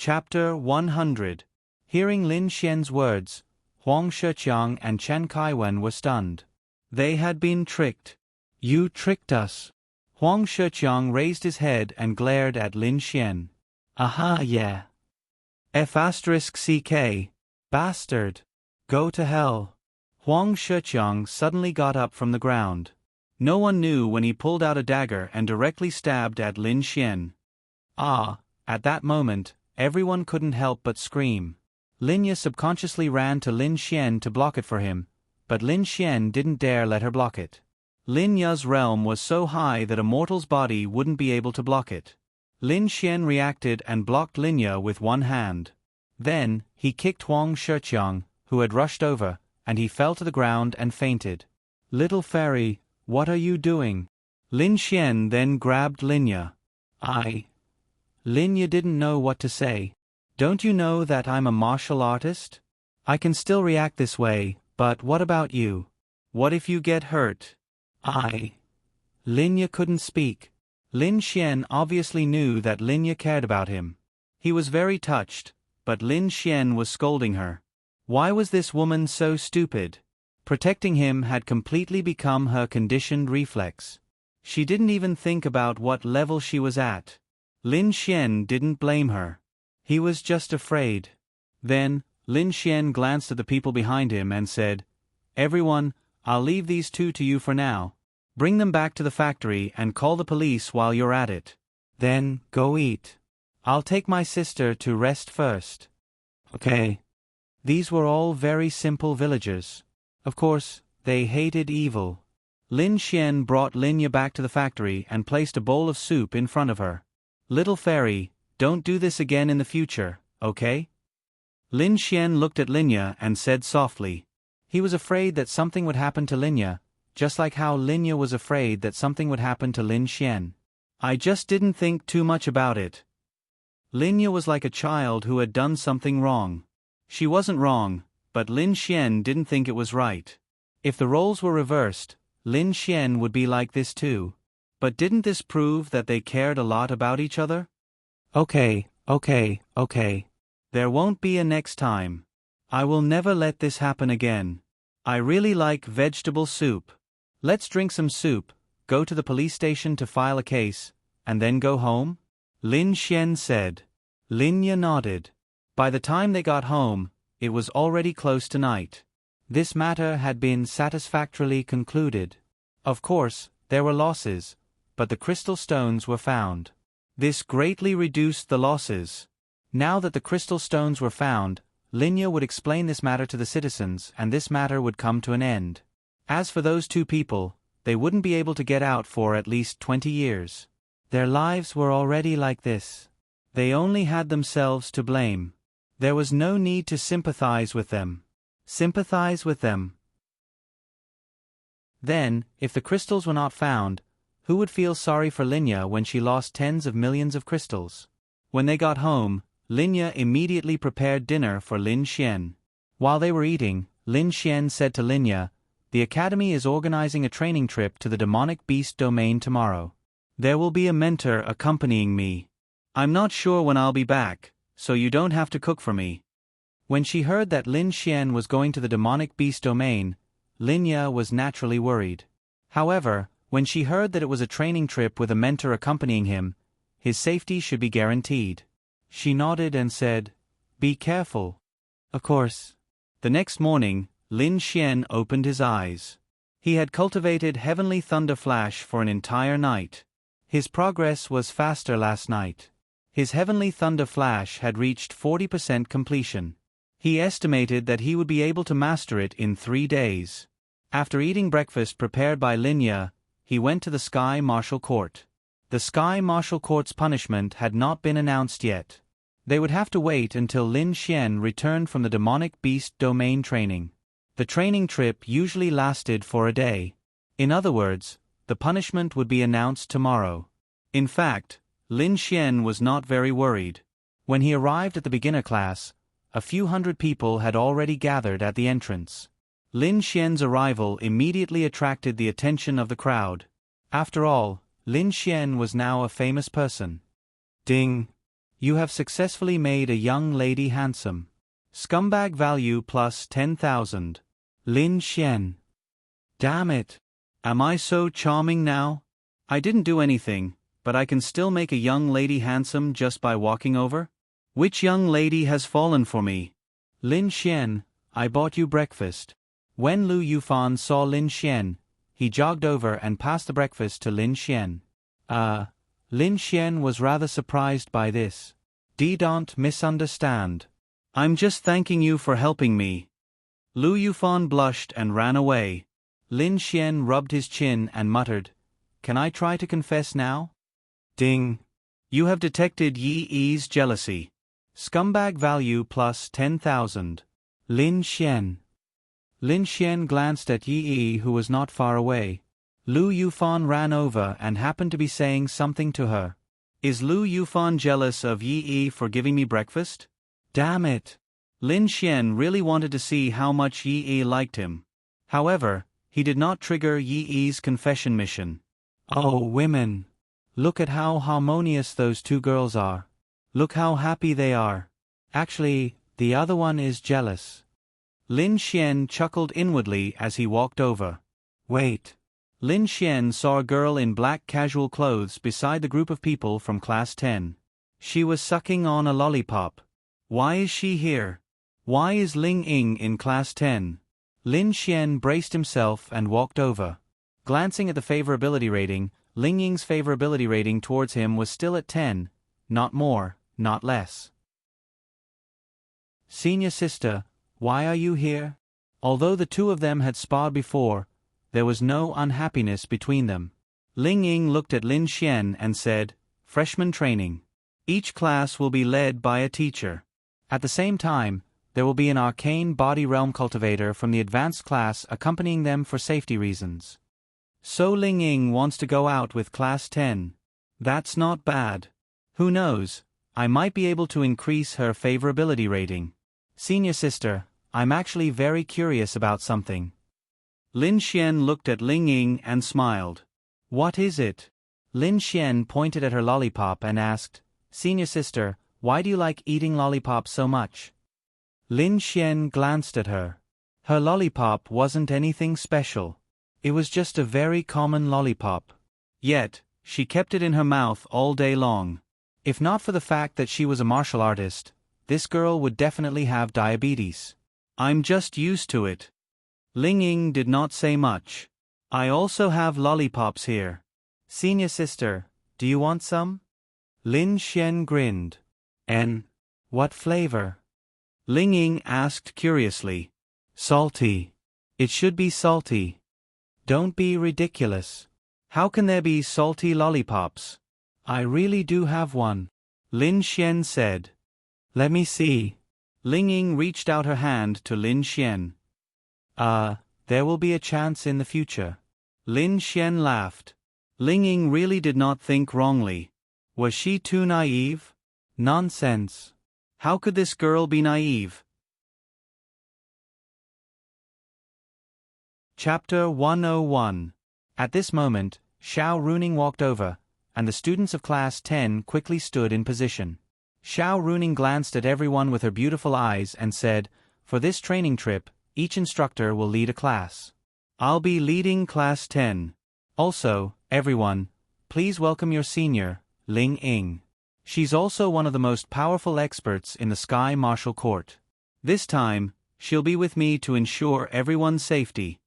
Chapter 100. Hearing Lin Xian's words, Huang Shiqiang and Chen Kaiwen were stunned. They had been tricked. You tricked us. Huang Shiqiang raised his head and glared at Lin Xian. Aha, yeah. F***ck. Bastard. Go to hell. Huang Shiqiang suddenly got up from the ground. No one knew when he pulled out a dagger and directly stabbed at Lin Xian. At that moment, everyone couldn't help but scream. Linya subconsciously ran to Lin Xian to block it for him, but Lin Xian didn't dare let her block it. Lin Ya's realm was so high that a mortal's body wouldn't be able to block it. Lin Xian reacted and blocked Linya with one hand. Then, he kicked Huang Shiqiang, who had rushed over, and he fell to the ground and fainted. Little fairy, what are you doing? Lin Xian then grabbed Linya. Linya didn't know what to say. Don't you know that I'm a martial artist? I can still react this way, but what about you? What if you get hurt? Linya couldn't speak. Lin Xian obviously knew that Linya cared about him. He was very touched, but Lin Xian was scolding her. Why was this woman so stupid? Protecting him had completely become her conditioned reflex. She didn't even think about what level she was at. Lin Xian didn't blame her. He was just afraid. Then, Lin Xian glanced at the people behind him and said, Everyone, I'll leave these two to you for now. Bring them back to the factory and call the police while you're at it. Then, go eat. I'll take my sister to rest first. Okay. These were all very simple villagers. Of course, they hated evil. Lin Xian brought Linya back to the factory and placed a bowl of soup in front of her. Little fairy, don't do this again in the future, okay? Lin Xian looked at Linya and said softly. He was afraid that something would happen to Linya, just like how Linya was afraid that something would happen to Lin Xian. I just didn't think too much about it. Linya was like a child who had done something wrong. She wasn't wrong, but Lin Xian didn't think it was right. If the roles were reversed, Lin Xian would be like this too. But didn't this prove that they cared a lot about each other? Okay. There won't be a next time. I will never let this happen again. I really like vegetable soup. Let's drink some soup, go to the police station to file a case, and then go home? Lin Xian said. Linya nodded. By the time they got home, it was already close to night. This matter had been satisfactorily concluded. Of course, there were losses, but the crystal stones were found. This greatly reduced the losses. Now that the crystal stones were found, Linya would explain this matter to the citizens and this matter would come to an end. As for those two people, they wouldn't be able to get out for at least 20 years. Their lives were already like this. They only had themselves to blame. There was no need to sympathize with them. Sympathize with them. Then, if the crystals were not found, who would feel sorry for Linya when she lost tens of millions of crystals? When they got home, Linya immediately prepared dinner for Lin Xian. While they were eating, Lin Xian said to Linya, The Academy is organizing a training trip to the demonic beast domain tomorrow. There will be a mentor accompanying me. I'm not sure when I'll be back, so you don't have to cook for me. When she heard that Lin Xian was going to the demonic beast domain, Linya was naturally worried. However, when she heard that it was a training trip with a mentor accompanying him, his safety should be guaranteed. She nodded and said, Be careful. Of course. The next morning, Lin Xian opened his eyes. He had cultivated Heavenly Thunder Flash for an entire night. His progress was faster last night. His Heavenly Thunder Flash had reached 40% completion. He estimated that he would be able to master it in 3 days. After eating breakfast prepared by Linya, he went to the Sky Martial Court. The Sky Martial Court's punishment had not been announced yet. They would have to wait until Lin Xian returned from the demonic beast domain training. The training trip usually lasted for a day. In other words, the punishment would be announced tomorrow. In fact, Lin Xian was not very worried. When he arrived at the beginner class, a few hundred people had already gathered at the entrance. Lin Xian's arrival immediately attracted the attention of the crowd. After all, Lin Xian was now a famous person. Ding! You have successfully made a young lady handsome. Scumbag value plus 10,000. Lin Xian. Damn it. Am I so charming now? I didn't do anything, but I can still make a young lady handsome just by walking over? Which young lady has fallen for me? Lin Xian, I bought you breakfast. When Lu Yufan saw Lin Xian, he jogged over and passed the breakfast to Lin Xian. Lin Xian was rather surprised by this. Don't misunderstand. I'm just thanking you for helping me. Lu Yufan blushed and ran away. Lin Xian rubbed his chin and muttered, Can I try to confess now? Ding. You have detected Yi Yi's jealousy. Scumbag value plus 10,000. Lin Xian. Lin Xian glanced at Yi Yi, who was not far away. Lu Yufan ran over and happened to be saying something to her. Is Lu Yufan jealous of Yi Yi for giving me breakfast? Damn it. Lin Xian really wanted to see how much Yi Yi liked him. However, he did not trigger Yi Yi's confession mission. Oh, women. Look at how harmonious those two girls are. Look how happy they are. Actually, the other one is jealous. Lin Xian chuckled inwardly as he walked over. Wait. Lin Xian saw a girl in black casual clothes beside the group of people from Class 10. She was sucking on a lollipop. Why is she here? Why is Ling Ying in Class 10? Lin Xian braced himself and walked over. Glancing at the favorability rating, Ling Ying's favorability rating towards him was still at 10, not more, not less. Senior sister, why are you here? Although the two of them had sparred before, there was no unhappiness between them. Ling Ying looked at Lin Xian and said, Freshman training. Each class will be led by a teacher. At the same time, there will be an arcane body realm cultivator from the advanced class accompanying them for safety reasons. So Ling Ying wants to go out with Class 10. That's not bad. Who knows, I might be able to increase her favorability rating. Senior sister, I'm actually very curious about something. Lin Xian looked at Ling Ying and smiled. What is it? Lin Xian pointed at her lollipop and asked, Senior sister, why do you like eating lollipops so much? Lin Xian glanced at her. Her lollipop wasn't anything special. It was just a very common lollipop. Yet, she kept it in her mouth all day long. If not for the fact that she was a martial artist, this girl would definitely have diabetes. I'm just used to it. Ling Ying did not say much. I also have lollipops here. Senior sister, do you want some? Lin Xian grinned. What flavor? Ling Ying asked curiously. Salty. It should be salty. Don't be ridiculous. How can there be salty lollipops? I really do have one. Lin Xian said. Let me see. Ling Ying reached out her hand to Lin Xian. There will be a chance in the future. Lin Xian laughed. Ling Ying really did not think wrongly. Was she too naive? Nonsense. How could this girl be naive? Chapter 101. At this moment, Xiao Runing walked over, and the students of Class 10 quickly stood in position. Xiao Runing glanced at everyone with her beautiful eyes and said, For this training trip, each instructor will lead a class. I'll be leading Class 10. Also, everyone, please welcome your senior, Ling Ying. She's also one of the most powerful experts in the Sky Martial Court. This time, she'll be with me to ensure everyone's safety.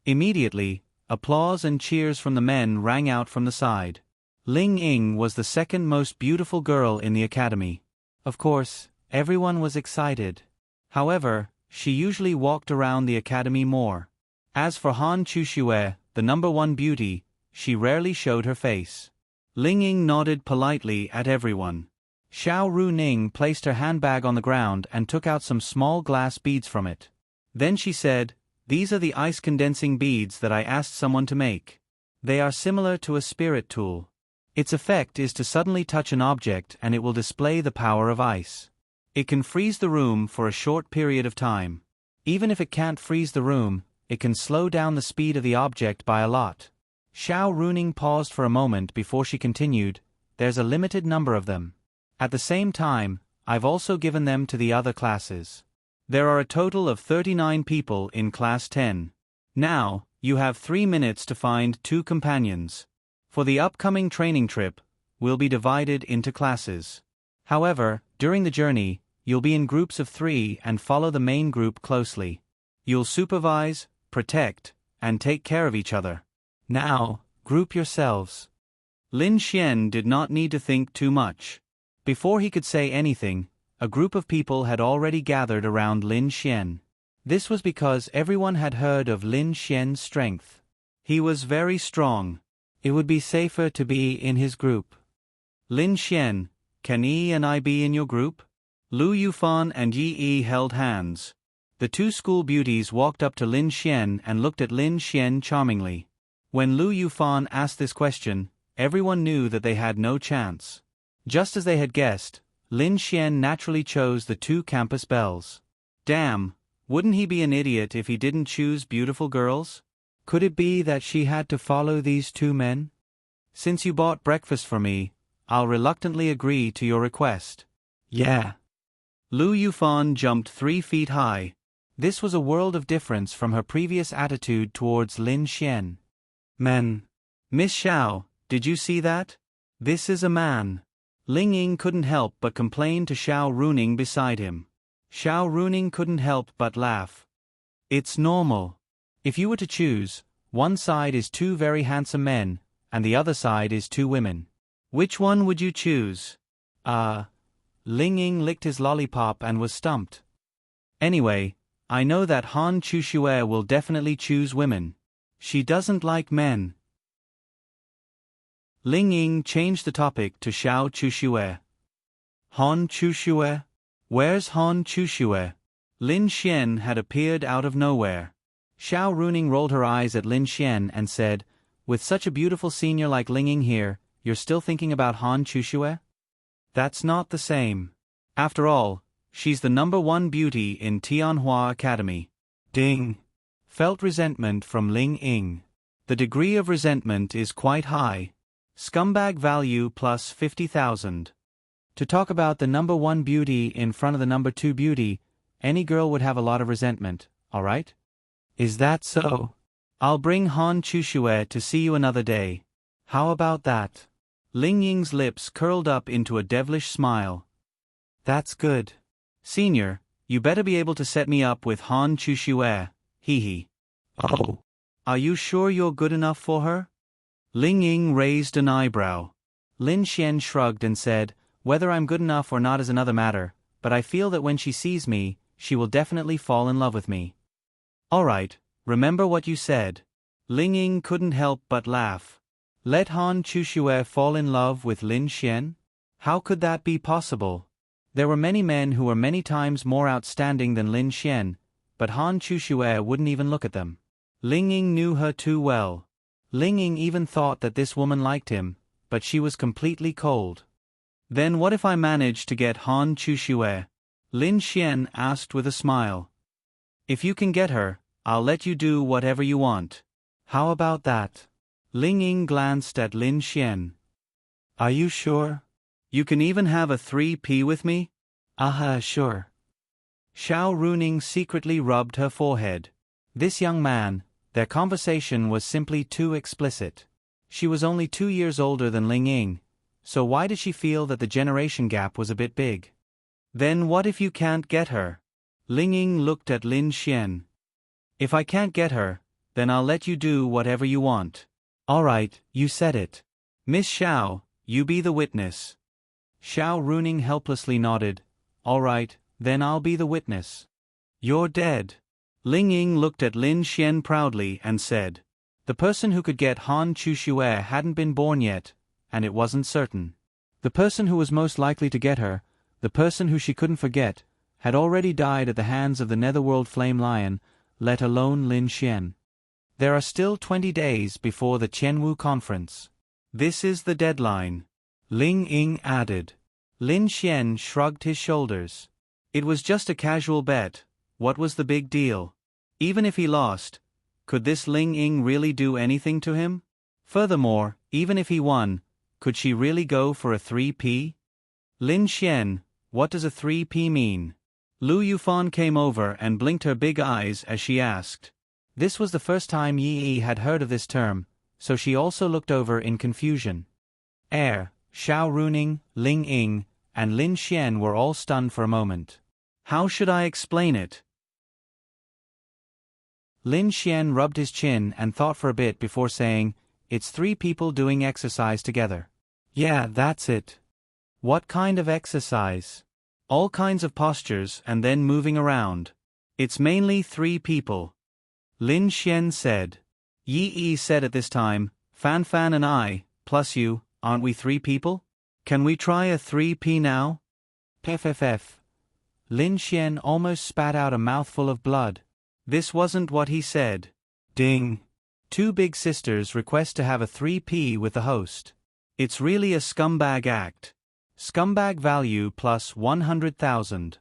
Immediately, applause and cheers from the men rang out from the side. Ling Ying was the second most beautiful girl in the academy. Of course, everyone was excited. However, she usually walked around the academy more. As for Han Chuxue, the number one beauty, she rarely showed her face. Ling Ying nodded politely at everyone. Xiao Runing placed her handbag on the ground and took out some small glass beads from it. Then she said, These are the ice-condensing beads that I asked someone to make. They are similar to a spirit tool. Its effect is to suddenly touch an object and it will display the power of ice. It can freeze the room for a short period of time. Even if it can't freeze the room, it can slow down the speed of the object by a lot. Xiao Runing paused for a moment before she continued, There's a limited number of them. At the same time, I've also given them to the other classes. There are a total of 39 people in Class 10. Now, you have 3 minutes to find 2 companions. For the upcoming training trip, we'll be divided into classes. However, during the journey, you'll be in groups of 3 and follow the main group closely. You'll supervise, protect, and take care of each other. Now, group yourselves. Lin Xian did not need to think too much. Before he could say anything, a group of people had already gathered around Lin Xian. This was because everyone had heard of Lin Xian's strength. He was very strong. It would be safer to be in his group. Lin Xian, can Yi and I be in your group? Lu Yufan and Yi Yi held hands. The 2 school beauties walked up to Lin Xian and looked at Lin Xian charmingly. When Lu Yufan asked this question, everyone knew that they had no chance. Just as they had guessed, Lin Xian naturally chose the 2 campus belles. Damn, wouldn't he be an idiot if he didn't choose beautiful girls? Could it be that she had to follow these 2 men? Since you bought breakfast for me, I'll reluctantly agree to your request. Yeah. Lu Yufan jumped 3 feet high. This was a world of difference from her previous attitude towards Lin Xian. Men. Miss Xiao, did you see that? This is a man. Ling Ying couldn't help but complain to Xiao Runing beside him. Xiao Runing couldn't help but laugh. It's normal. If you were to choose, one side is 2 very handsome men, and the other side is 2 women. Which one would you choose? Ling Ying licked his lollipop and was stumped. Anyway, I know that Han Chuxue will definitely choose women. She doesn't like men. Ling Ying changed the topic to Xiao Chuxue. Han Chuxue? Where's Han Chuxue? Lin Xian had appeared out of nowhere. Xiao Runing rolled her eyes at Lin Xian and said, with such a beautiful senior like Ling Ying here, you're still thinking about Han Chuxue? That's not the same. After all, she's the #1 beauty in Tianhua Academy. Ding. Felt resentment from Ling Ying. The degree of resentment is quite high. Scumbag value plus 50,000. To talk about the #1 beauty in front of the #2 beauty, any girl would have a lot of resentment, alright? Is that so? I'll bring Han Chuxue to see you another day. How about that? Ling Ying's lips curled up into a devilish smile. That's good. Senior, you better be able to set me up with Han Chuxue, hee. Oh. Are you sure you're good enough for her? Ling Ying raised an eyebrow. Lin Xian shrugged and said, whether I'm good enough or not is another matter, but I feel that when she sees me, she will definitely fall in love with me. Alright, remember what you said. Ling Ying couldn't help but laugh. Let Han Chuxue fall in love with Lin Xian? How could that be possible? There were many men who were many times more outstanding than Lin Xian, but Han Chuxue wouldn't even look at them. Ling Ying knew her too well. Ling Ying even thought that this woman liked him, but she was completely cold. Then what if I managed to get Han Chuxue? Lin Xian asked with a smile. If you can get her, I'll let you do whatever you want. How about that? Ling Ying glanced at Lin Xian. Are you sure? You can even have a 3P with me? Sure. Xiao Runing secretly rubbed her forehead. This young man, their conversation was simply too explicit. She was only 2 years older than Ling Ying, so why did she feel that the generation gap was a bit big? Then what if you can't get her? Ling Ying looked at Lin Xian. If I can't get her, then I'll let you do whatever you want. Alright, you said it. Miss Xiao, you be the witness. Xiao Runing helplessly nodded. Alright, then I'll be the witness. You're dead. Ling Ying looked at Lin Xian proudly and said, the person who could get Han Chuxue hadn't been born yet, and it wasn't certain. The person who was most likely to get her, the person who she couldn't forget, had already died at the hands of the Netherworld Flame Lion, let alone Lin Xian. There are still 20 days before the Qianwu conference. This is the deadline. Ling Ying added. Lin Xian shrugged his shoulders. It was just a casual bet. What was the big deal? Even if he lost, could this Ling Ying really do anything to him? Furthermore, even if he won, could she really go for a 3P? Lin Xian, what does a 3p mean? Lu Yufan came over and blinked her big eyes as she asked. This was the first time Yi Yi had heard of this term, so she also looked over in confusion. Xiao Runing, Ling Ying, and Lin Xian were all stunned for a moment. How should I explain it? Lin Xian rubbed his chin and thought for a bit before saying, it's 3 people doing exercise together. Yeah, that's it. What kind of exercise? All kinds of postures and then moving around. It's mainly 3 people. Lin Xian said. Yi Yi said at this time, Fan Fan and I, plus you, aren't we 3 people? Can we try a 3p now? FFF. Lin Xian almost spat out a mouthful of blood. This wasn't what he said. Ding. 2 big sisters request to have a 3p with the host. It's really a scumbag act. Scumbag value plus 100,000.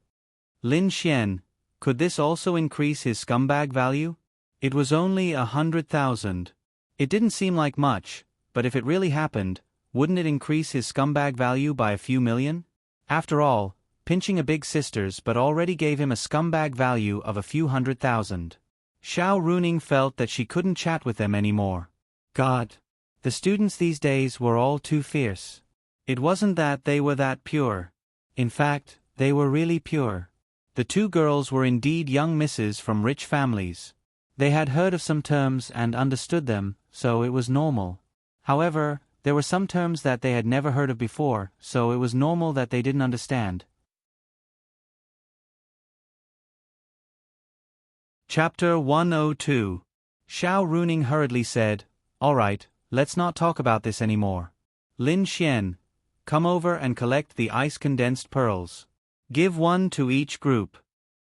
Lin Xian, could this also increase his scumbag value? It was only 100,000. It didn't seem like much, but if it really happened, wouldn't it increase his scumbag value by a few million? After all, pinching a big sister's but already gave him a scumbag value of a few 100,000. Xiao Runing felt that she couldn't chat with them anymore. God. The students these days were all too fierce. It wasn't that they were that pure. In fact, they were really pure. The 2 girls were indeed young misses from rich families. They had heard of some terms and understood them, so it was normal. However, there were some terms that they had never heard of before, so it was normal that they didn't understand. Chapter 102. Xiao Runing hurriedly said, All right, let's not talk about this anymore. Lin Xian, come over and collect the ice-condensed pearls. Give 1 to each group.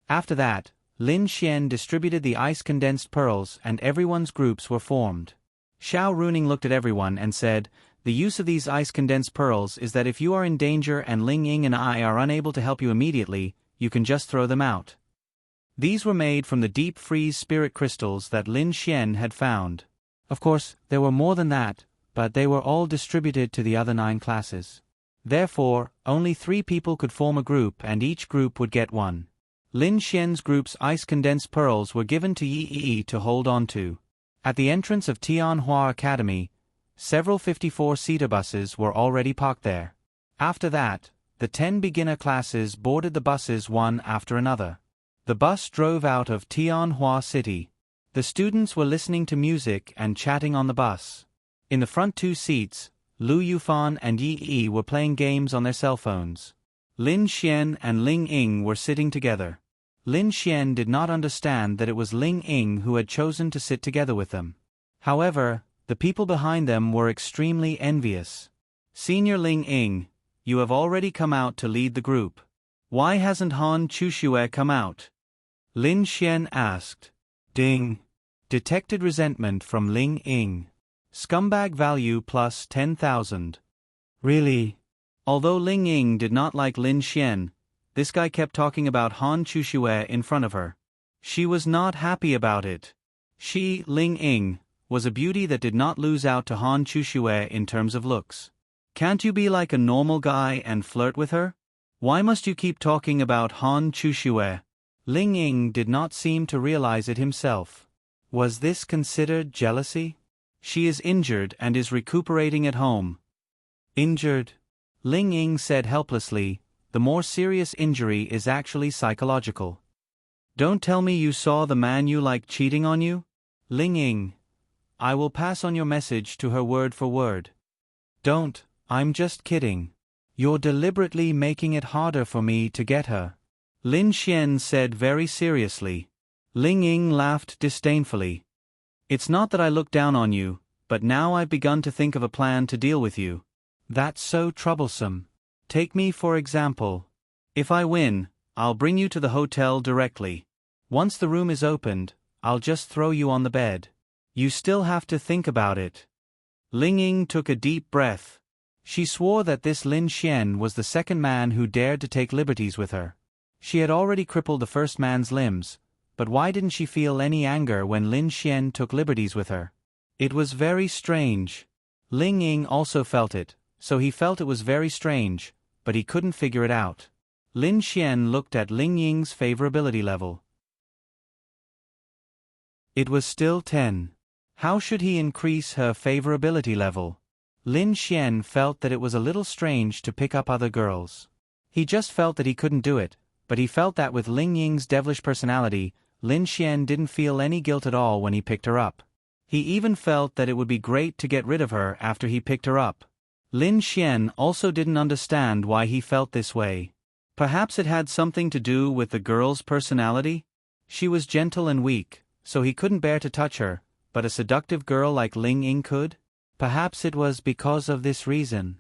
After that, Lin Xian distributed the ice-condensed pearls and everyone's groups were formed. Xiao Runing looked at everyone and said, the use of these ice-condensed pearls is that if you are in danger and Ling Ying and I are unable to help you immediately, you can just throw them out. These were made from the deep freeze spirit crystals that Lin Xian had found. Of course, there were more than that, but they were all distributed to the other 9 classes. Therefore, only 3 people could form a group and each group would get 1. Lin Xian's group's ice-condensed pearls were given to Yi Yi to hold on to. At the entrance of Tianhua Academy, several 54-seater buses were already parked there. After that, the 10 beginner classes boarded the buses one after another. The bus drove out of Tianhua City. The students were listening to music and chatting on the bus. In the front 2 seats, Lu Yufan and Yi Yi were playing games on their cell phones. Lin Xian and Ling Ying were sitting together. Lin Xian did not understand that it was Ling Ying who had chosen to sit together with them. However, the people behind them were extremely envious. Senior Ling Ying, you have already come out to lead the group. Why hasn't Han Chuxue come out? Lin Xian asked. Ding. Detected resentment from Ling Ying. Scumbag value plus 10,000. Really? Although Ling Ying did not like Lin Xian, this guy kept talking about Han Chuxue in front of her. She was not happy about it. She, Ling Ying, was a beauty that did not lose out to Han Chuxue in terms of looks. Can't you be like a normal guy and flirt with her? Why must you keep talking about Han Chuxue? Ling Ying did not seem to realize it himself. Was this considered jealousy? She is injured and is recuperating at home. Injured? Ling Ying said helplessly, the more serious injury is actually psychological. Don't tell me you saw the man you like cheating on you? Ling Ying. I will pass on your message to her word for word. Don't, I'm just kidding. You're deliberately making it harder for me to get her. Lin Xian said very seriously. Ling Ying laughed disdainfully. It's not that I look down on you, but now I've begun to think of a plan to deal with you. That's so troublesome. Take me for example. If I win, I'll bring you to the hotel directly. Once the room is opened, I'll just throw you on the bed. You still have to think about it. Ling Ying took a deep breath. She swore that this Lin Xian was the second man who dared to take liberties with her. She had already crippled the first man's limbs, but why didn't she feel any anger when Lin Xian took liberties with her? It was very strange. Ling Ying also felt it, so he felt it was very strange, but he couldn't figure it out. Lin Xian looked at Ling Ying's favorability level. It was still 10. How should he increase her favorability level? Lin Xian felt that it was a little strange to pick up other girls. He just felt that he couldn't do it, but he felt that with Ling Ying's devilish personality, Lin Xian didn't feel any guilt at all when he picked her up. He even felt that it would be great to get rid of her after he picked her up. Lin Xian also didn't understand why he felt this way. Perhaps it had something to do with the girl's personality? She was gentle and weak, so he couldn't bear to touch her, but a seductive girl like Ling Ying could? Perhaps it was because of this reason.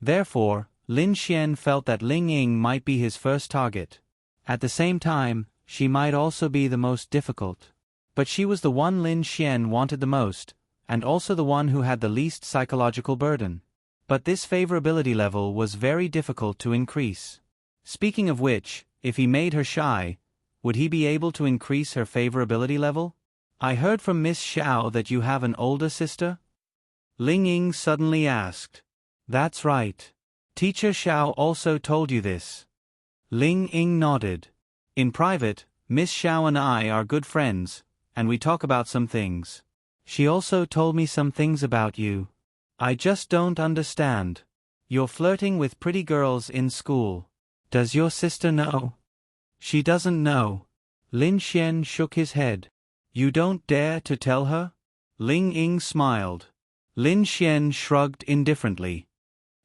Therefore, Lin Xian felt that Ling Ying might be his first target. At the same time, she might also be the most difficult. But she was the one Lin Xian wanted the most, and also the one who had the least psychological burden. But this favorability level was very difficult to increase. Speaking of which, if he made her shy, would he be able to increase her favorability level? I heard from Miss Xiao that you have an older sister? Ling Ying suddenly asked. That's right. Teacher Xiao also told you this. Ling Ying nodded. In private, Miss Xiao and I are good friends, and we talk about some things. She also told me some things about you. I just don't understand. You're flirting with pretty girls in school. Does your sister know? She doesn't know. Lin Xian shook his head. You don't dare to tell her? Ling Ying smiled. Lin Xian shrugged indifferently.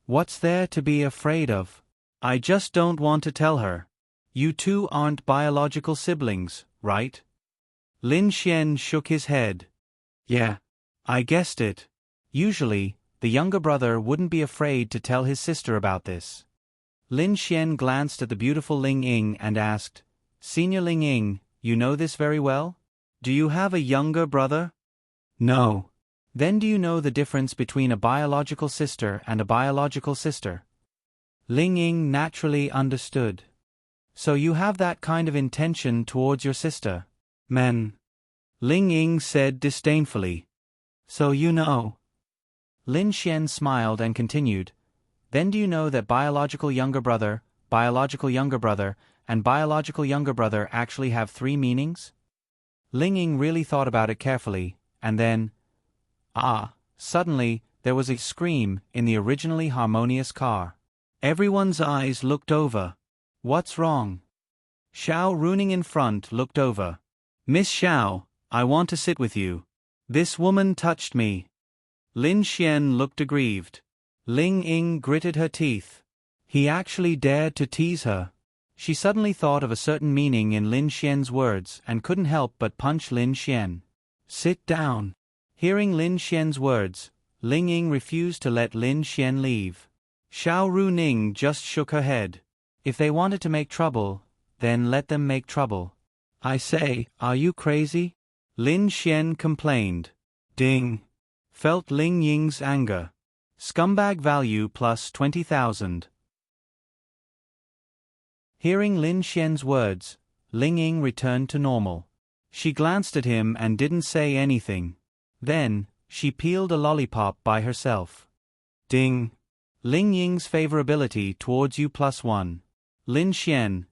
What's there to be afraid of? I just don't want to tell her. You two aren't biological siblings, right? Lin Xian shook his head. Yeah. I guessed it. Usually, the younger brother wouldn't be afraid to tell his sister about this. Lin Xian glanced at the beautiful Ling Ying and asked, Senior Ling Ying, you know this very well? Do you have a younger brother? No. Then do you know the difference between a biological sister and a biological sister? Ling Ying naturally understood. So you have that kind of intention towards your sister? Men. Ling Ying said disdainfully. So you know. Lin Xian smiled and continued. Then do you know that biological younger brother, and biological younger brother actually have 3 meanings? Ling Ying really thought about it carefully, and then, suddenly, there was a scream in the originally harmonious car. Everyone's eyes looked over. What's wrong? Xiao Runing in front looked over. Miss Xiao, I want to sit with you. This woman touched me. Lin Xian looked aggrieved. Ling Ying gritted her teeth. He actually dared to tease her. She suddenly thought of a certain meaning in Lin Xian's words and couldn't help but punch Lin Xian. Sit down. Hearing Lin Xian's words, Ling Ying refused to let Lin Xian leave. Xiao Runing just shook her head. If they wanted to make trouble, then let them make trouble. I say, are you crazy? Lin Xian complained. Ding. Felt Ling Ying's anger. Scumbag value plus 20,000. Hearing Lin Xian's words, Ling Ying returned to normal. She glanced at him and didn't say anything. Then, she peeled a lollipop by herself. Ding. Ling Ying's favorability towards you +1. Lin Xian.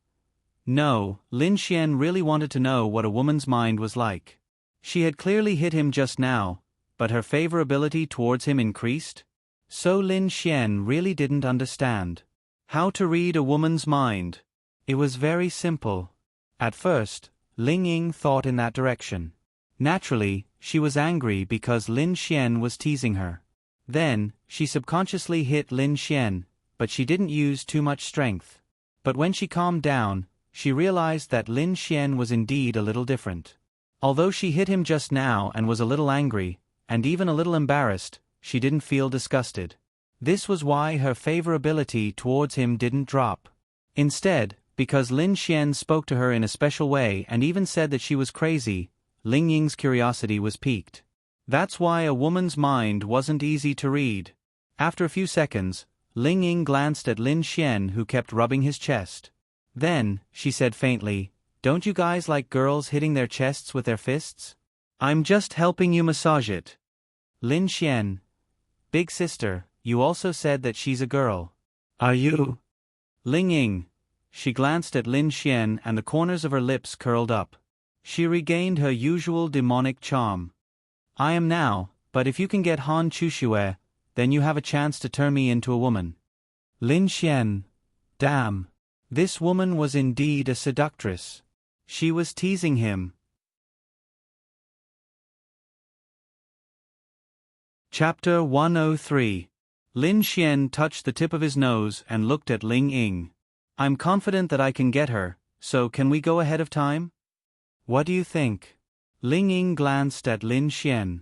No, Lin Xian really wanted to know what a woman's mind was like. She had clearly hit him just now, but her favorability towards him increased? So Lin Xian really didn't understand how to read a woman's mind. It was very simple. At first, Ling Ying thought in that direction. Naturally, she was angry because Lin Xian was teasing her. Then, she subconsciously hit Lin Xian, but she didn't use too much strength. But when she calmed down, she realized that Lin Xian was indeed a little different. Although she hit him just now and was a little angry, and even a little embarrassed, she didn't feel disgusted. This was why her favorability towards him didn't drop. Instead, because Lin Xian spoke to her in a special way and even said that she was crazy, Ling Ying's curiosity was piqued. That's why a woman's mind wasn't easy to read. After a few seconds, Ling Ying glanced at Lin Xian, who kept rubbing his chest. Then, she said faintly, "Don't you guys like girls hitting their chests with their fists? I'm just helping you massage it." Lin Xian. Big sister, you also said that she's a girl. Are you? Ling Ying. She glanced at Lin Xian and the corners of her lips curled up. She regained her usual demonic charm. I am now, but if you can get Han Chuxue, then you have a chance to turn me into a woman. Lin Xian. Damn. This woman was indeed a seductress. She was teasing him. Chapter 103. Lin Xian touched the tip of his nose and looked at Ling Ying. I'm confident that I can get her, so can we go ahead of time? What do you think? Ling Ying glanced at Lin Xian.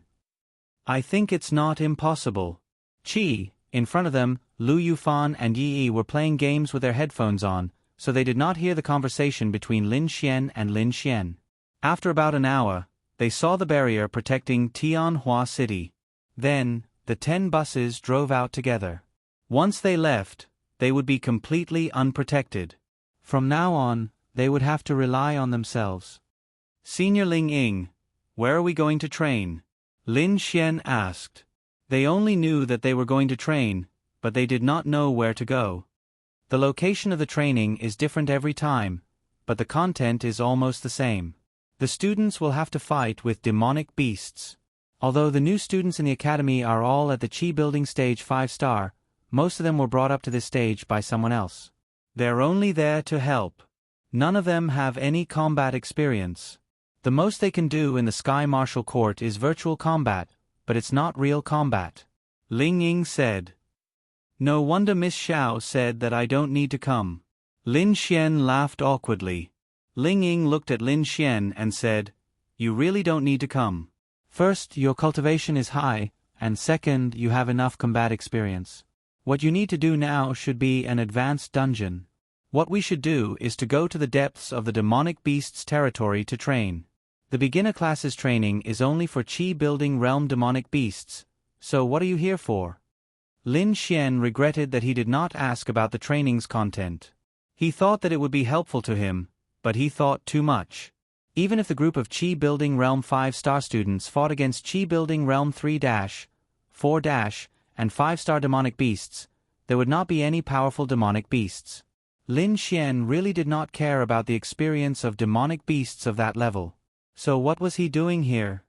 I think it's not impossible. Qi, in front of them, Lu Yufan and Yi Yi were playing games with their headphones on, so they did not hear the conversation between Lin Xian and Lin Xian. After about an hour, they saw the barrier protecting Tianhua City. Then, the 10 buses drove out together. Once they left, they would be completely unprotected. From now on, they would have to rely on themselves. Senior Ling Ying, where are we going to train? Lin Xian asked. They only knew that they were going to train, but they did not know where to go. The location of the training is different every time, but the content is almost the same. The students will have to fight with demonic beasts. Although the new students in the academy are all at the Qi building stage 5-star, most of them were brought up to this stage by someone else. They're only there to help. None of them have any combat experience. The most they can do in the Sky Martial Court is virtual combat, but it's not real combat. Ling Ying said. No wonder Miss Xiao said that I don't need to come. Lin Xian laughed awkwardly. Ling Ying looked at Lin Xian and said, You really don't need to come. First, your cultivation is high, and second, you have enough combat experience. What you need to do now should be an advanced dungeon. What we should do is to go to the depths of the demonic beast's territory to train. The beginner classes training is only for Qi building realm demonic beasts, so what are you here for? Lin Xian regretted that he did not ask about the training's content. He thought that it would be helpful to him, but he thought too much. Even if the group of Qi building realm 5-star students fought against Qi building realm 3-, 4-, and 5-star demonic beasts, there would not be any powerful demonic beasts. Lin Xian really did not care about the experience of demonic beasts of that level. So what was he doing here?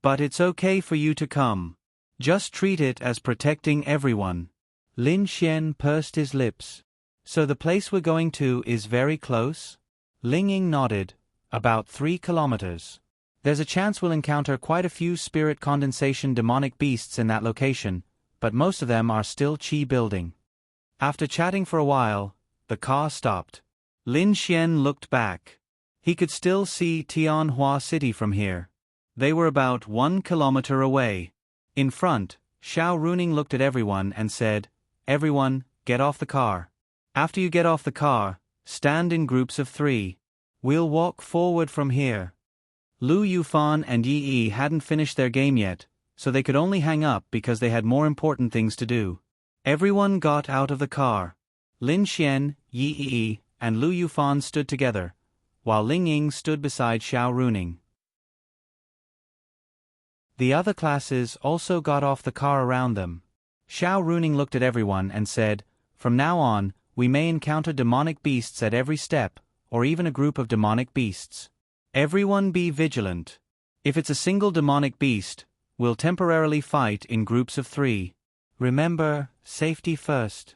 But it's okay for you to come. Just treat it as protecting everyone. Lin Xian pursed his lips. So the place we're going to is very close? Ling Ying nodded. About 3 kilometers. There's a chance we'll encounter quite a few spirit condensation demonic beasts in that location, but most of them are still Qi building. After chatting for a while, the car stopped. Lin Xian looked back. He could still see Tianhua City from here. They were about 1 kilometer away. In front, Xiao Runing looked at everyone and said, Everyone, get off the car. After you get off the car, stand in groups of 3. We'll walk forward from here. Lu Yufan and Yi Yi hadn't finished their game yet, so they could only hang up because they had more important things to do. Everyone got out of the car. Lin Xian, Yi Yi, and Lu Yufan stood together, while Ling Ying stood beside Xiao Runing. The other classes also got off the car around them. Xiao Runing looked at everyone and said, From now on, we may encounter demonic beasts at every step, or even a group of demonic beasts. Everyone be vigilant. If it's a single demonic beast, we'll temporarily fight in groups of 3. Remember, safety first.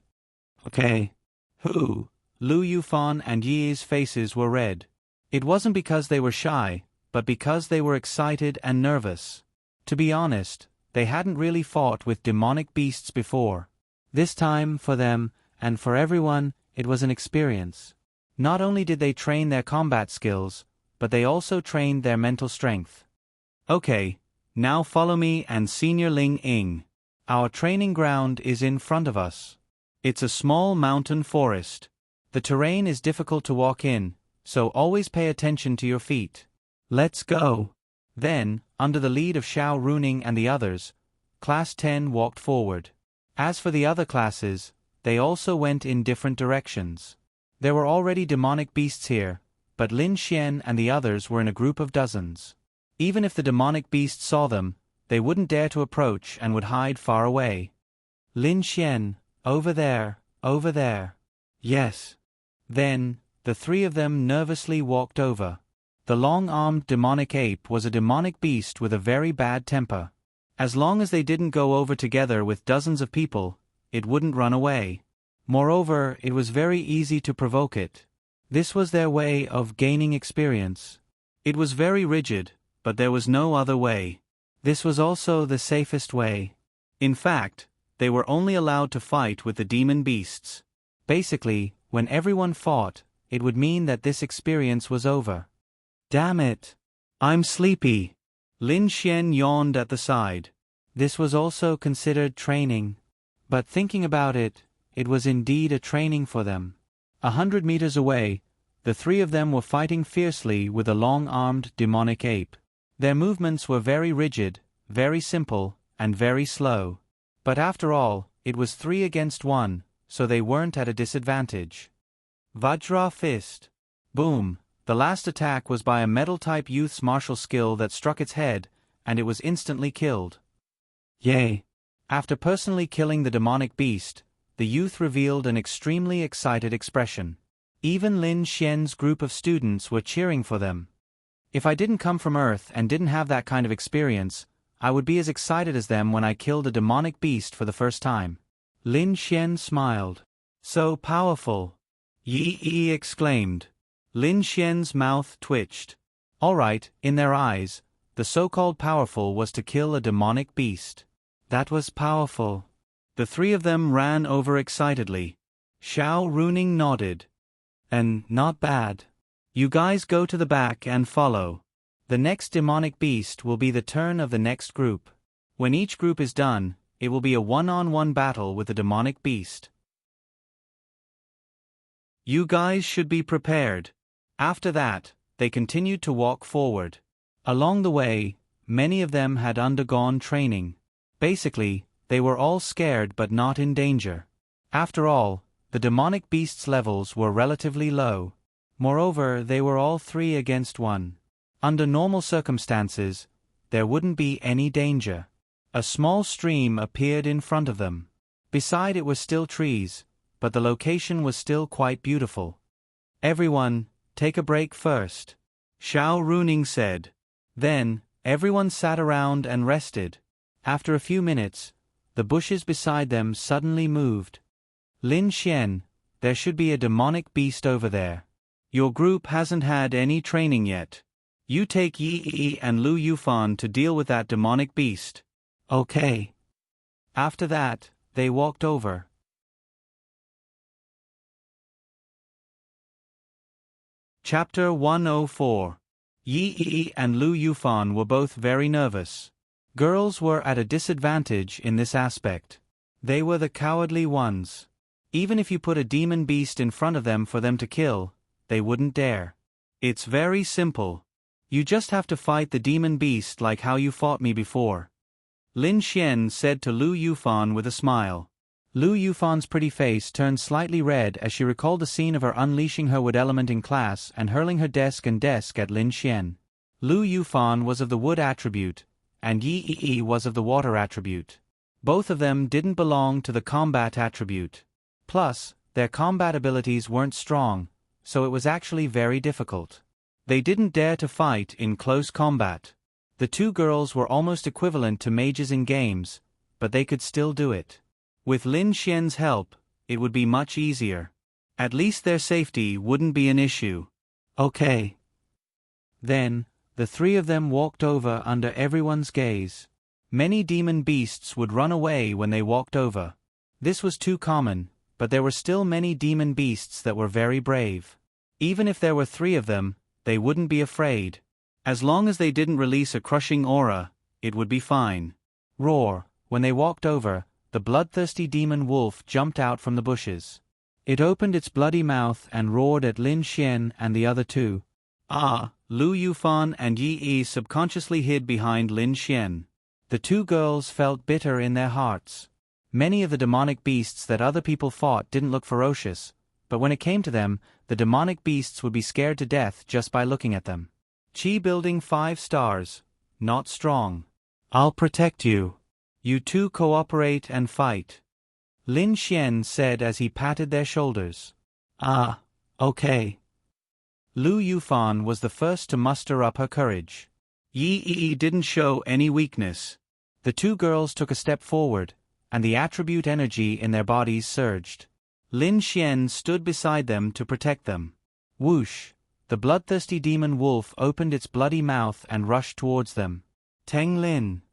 Okay. Who? Lu Yufan and Yi's faces were red. It wasn't because they were shy, but because they were excited and nervous. To be honest, they hadn't really fought with demonic beasts before. This time, for them, and for everyone, it was an experience. Not only did they train their combat skills, but they also trained their mental strength. Okay, now follow me and Senior Ling Ying. Our training ground is in front of us. It's a small mountain forest. The terrain is difficult to walk in, so always pay attention to your feet. Let's go. Then, under the lead of Xiao Runing and the others, Class 10 walked forward. As for the other classes, they also went in different directions. There were already demonic beasts here, but Lin Xian and the others were in a group of dozens. Even if the demonic beasts saw them, they wouldn't dare to approach and would hide far away. Lin Xian, over there, over there. Yes. Then, the three of them nervously walked over. The long-armed demonic ape was a demonic beast with a very bad temper. As long as they didn't go over together with dozens of people, it wouldn't run away. Moreover, it was very easy to provoke it. This was their way of gaining experience. It was very rigid, but there was no other way. This was also the safest way. In fact, they were only allowed to fight with the demon beasts. Basically, when everyone fought, it would mean that this experience was over. Damn it! I'm sleepy. Lin Xian yawned at the side. This was also considered training. But thinking about it, it was indeed a training for them. 100 meters away, the three of them were fighting fiercely with a long-armed demonic ape. Their movements were very rigid, very simple, and very slow. But after all, it was 3 against 1, so they weren't at a disadvantage. Vajra Fist. Boom. The last attack was by a metal-type youth's martial skill that struck its head, and it was instantly killed. Yay! After personally killing the demonic beast, the youth revealed an extremely excited expression. Even Lin Xian's group of students were cheering for them. If I didn't come from Earth and didn't have that kind of experience, I would be as excited as them when I killed a demonic beast for the first time. Lin Xian smiled. So powerful! Yi exclaimed. Lin Xian's mouth twitched. All right, in their eyes, the so-called powerful was to kill a demonic beast. That was powerful. The three of them ran over excitedly. Xiao Runing nodded. And not bad. You guys go to the back and follow. The next demonic beast will be the turn of the next group. When each group is done, it will be a one-on-one battle with the demonic beast. You guys should be prepared. After that, they continued to walk forward. Along the way, many of them had undergone training. Basically, they were all scared but not in danger. After all, the demonic beast's levels were relatively low. Moreover, they were all 3 against 1. Under normal circumstances, there wouldn't be any danger. A small stream appeared in front of them. Beside it were still trees, but the location was still quite beautiful. Everyone, take a break first, Xiao Runing said. Then, everyone sat around and rested. After a few minutes, the bushes beside them suddenly moved. Lin Xian, there should be a demonic beast over there. Your group hasn't had any training yet. You take Yi and Lu Yufan to deal with that demonic beast. Okay. After that, they walked over. Chapter 104. Yi and Lu Yufan were both very nervous. Girls were at a disadvantage in this aspect. They were the cowardly ones. Even if you put a demon beast in front of them for them to kill, they wouldn't dare. It's very simple. You just have to fight the demon beast like how you fought me before. Lin Xian said to Lu Yufan with a smile. Lu Yufan's pretty face turned slightly red as she recalled the scene of her unleashing her wood element in class and hurling her desk at Lin Xian. Lu Yufan was of the wood attribute, and Yi was of the water attribute. Both of them didn't belong to the combat attribute. Plus, their combat abilities weren't strong, so it was actually very difficult. They didn't dare to fight in close combat. The two girls were almost equivalent to mages in games, but they could still do it. With Lin Xian's help, it would be much easier. At least their safety wouldn't be an issue. Okay. Then, the three of them walked over under everyone's gaze. Many demon beasts would run away when they walked over. This was too common, but there were still many demon beasts that were very brave. Even if there were 3 of them, they wouldn't be afraid. As long as they didn't release a crushing aura, it would be fine. Roar. When they walked over, the bloodthirsty demon wolf jumped out from the bushes. It opened its bloody mouth and roared at Lin Xian and the other 2. Lu Yufan and Yi subconsciously hid behind Lin Xian. The 2 girls felt bitter in their hearts. Many of the demonic beasts that other people fought didn't look ferocious, but when it came to them, the demonic beasts would be scared to death just by looking at them. Chi building 5 stars. Not strong. I'll protect you. You 2 cooperate and fight. Lin Xian said as he patted their shoulders. Ah, okay. Lu Yufan was the first to muster up her courage. Yi didn't show any weakness. The two girls took a step forward, and the attribute energy in their bodies surged. Lin Xian stood beside them to protect them. Whoosh! The bloodthirsty demon wolf opened its bloody mouth and rushed towards them. Teng Lin.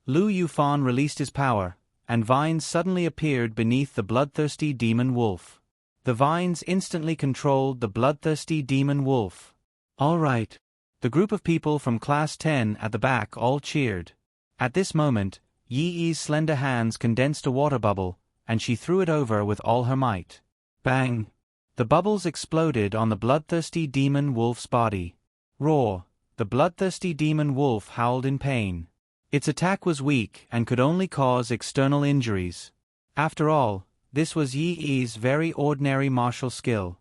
Lu Yufan released his power, and vines suddenly appeared beneath the bloodthirsty demon wolf. The vines instantly controlled the bloodthirsty demon wolf. All right. The group of people from Class 10 at the back all cheered. At this moment, Yi's slender hands condensed a water bubble, and she threw it over with all her might. Bang! The bubbles exploded on the bloodthirsty demon wolf's body. Roar! The bloodthirsty demon wolf howled in pain. Its attack was weak and could only cause external injuries. After all, this was Yi's very ordinary martial skill.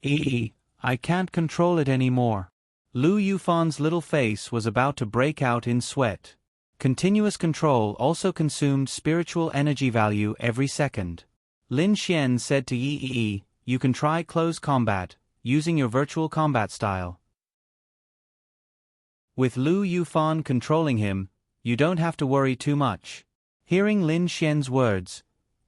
I can't control it anymore. Lu Yufan's little face was about to break out in sweat. Continuous control also consumed spiritual energy value every second. Lin Xian said to Yi, you can try close combat, using your virtual combat style. With Lu Yufan controlling him, you don't have to worry too much. Hearing Lin Xian's words,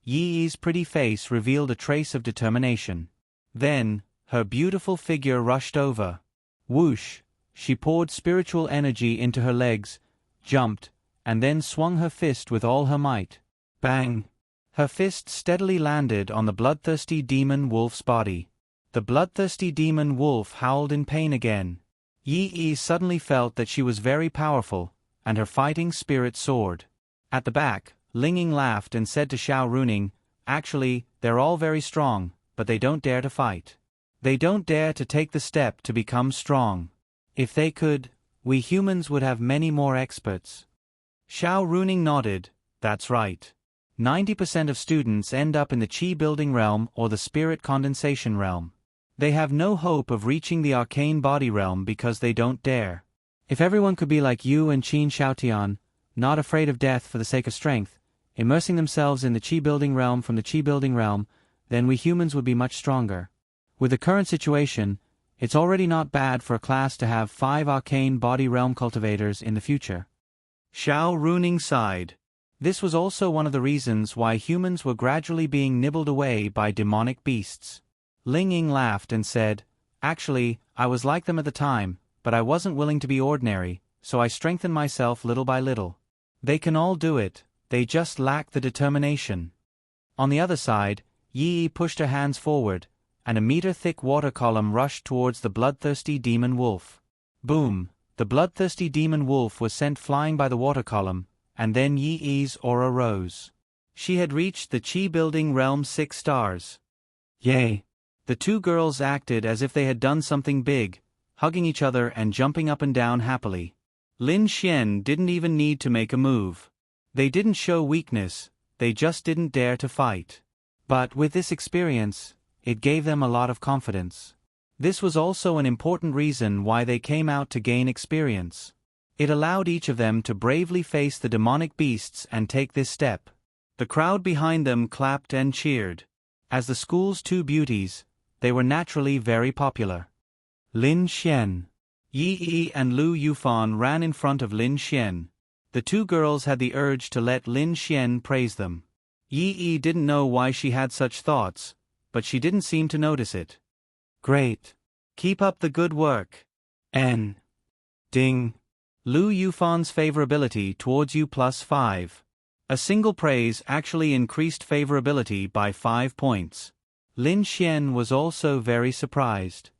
Yi's pretty face revealed a trace of determination. Then, her beautiful figure rushed over. Whoosh! She poured spiritual energy into her legs, jumped, and then swung her fist with all her might. Bang! Her fist steadily landed on the bloodthirsty demon wolf's body. The bloodthirsty demon wolf howled in pain again. Yi suddenly felt that she was very powerful, and her fighting spirit soared. At the back, Linging laughed and said to Xiao Runing, actually, they're all very strong, but they don't dare to fight. They don't dare to take the step to become strong. If they could, we humans would have many more experts. Xiao Runing nodded, that's right. 90% of students end up in the Qi building realm or the spirit condensation realm. They have no hope of reaching the arcane body realm because they don't dare. If everyone could be like you and Qin Xiaotian, not afraid of death for the sake of strength, immersing themselves in the Qi building realm from the Qi building realm, then we humans would be much stronger. With the current situation, it's already not bad for a class to have 5 arcane body realm cultivators in the future. Xiao Runing sighed. This was also one of the reasons why humans were gradually being nibbled away by demonic beasts. Ling Ying laughed and said, actually, I was like them at the time, but I wasn't willing to be ordinary, so I strengthened myself little by little. They can all do it, they just lack the determination. On the other side, Yi pushed her hands forward, and a meter-thick water column rushed towards the bloodthirsty demon wolf. Boom! The bloodthirsty demon wolf was sent flying by the water column, and then Yi's aura rose. She had reached the Qi building realm 6 stars. Yay! The two girls acted as if they had done something big, hugging each other and jumping up and down happily. Lin Xian didn't even need to make a move. They didn't show weakness, they just didn't dare to fight. But with this experience, it gave them a lot of confidence. This was also an important reason why they came out to gain experience. It allowed each of them to bravely face the demonic beasts and take this step. The crowd behind them clapped and cheered. As the school's 2 beauties, they were naturally very popular. Lin Xian. Yi and Lu Yufan ran in front of Lin Xian. The two girls had the urge to let Lin Xian praise them. Yi didn't know why she had such thoughts, but she didn't seem to notice it. Great. Keep up the good work. N. Ding. Lu Yufan's favorability towards you +5. A single praise actually increased favorability by 5 points. Lin Xian was also very surprised.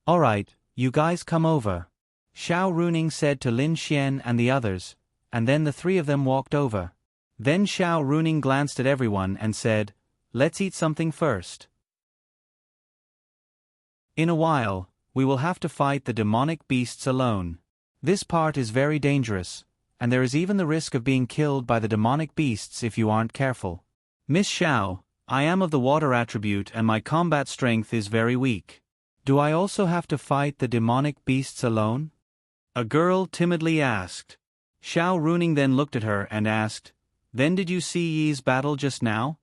Alright, you guys come over. Xiao Runing said to Lin Xian and the others, and then the 3 of them walked over. Then Xiao Runing glanced at everyone and said, let's eat something first. In a while, we will have to fight the demonic beasts alone. This part is very dangerous, and there is even the risk of being killed by the demonic beasts if you aren't careful. Miss Xiao, I am of the water attribute and my combat strength is very weak. Do I also have to fight the demonic beasts alone? A girl timidly asked. Xiao Runing then looked at her and asked, then did you see Yi's battle just now?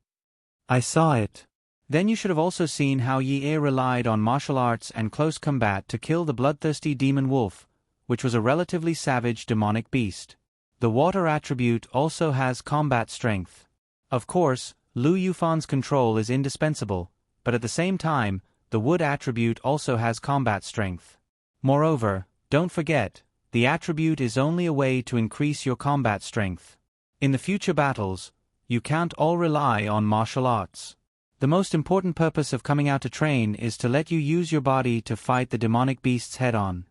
I saw it. Then you should have also seen how Yi relied on martial arts and close combat to kill the bloodthirsty demon wolf, which was a relatively savage demonic beast. The water attribute also has combat strength. Of course, Lu Yufan's control is indispensable, but at the same time, the wood attribute also has combat strength. Moreover, don't forget, the attribute is only a way to increase your combat strength. In the future battles, you can't all rely on martial arts. The most important purpose of coming out to train is to let you use your body to fight the demonic beasts head-on.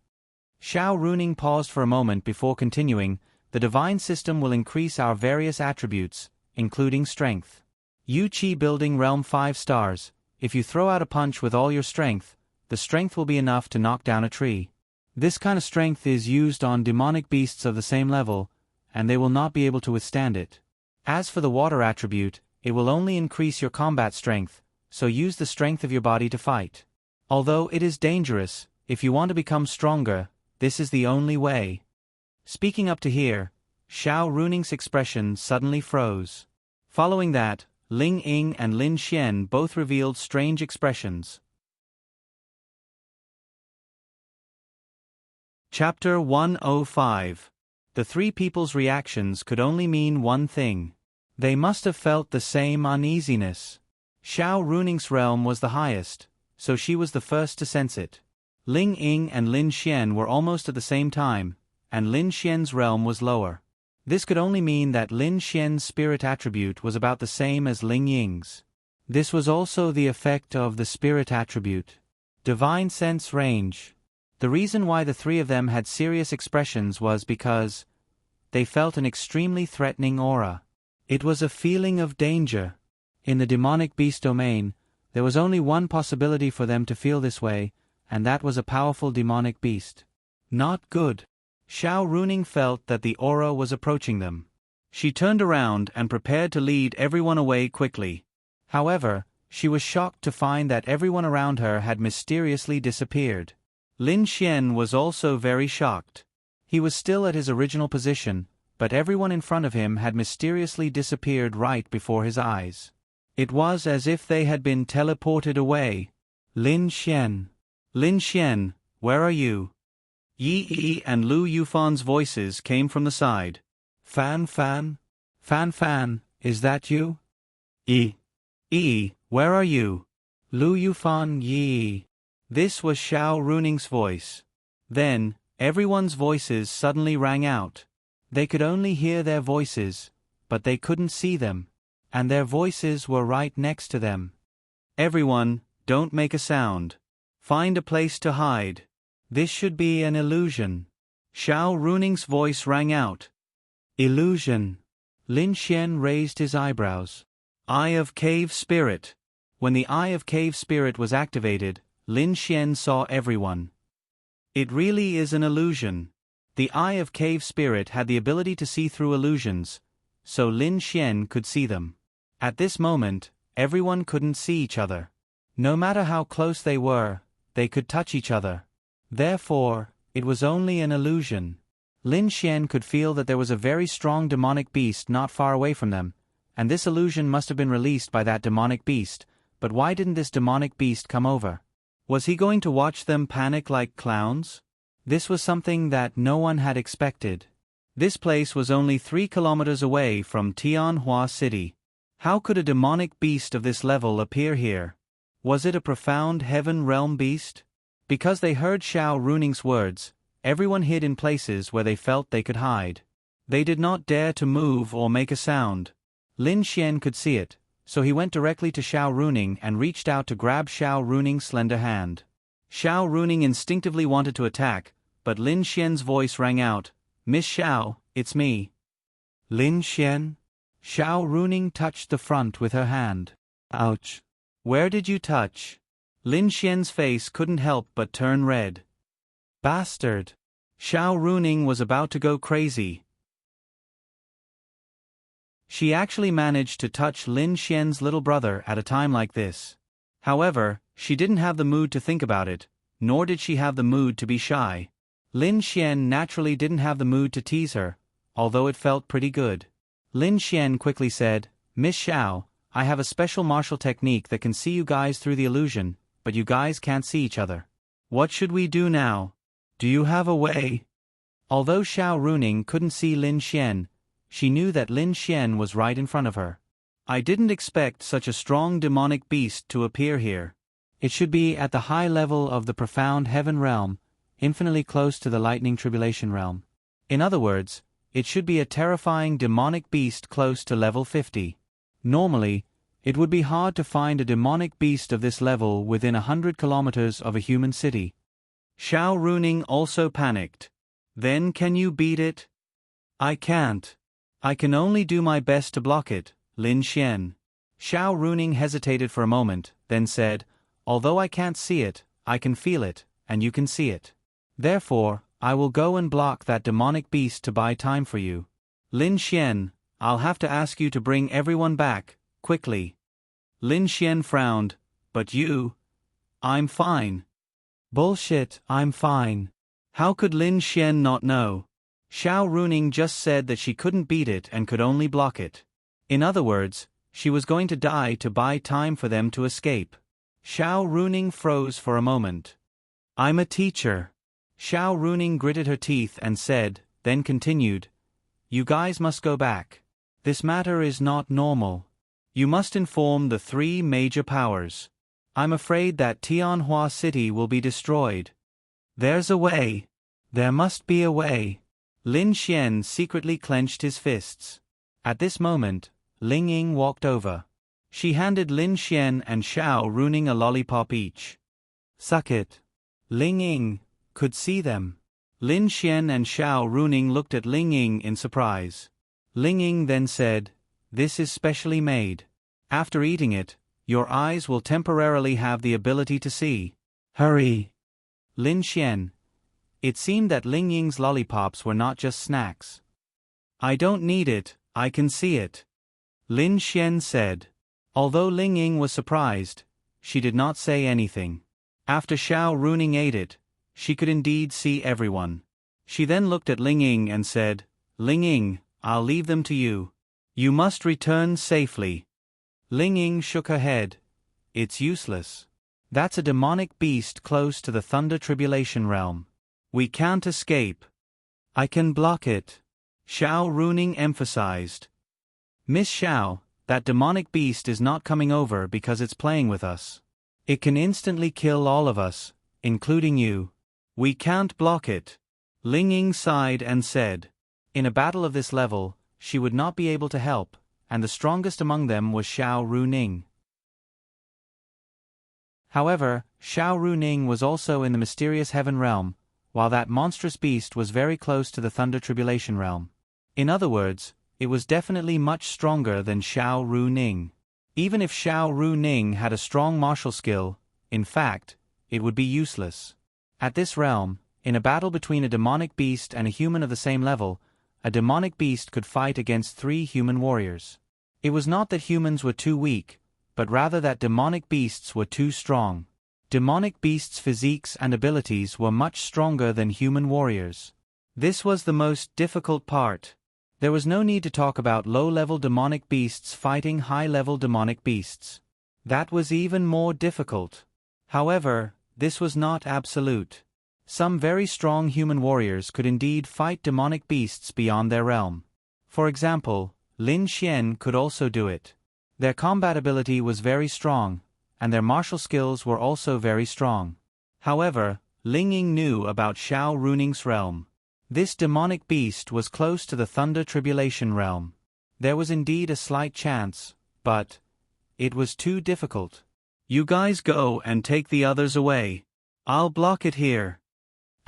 Xiao Runing paused for a moment before continuing. The divine system will increase our various attributes, including strength. Yu Qi building realm 5 stars. If you throw out a punch with all your strength, the strength will be enough to knock down a tree. This kind of strength is used on demonic beasts of the same level, and they will not be able to withstand it. As for the water attribute, it will only increase your combat strength, so use the strength of your body to fight. Although it is dangerous, if you want to become stronger, this is the only way. Speaking up to here, Xiao Runing's expression suddenly froze. Following that, Ling Ying and Lin Xian both revealed strange expressions. Chapter 105. The three people's reactions could only mean one thing. They must have felt the same uneasiness. Xiao Runing's realm was the highest, so she was the first to sense it. Ling Ying and Lin Xian were almost at the same time, and Lin Xian's realm was lower. This could only mean that Lin Xian's spirit attribute was about the same as Ling Ying's. This was also the effect of the spirit attribute. Divine sense range. The reason why the three of them had serious expressions was because they felt an extremely threatening aura. It was a feeling of danger. In the demonic beast domain, there was only one possibility for them to feel this way, and that was a powerful demonic beast. Not good. Xiao Runing felt that the aura was approaching them. She turned around and prepared to lead everyone away quickly. However, she was shocked to find that everyone around her had mysteriously disappeared. Lin Xian was also very shocked. He was still at his original position, but everyone in front of him had mysteriously disappeared right before his eyes. It was as if they had been teleported away. Lin Xian, where are you? Yi and Lu Yufan's voices came from the side. Fan, is that you? Yi, where are you? Lu Yufan, Yi. This was Xiao Runing's voice. Then, everyone's voices suddenly rang out. They could only hear their voices, but they couldn't see them, and their voices were right next to them. Everyone, don't make a sound. Find a place to hide. This should be an illusion. Xiao Runing's voice rang out. Illusion. Lin Xian raised his eyebrows. Eye of Cave Spirit. When the Eye of Cave Spirit was activated, Lin Xian saw everyone. It really is an illusion. The Eye of Cave Spirit had the ability to see through illusions, so Lin Xian could see them. At this moment, everyone couldn't see each other. No matter how close they were, they could touch each other. Therefore, it was only an illusion. Lin Xian could feel that there was a very strong demonic beast not far away from them, and this illusion must have been released by that demonic beast, but why didn't this demonic beast come over? Was he going to watch them panic like clowns? This was something that no one had expected. This place was only 3 kilometers away from Tianhua City. How could a demonic beast of this level appear here? Was it a profound heaven realm beast? Because they heard Xiao Runing's words, everyone hid in places where they felt they could hide. They did not dare to move or make a sound. Lin Xian could see it, so he went directly to Xiao Runing and reached out to grab Xiao Runing's slender hand. Xiao Runing instinctively wanted to attack, but Lin Xian's voice rang out, Miss Xiao, it's me. Lin Xian? Xiao Runing touched the front with her hand. Ouch. Where did you touch? Lin Xian's face couldn't help but turn red. Bastard. Xiao Runing was about to go crazy. She actually managed to touch Lin Xian's little brother at a time like this. However, she didn't have the mood to think about it, nor did she have the mood to be shy. Lin Xian naturally didn't have the mood to tease her, although it felt pretty good. Lin Xian quickly said, Miss Xiao, I have a special martial technique that can see you guys through the illusion, but you guys can't see each other. What should we do now? Do you have a way? Although Xiao Runing couldn't see Lin Xian, she knew that Lin Xian was right in front of her. I didn't expect such a strong demonic beast to appear here. It should be at the high level of the profound heaven realm, infinitely close to the lightning tribulation realm. In other words, it should be a terrifying demonic beast close to level 50. Normally, it would be hard to find a demonic beast of this level within 100 kilometers of a human city. Xiao Runing also panicked. Then can you beat it? I can't. I can only do my best to block it, Lin Xian. Xiao Runing hesitated for a moment, then said, although I can't see it, I can feel it, and you can see it. Therefore, I will go and block that demonic beast to buy time for you. Lin Xian, I'll have to ask you to bring everyone back, quickly. Lin Xian frowned, but you? I'm fine. Bullshit, I'm fine. How could Lin Xian not know? Xiao Runing just said that she couldn't beat it and could only block it. In other words, she was going to die to buy time for them to escape. Xiao Runing froze for a moment. I'm a teacher. Xiao Runing gritted her teeth and said, then continued, you guys must go back. This matter is not normal. You must inform the three major powers. I'm afraid that Tianhua City will be destroyed. There's a way. There must be a way. Lin Xian secretly clenched his fists. At this moment, Ling Ying walked over. She handed Lin Xian and Xiao Runing a lollipop each. Suck it. Ling Ying could see them. Lin Xian and Xiao Runing looked at Ling Ying in surprise. Ling Ying then said, this is specially made. After eating it, your eyes will temporarily have the ability to see. Hurry. Lin Xian. It seemed that Ling Ying's lollipops were not just snacks. I don't need it, I can see it. Lin Xian said. Although Ling Ying was surprised, she did not say anything. After Xiao Runing ate it, she could indeed see everyone. She then looked at Ling Ying and said, Ling Ying, I'll leave them to you. You must return safely. Ling Ying shook her head. It's useless. That's a demonic beast close to the Thunder Tribulation realm. We can't escape. I can block it. Xiao Runing emphasized. Miss Xiao, that demonic beast is not coming over because it's playing with us. It can instantly kill all of us, including you. We can't block it. Ling Ying sighed and said. In a battle of this level, she would not be able to help, and the strongest among them was Xiao Runing. However, Xiao Runing was also in the mysterious heaven realm, while that monstrous beast was very close to the Thunder Tribulation realm. In other words, it was definitely much stronger than Xiao Runing. Even if Xiao Runing had a strong martial skill, in fact, it would be useless. At this realm, in a battle between a demonic beast and a human of the same level, a demonic beast could fight against 3 human warriors. It was not that humans were too weak, but rather that demonic beasts were too strong. Demonic beasts' physiques and abilities were much stronger than human warriors. This was the most difficult part. There was no need to talk about low-level demonic beasts fighting high-level demonic beasts. That was even more difficult. However, this was not absolute. Some very strong human warriors could indeed fight demonic beasts beyond their realm. For example, Lin Xian could also do it. Their combat ability was very strong, and their martial skills were also very strong. However, Ling Ying knew about Xiao Runing's realm. This demonic beast was close to the Thunder Tribulation realm. There was indeed a slight chance, but it was too difficult. You guys go and take the others away. I'll block it here.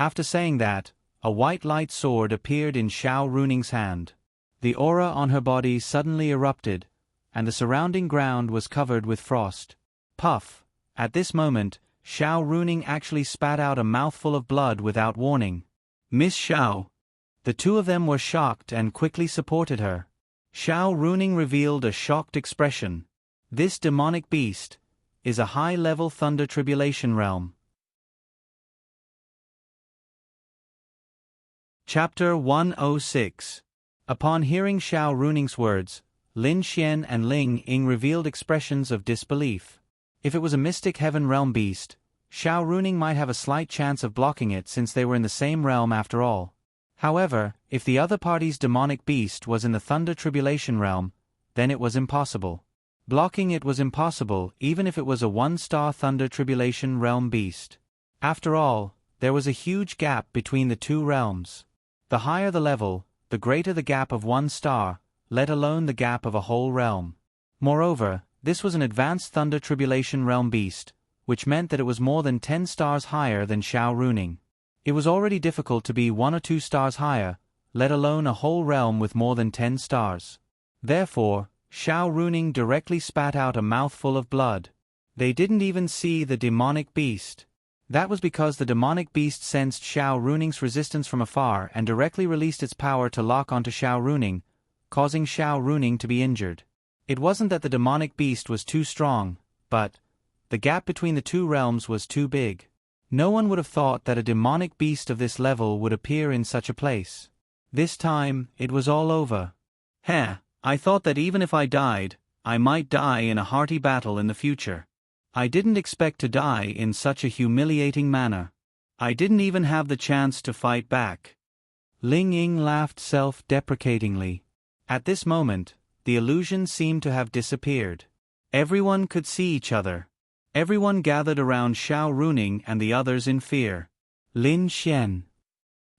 After saying that, a white light sword appeared in Xiao Runing's hand. The aura on her body suddenly erupted, and the surrounding ground was covered with frost. Puff! At this moment, Xiao Runing actually spat out a mouthful of blood without warning. Miss Xiao. The two of them were shocked and quickly supported her. Xiao Runing revealed a shocked expression. This demonic beast is a high-level Thunder Tribulation realm. Chapter 106. Upon hearing Xiao Runing's words, Lin Xian and Ling Ying revealed expressions of disbelief. If it was a mystic heaven realm beast, Xiao Runing might have a slight chance of blocking it since they were in the same realm after all. However, if the other party's demonic beast was in the Thunder Tribulation realm, then it was impossible. Blocking it was impossible even if it was a one-star Thunder Tribulation realm beast. After all, there was a huge gap between the two realms. The higher the level, the greater the gap of one star, let alone the gap of a whole realm. Moreover, this was an advanced Thunder Tribulation realm beast, which meant that it was more than 10 stars higher than Xiao Runing. It was already difficult to be 1 or 2 stars higher, let alone a whole realm with more than 10 stars. Therefore, Xiao Runing directly spat out a mouthful of blood. They didn't even see the demonic beast. That was because the demonic beast sensed Xiao Runing's resistance from afar and directly released its power to lock onto Xiao Runing, causing Xiao Runing to be injured. It wasn't that the demonic beast was too strong, but the gap between the two realms was too big. No one would have thought that a demonic beast of this level would appear in such a place. This time, it was all over. I thought that even if I died, I might die in a hearty battle in the future. I didn't expect to die in such a humiliating manner. I didn't even have the chance to fight back. Ling Ying laughed self-deprecatingly. At this moment, the illusion seemed to have disappeared. Everyone could see each other. Everyone gathered around Xiao Runing and the others in fear. Lin Xian,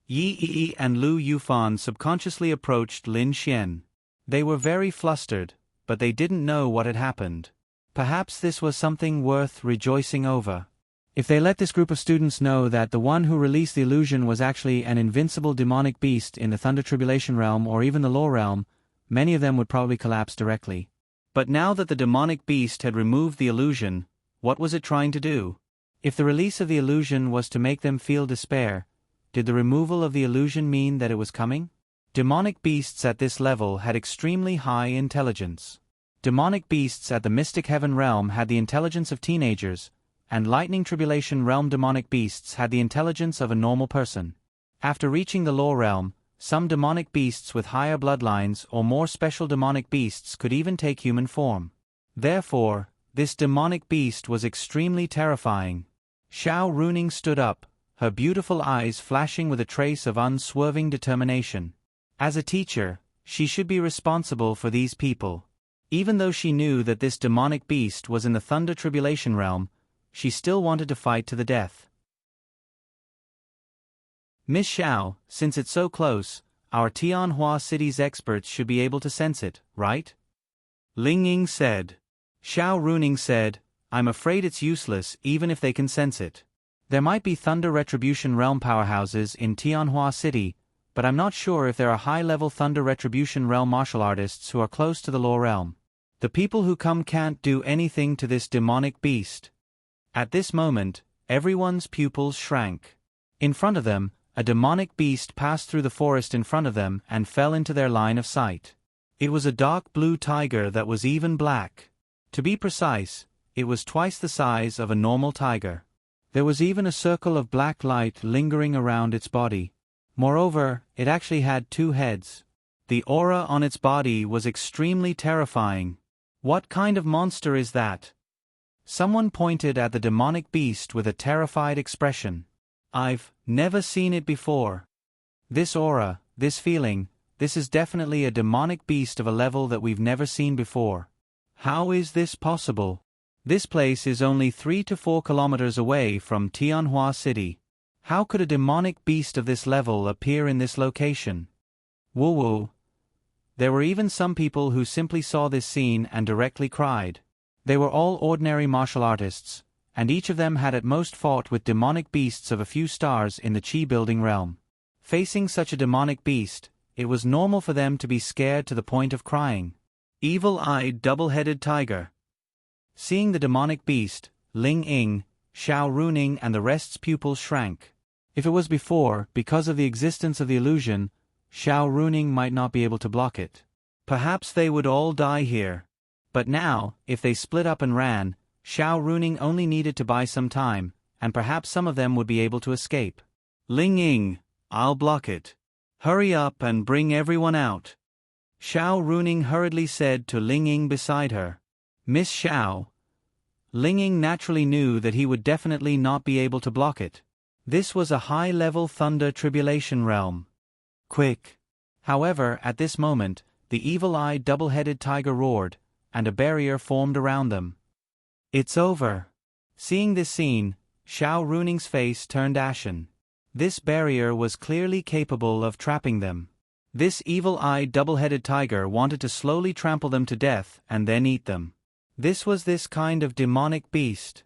Yi Yi and Lu Yufan subconsciously approached Lin Xian. They were very flustered, but they didn't know what had happened. Perhaps this was something worth rejoicing over. If they let this group of students know that the one who released the illusion was actually an invincible demonic beast in the Thunder Tribulation realm or even the Law realm, many of them would probably collapse directly. But now that the demonic beast had removed the illusion, what was it trying to do? If the release of the illusion was to make them feel despair, did the removal of the illusion mean that it was coming? Demonic beasts at this level had extremely high intelligence. Demonic beasts at the Mystic Heaven realm had the intelligence of teenagers, and Lightning Tribulation realm demonic beasts had the intelligence of a normal person. After reaching the Law realm, some demonic beasts with higher bloodlines or more special demonic beasts could even take human form. Therefore, this demonic beast was extremely terrifying. Xiao Runing stood up, her beautiful eyes flashing with a trace of unswerving determination. As a teacher, she should be responsible for these people. Even though she knew that this demonic beast was in the Thunder Tribulation realm, she still wanted to fight to the death. Miss Xiao, since it's so close, our Tianhua city's experts should be able to sense it, right? Ling Ying said. Xiao Runing said, I'm afraid it's useless even if they can sense it. There might be Thunder Retribution realm powerhouses in Tianhua City, but I'm not sure if there are high-level Thunder Retribution realm martial artists who are close to the Law realm. The people who come can't do anything to this demonic beast. At this moment, everyone's pupils shrank. In front of them, a demonic beast passed through the forest in front of them and fell into their line of sight. It was a dark blue tiger that was even black. To be precise, it was twice the size of a normal tiger. There was even a circle of black light lingering around its body. Moreover, it actually had 2 heads. The aura on its body was extremely terrifying. What kind of monster is that? Someone pointed at the demonic beast with a terrified expression. I've never seen it before. This aura, this feeling, this is definitely a demonic beast of a level that we've never seen before. How is this possible? This place is only 3 to 4 kilometers away from Tianhua City. How could a demonic beast of this level appear in this location? Woo-woo. There were even some people who simply saw this scene and directly cried. They were all ordinary martial artists, and each of them had at most fought with demonic beasts of a few stars in the Qi building realm. Facing such a demonic beast, it was normal for them to be scared to the point of crying. Evil-eyed double-headed tiger. Seeing the demonic beast, Ling Ying, Xiao Runing and the rest's pupils shrank. If it was before, because of the existence of the illusion, Xiao Runing might not be able to block it. Perhaps they would all die here. But now, if they split up and ran, Xiao Runing only needed to buy some time, and perhaps some of them would be able to escape. Ling Ying, I'll block it. Hurry up and bring everyone out. Xiao Runing hurriedly said to Ling Ying beside her. Miss Xiao. Ling Ying naturally knew that he would definitely not be able to block it. This was a high-level thunder tribulation realm. Quick! However, at this moment, the evil-eyed double-headed tiger roared, and a barrier formed around them. It's over. Seeing this scene, Xiao Runing's face turned ashen. This barrier was clearly capable of trapping them. This evil-eyed double-headed tiger wanted to slowly trample them to death and then eat them. This was this kind of demonic beast.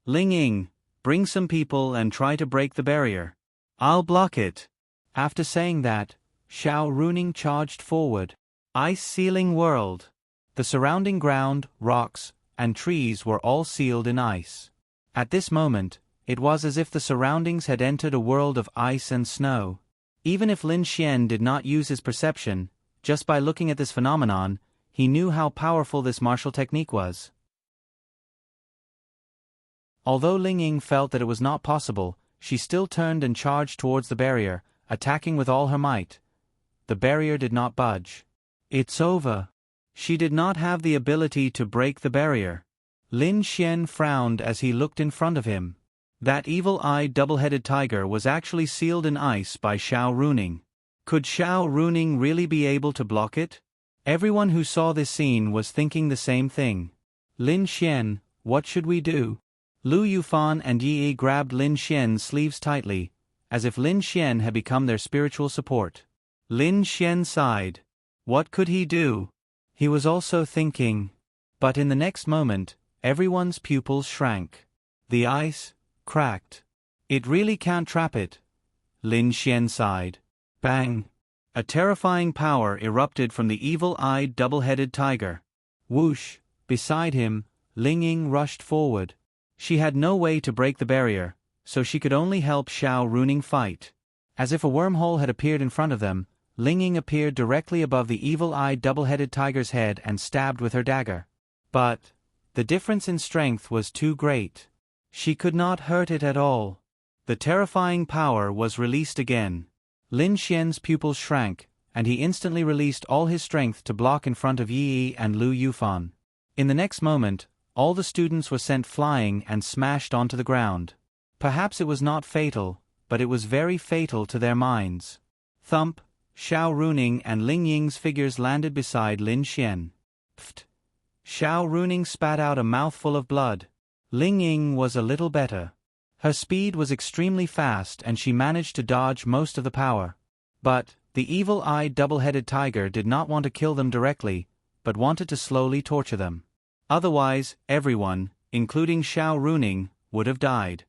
Ling Ying, bring some people and try to break the barrier. I'll block it. After saying that, Xiao Runing charged forward. Ice-sealing world. The surrounding ground, rocks, and trees were all sealed in ice. At this moment, it was as if the surroundings had entered a world of ice and snow. Even if Lin Xian did not use his perception, just by looking at this phenomenon, he knew how powerful this martial technique was. Although Ling Ying felt that it was not possible, she still turned and charged towards the barrier, attacking with all her might. The barrier did not budge. It's over. She did not have the ability to break the barrier. Lin Xian frowned as he looked in front of him. That evil-eyed double-headed tiger was actually sealed in ice by Xiao Runing. Could Xiao Runing really be able to block it? Everyone who saw this scene was thinking the same thing. Lin Xian, what should we do? Lu Yufan and Yi grabbed Lin Xian's sleeves tightly, as if Lin Xian had become their spiritual support. Lin Xian sighed. What could he do? He was also thinking. But in the next moment, everyone's pupils shrank. The ice cracked. It really can't trap it. Lin Xian sighed. Bang! A terrifying power erupted from the evil-eyed double-headed tiger. Whoosh! Beside him, Ling Ying rushed forward. She had no way to break the barrier, so she could only help Xiao Runing fight. As if a wormhole had appeared in front of them, Ling Ying appeared directly above the evil-eyed double-headed tiger's head and stabbed with her dagger. But the difference in strength was too great. She could not hurt it at all. The terrifying power was released again. Lin Xian's pupils shrank, and he instantly released all his strength to block in front of Yi and Lu Yufan. In the next moment, all the students were sent flying and smashed onto the ground. Perhaps it was not fatal, but it was very fatal to their minds. Thump! Xiao Runing and Ling Ying's figures landed beside Lin Xian. Pfft! Xiao Runing spat out a mouthful of blood. Ling Ying was a little better. Her speed was extremely fast and she managed to dodge most of the power. But the evil-eyed double-headed tiger did not want to kill them directly, but wanted to slowly torture them. Otherwise, everyone, including Xiao Runing, would have died.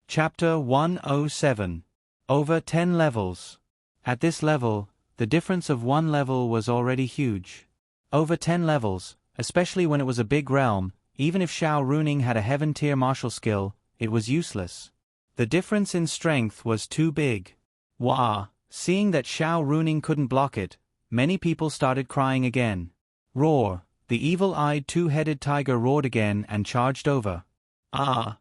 Chapter 107. Over 10 levels. At this level, the difference of one level was already huge. Over 10 levels, especially when it was a big realm, even if Xiao Runing had a heaven-tier martial skill, it was useless. The difference in strength was too big. Wah! Seeing that Xiao Runing couldn't block it, many people started crying again. Roar! The evil-eyed two-headed tiger roared again and charged over. Ah!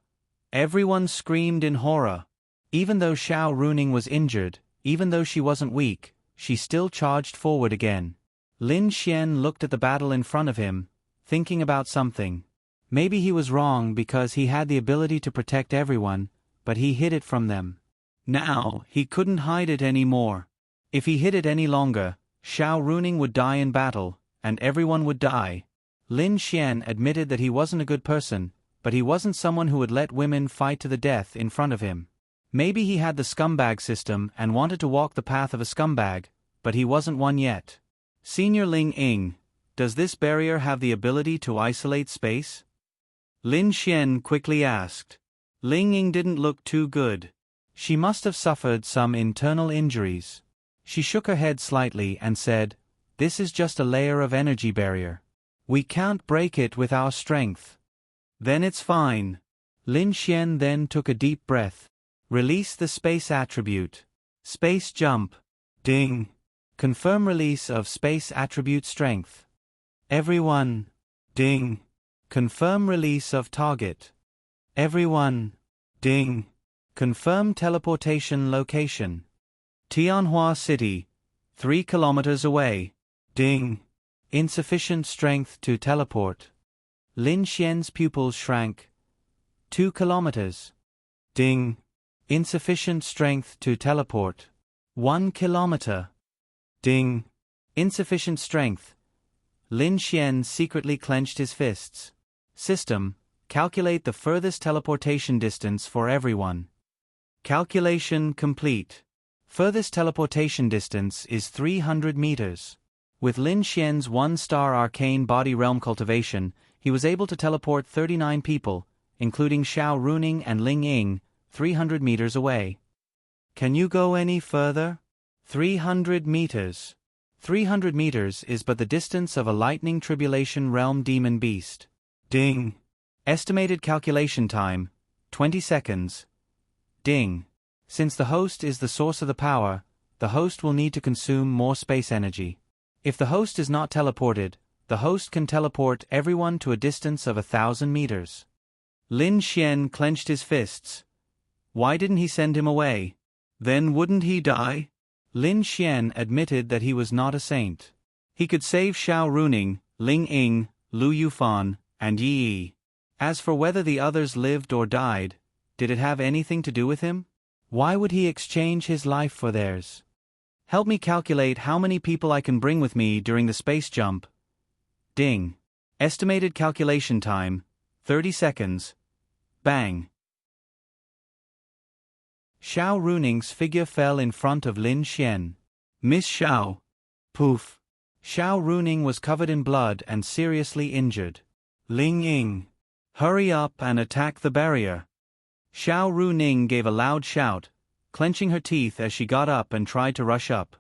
Everyone screamed in horror. Even though Xiao Runing was injured, even though she wasn't weak, she still charged forward again. Lin Xian looked at the battle in front of him, thinking about something. Maybe he was wrong because he had the ability to protect everyone, but he hid it from them. Now, he couldn't hide it anymore. If he hid it any longer, Xiao Runing would die in battle, and everyone would die. Lin Xian admitted that he wasn't a good person, but he wasn't someone who would let women fight to the death in front of him. Maybe he had the scumbag system and wanted to walk the path of a scumbag, but he wasn't one yet. Senior Ling Ying, does this barrier have the ability to isolate space? Lin Xian quickly asked. Ling Ying didn't look too good. She must have suffered some internal injuries. She shook her head slightly and said, "This is just a layer of energy barrier. We can't break it with our strength." Then it's fine. Lin Xian then took a deep breath. Release the space attribute. Space jump. Ding. Confirm release of space attribute strength. Everyone. Ding. Confirm release of target. Everyone. Ding. Confirm teleportation location. Tianhua City, 3 kilometers away. Ding. Insufficient strength to teleport. Lin Xian's pupils shrank. 2 kilometers. Ding. Insufficient strength to teleport. 1 kilometer. Ding. Insufficient strength. Lin Xian secretly clenched his fists. System, calculate the furthest teleportation distance for everyone. Calculation complete. Furthest teleportation distance is 300 meters. With Lin Xian's 1-star arcane body realm cultivation, he was able to teleport 39 people, including Xiao Runing and Ling Ying, 300 meters away. Can you go any further? 300 meters. 300 meters is but the distance of a lightning tribulation realm demon beast. Ding. Estimated calculation time, 20 seconds. Ding. Since the host is the source of the power, the host will need to consume more space energy. If the host is not teleported, the host can teleport everyone to a distance of 1,000 meters. Lin Xian clenched his fists. Why didn't he send him away? Then wouldn't he die? Lin Xian admitted that he was not a saint. He could save Xiao Runing, Ling Ying, Lu Yufan, and Yi Yi. As for whether the others lived or died, did it have anything to do with him? Why would he exchange his life for theirs? Help me calculate how many people I can bring with me during the space jump. Ding. Estimated calculation time, 30 seconds. Bang. Xiao Runing's figure fell in front of Lin Xian. Miss Xiao. Poof. Xiao Runing was covered in blood and seriously injured. Ling Ying. Hurry up and attack the barrier. Xiao Runing gave a loud shout, clenching her teeth as she got up and tried to rush up.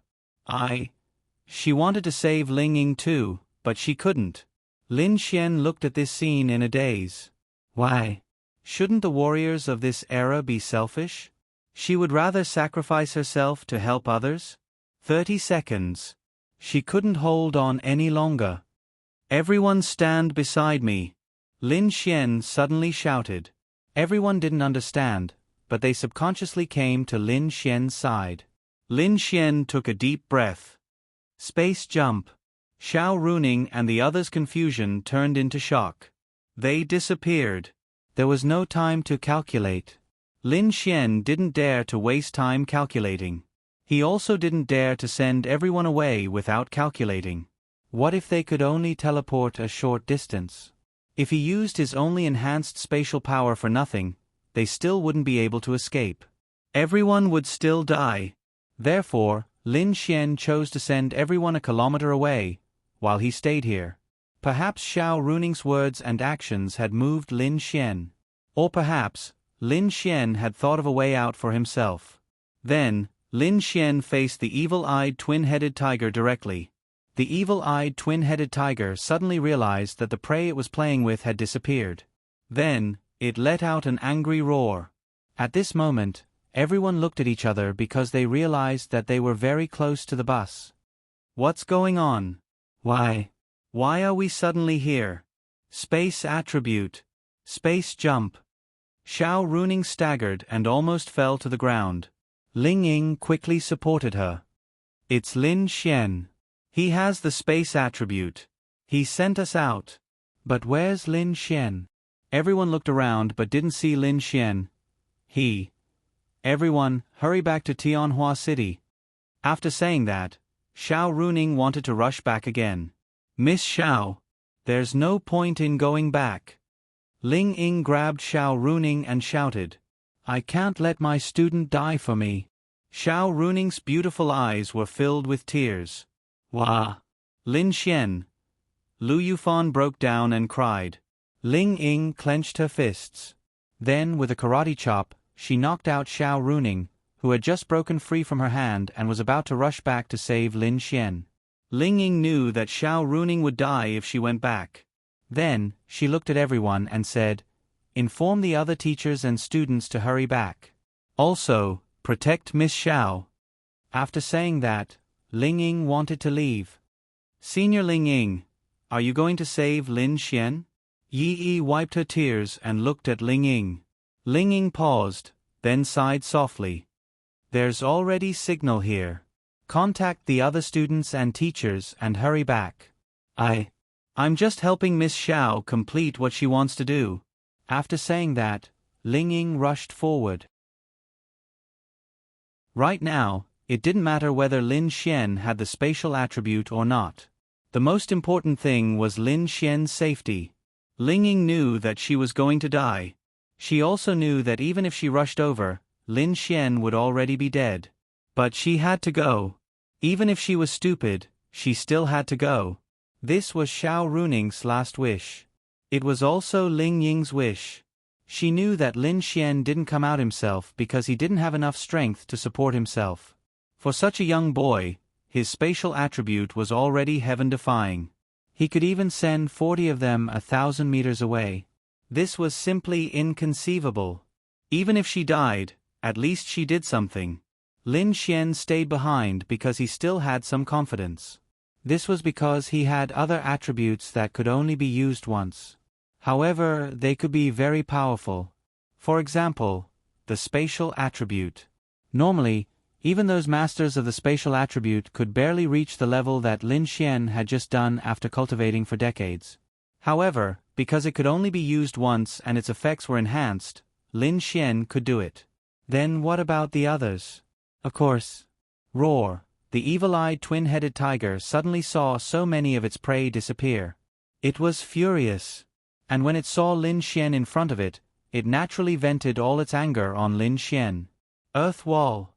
She wanted to save Ling Ying too, but she couldn't. Lin Xian looked at this scene in a daze. Why? Shouldn't the warriors of this era be selfish? She would rather sacrifice herself to help others? 30 seconds. She couldn't hold on any longer. Everyone stand beside me. Lin Xian suddenly shouted. Everyone didn't understand, but they subconsciously came to Lin Xian's side. Lin Xian took a deep breath. Space jump. Xiao Runing and the others' confusion turned into shock. They disappeared. There was no time to calculate. Lin Xian didn't dare to waste time calculating. He also didn't dare to send everyone away without calculating. What if they could only teleport a short distance? If he used his only enhanced spatial power for nothing, they still wouldn't be able to escape. Everyone would still die. Therefore, Lin Xian chose to send everyone a kilometer away, while he stayed here. Perhaps Xiao Runing's words and actions had moved Lin Xian. Or perhaps, Lin Xian had thought of a way out for himself. Then, Lin Xian faced the evil-eyed twin-headed tiger directly. The evil-eyed twin-headed tiger suddenly realized that the prey it was playing with had disappeared. Then, it let out an angry roar. At this moment, everyone looked at each other because they realized that they were very close to the bus. What's going on? Why are we suddenly here? Space attribute. Space jump. Xiao Runing staggered and almost fell to the ground. Ling Ying quickly supported her. It's Lin Xian. He has the space attribute. He sent us out. But where's Lin Xian? Everyone looked around but didn't see Lin Xian. Everyone, hurry back to Tianhua City. After saying that, Xiao Runing wanted to rush back again. Miss Xiao, there's no point in going back. Ling Ying grabbed Xiao Runing and shouted. I can't let my student die for me. Xiao Runing's beautiful eyes were filled with tears. Wah! Lin Xian. Lu Yufan broke down and cried. Ling Ying clenched her fists. Then, with a karate chop, she knocked out Xiao Runing, who had just broken free from her hand and was about to rush back to save Lin Xian. Ling Ying knew that Xiao Runing would die if she went back. Then, she looked at everyone and said, Inform the other teachers and students to hurry back. Also, protect Miss Xiao. After saying that, Ling Ying wanted to leave. Senior Ling Ying, are you going to save Lin Xian? Yi Yi wiped her tears and looked at Ling Ying. Ling Ying paused, then sighed softly. There's already signal here. Contact the other students and teachers and hurry back. I'm just helping Miss Xiao complete what she wants to do." After saying that, Ling Ying rushed forward. Right now, it didn't matter whether Lin Xian had the spatial attribute or not. The most important thing was Lin Xian's safety. Ling Ying knew that she was going to die. She also knew that even if she rushed over, Lin Xian would already be dead. But she had to go. Even if she was stupid, she still had to go. This was Xiao Runing's last wish. It was also Ling Ying's wish. She knew that Lin Xian didn't come out himself because he didn't have enough strength to support himself. For such a young boy, his spatial attribute was already heaven-defying. He could even send 40 of them 1,000 meters away. This was simply inconceivable. Even if she died, at least she did something. Lin Xian stayed behind because he still had some confidence. This was because he had other attributes that could only be used once. However, they could be very powerful. For example, the spatial attribute. Normally, even those masters of the spatial attribute could barely reach the level that Lin Xian had just done after cultivating for decades. However, because it could only be used once and its effects were enhanced, Lin Xian could do it. Then what about the others? Of course. Roar, the evil-eyed twin-headed tiger suddenly saw so many of its prey disappear. It was furious. And when it saw Lin Xian in front of it, it naturally vented all its anger on Lin Xian. Earth Wall.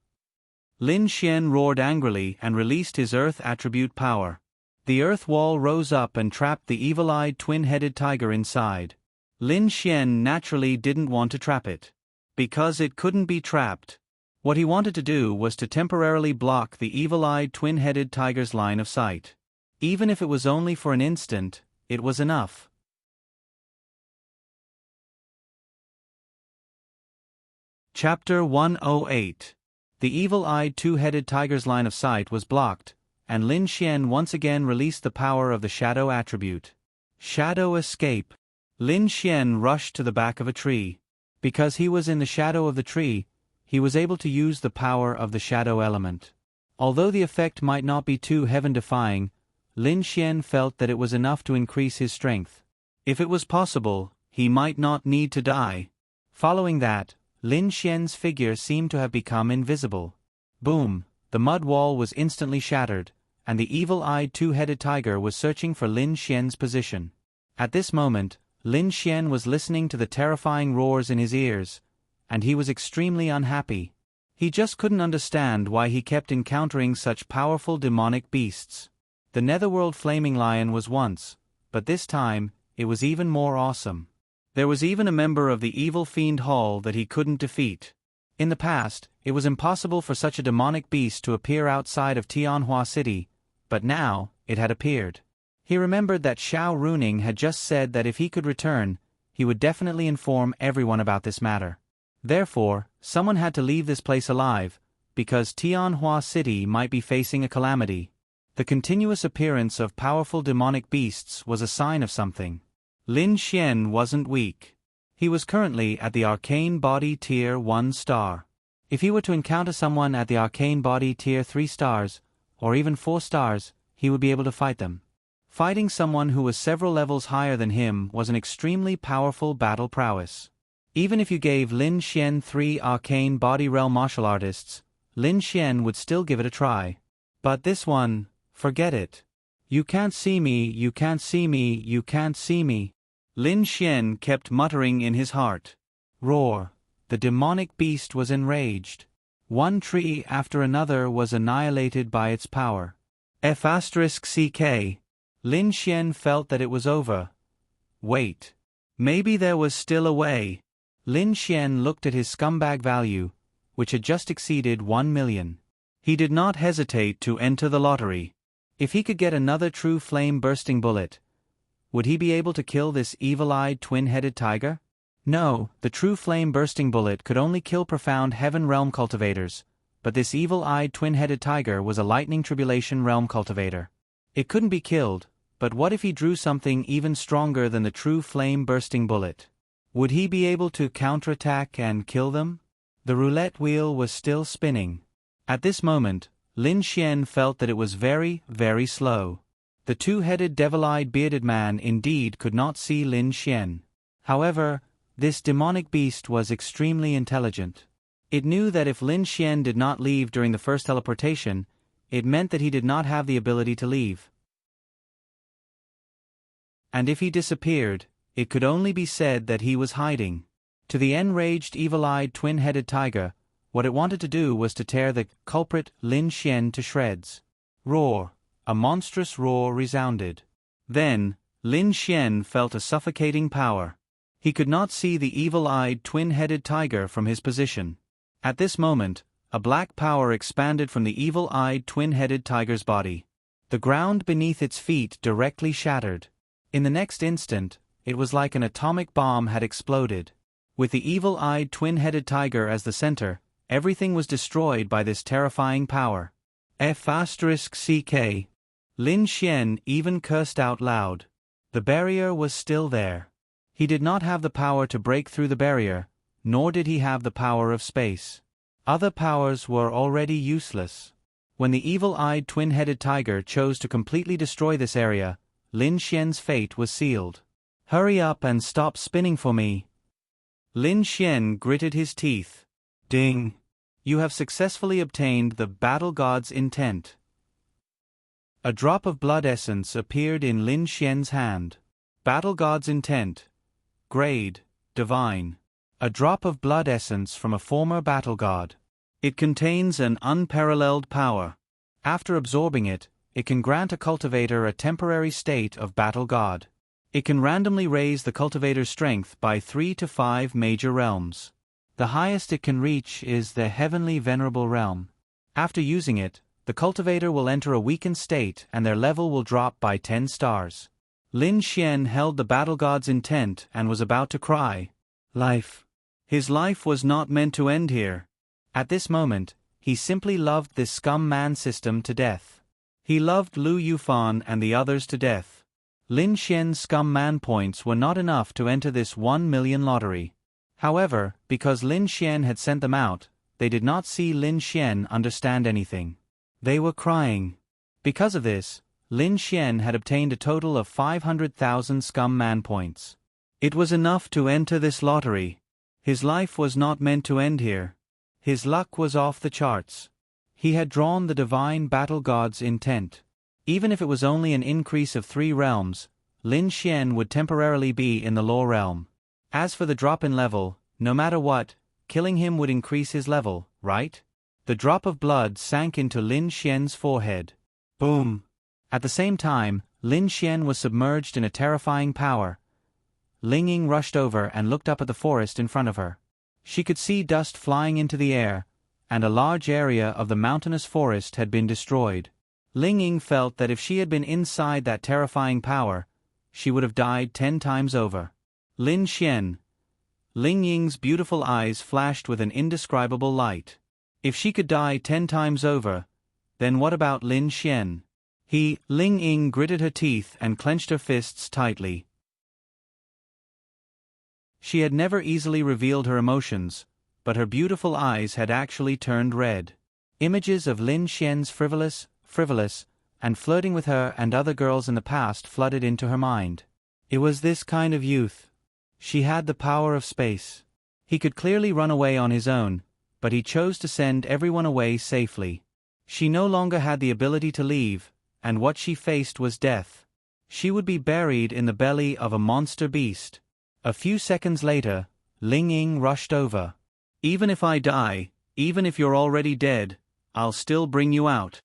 Lin Xian roared angrily and released his earth attribute power. The earth wall rose up and trapped the evil-eyed twin-headed tiger inside. Lin Xian naturally didn't want to trap it. Because it couldn't be trapped. What he wanted to do was to temporarily block the evil-eyed twin-headed tiger's line of sight. Even if it was only for an instant, it was enough. Chapter 108. The evil-eyed two-headed tiger's line of sight was blocked, and Lin Xian once again released the power of the shadow attribute. Shadow escape. Lin Xian rushed to the back of a tree. Because he was in the shadow of the tree, he was able to use the power of the shadow element. Although the effect might not be too heaven-defying, Lin Xian felt that it was enough to increase his strength. If it was possible, he might not need to die. Following that, Lin Xian's figure seemed to have become invisible. Boom, the mud wall was instantly shattered, and the evil-eyed two-headed tiger was searching for Lin Xian's position. At this moment, Lin Xian was listening to the terrifying roars in his ears, and he was extremely unhappy. He just couldn't understand why he kept encountering such powerful demonic beasts. The Netherworld Flaming Lion was once, but this time, it was even more awesome. There was even a member of the Evil Fiend Hall that he couldn't defeat. In the past, it was impossible for such a demonic beast to appear outside of Tianhua City, but now, it had appeared. He remembered that Xiao Runing had just said that if he could return, he would definitely inform everyone about this matter. Therefore, someone had to leave this place alive, because Tianhua City might be facing a calamity. The continuous appearance of powerful demonic beasts was a sign of something. Lin Xian wasn't weak. He was currently at the Arcane Body Tier 1 star. If he were to encounter someone at the Arcane Body Tier 3 stars, or even 4 stars, he would be able to fight them. Fighting someone who was several levels higher than him was an extremely powerful battle prowess. Even if you gave Lin Xian 3 Arcane Body Realm martial artists, Lin Xian would still give it a try. But this one, forget it. You can't see me, you can't see me, you can't see me. Lin Xian kept muttering in his heart. Roar. The demonic beast was enraged. One tree after another was annihilated by its power. F***ck. Lin Xian felt that it was over. Wait. Maybe there was still a way. Lin Xian looked at his scumbag value, which had just exceeded 1 million. He did not hesitate to enter the lottery. If he could get another true flame-bursting bullet, would he be able to kill this evil-eyed twin-headed tiger? No, the true flame-bursting bullet could only kill profound heaven realm cultivators, but this evil-eyed twin-headed tiger was a lightning tribulation realm cultivator. It couldn't be killed, but what if he drew something even stronger than the true flame-bursting bullet? Would he be able to counterattack and kill them? The roulette wheel was still spinning. At this moment, Lin Xian felt that it was very, very slow. The two-headed devil-eyed bearded man indeed could not see Lin Xian. However, this demonic beast was extremely intelligent. It knew that if Lin Xian did not leave during the first teleportation, it meant that he did not have the ability to leave. And if he disappeared, it could only be said that he was hiding. To the enraged evil-eyed twin-headed tiger, what it wanted to do was to tear the culprit Lin Xian to shreds. Roar! A monstrous roar resounded. Then, Lin Xian felt a suffocating power. He could not see the evil-eyed twin-headed tiger from his position. At this moment, a black power expanded from the evil-eyed twin-headed tiger's body. The ground beneath its feet directly shattered. In the next instant, it was like an atomic bomb had exploded. With the evil-eyed twin-headed tiger as the center, everything was destroyed by this terrifying power. F***ck. Lin Xian even cursed out loud. The barrier was still there. He did not have the power to break through the barrier, nor did he have the power of space. Other powers were already useless. When the evil-eyed twin-headed tiger chose to completely destroy this area, Lin Xian's fate was sealed. Hurry up and stop spinning for me. Lin Xian gritted his teeth. Ding! You have successfully obtained the battle god's intent. A drop of blood essence appeared in Lin Xian's hand. Battle god's intent. Grade, divine. A drop of blood essence from a former battle god. It contains an unparalleled power. After absorbing it, it can grant a cultivator a temporary state of battle god. It can randomly raise the cultivator's strength by 3 to 5 major realms. The highest it can reach is the heavenly venerable realm. After using it, the cultivator will enter a weakened state and their level will drop by 10 stars. Lin Xian held the battle god's intent and was about to cry. Life. His life was not meant to end here. At this moment, he simply loved this scum man system to death. He loved Lu Yufan and the others to death. Lin Xian's scum man points were not enough to enter this 1 million lottery. However, because Lin Xian had sent them out, they did not see Lin Xian understand anything. They were crying. Because of this, Lin Xian had obtained a total of 500,000 scum man points. It was enough to enter this lottery. His life was not meant to end here. His luck was off the charts. He had drawn the divine battle god's intent. Even if it was only an increase of 3 realms, Lin Xian would temporarily be in the lower realm. As for the drop in level, no matter what, killing him would increase his level, right? The drop of blood sank into Lin Xian's forehead. Boom! At the same time, Lin Xian was submerged in a terrifying power. Ling Ying rushed over and looked up at the forest in front of her. She could see dust flying into the air, and a large area of the mountainous forest had been destroyed. Ling Ying felt that if she had been inside that terrifying power, she would have died 10 times over. Lin Xian. Ling Ying's beautiful eyes flashed with an indescribable light. If she could die 10 times over, then what about Lin Xian? Ling Ying gritted her teeth and clenched her fists tightly. She had never easily revealed her emotions, but her beautiful eyes had actually turned red. Images of Lin Xian's frivolous, and flirting with her and other girls in the past flooded into her mind. It was this kind of youth. She had the power of space. He could clearly run away on his own, but he chose to send everyone away safely. She no longer had the ability to leave, and what she faced was death. She would be buried in the belly of a monster beast. A few seconds later, Ling Ying rushed over. Even if I die, even if you're already dead, I'll still bring you out.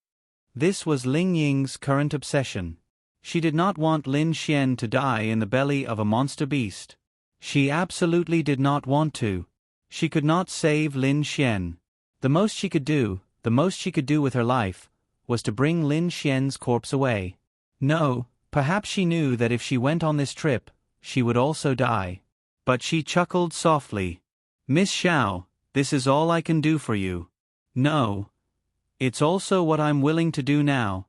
This was Ling Ying's current obsession. She did not want Lin Xian to die in the belly of a monster beast. She absolutely did not want to. She could not save Lin Xian. The most she could do with her life, was to bring Lin Xian's corpse away. No, perhaps she knew that if she went on this trip, she would also die. But she chuckled softly. Miss Xiao, this is all I can do for you. No. It's also what I'm willing to do now.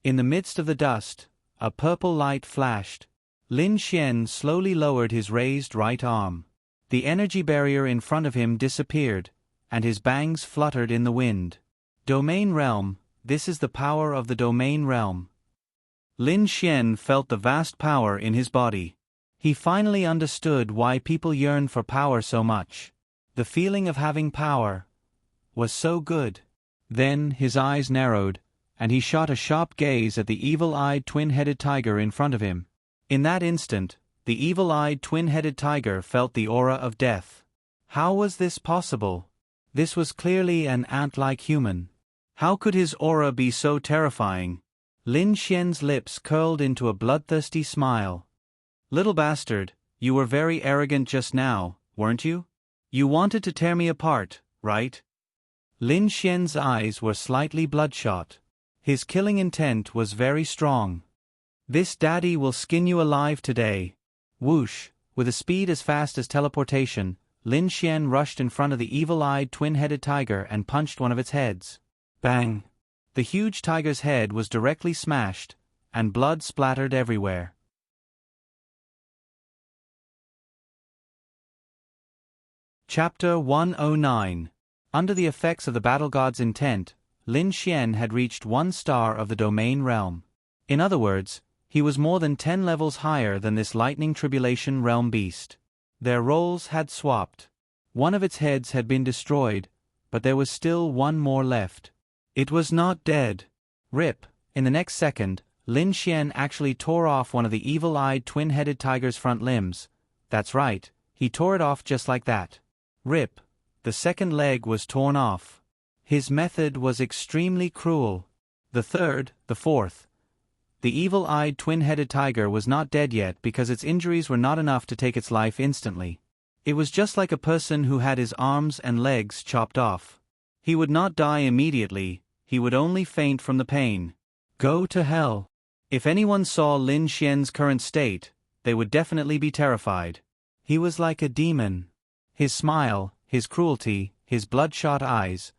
In the midst of the dust, a purple light flashed. Lin Xian slowly lowered his raised right arm. The energy barrier in front of him disappeared, and his bangs fluttered in the wind. Domain realm, this is the power of the domain realm. Lin Xian felt the vast power in his body. He finally understood why people yearn for power so much. The feeling of having power was so good. Then his eyes narrowed, and he shot a sharp gaze at the evil-eyed twin-headed tiger in front of him. In that instant, the evil-eyed twin-headed tiger felt the aura of death. How was this possible? This was clearly an ant-like human. How could his aura be so terrifying? Lin Xian's lips curled into a bloodthirsty smile. Little bastard, you were very arrogant just now, weren't you? You wanted to tear me apart, right? Lin Xian's eyes were slightly bloodshot. His killing intent was very strong. This daddy will skin you alive today. Whoosh, with a speed as fast as teleportation, Lin Xian rushed in front of the evil-eyed twin-headed tiger and punched one of its heads. Bang! The huge tiger's head was directly smashed, and blood splattered everywhere. Chapter 109. Under the effects of the battle god's intent, Lin Xian had reached 1 star of the domain realm. In other words, he was more than 10 levels higher than this lightning tribulation realm beast. Their roles had swapped. One of its heads had been destroyed, but there was still one more left. It was not dead. Rip. In the next second, Lin Xian actually tore off one of the evil-eyed twin-headed tiger's front limbs. That's right, he tore it off just like that. Rip. The second leg was torn off. His method was extremely cruel. The third, the fourth. The evil-eyed twin-headed tiger was not dead yet because its injuries were not enough to take its life instantly. It was just like a person who had his arms and legs chopped off. He would not die immediately, he would only faint from the pain. Go to hell. If anyone saw Lin Xian's current state, they would definitely be terrified. He was like a demon. His smile, his cruelty, his bloodshot eyes.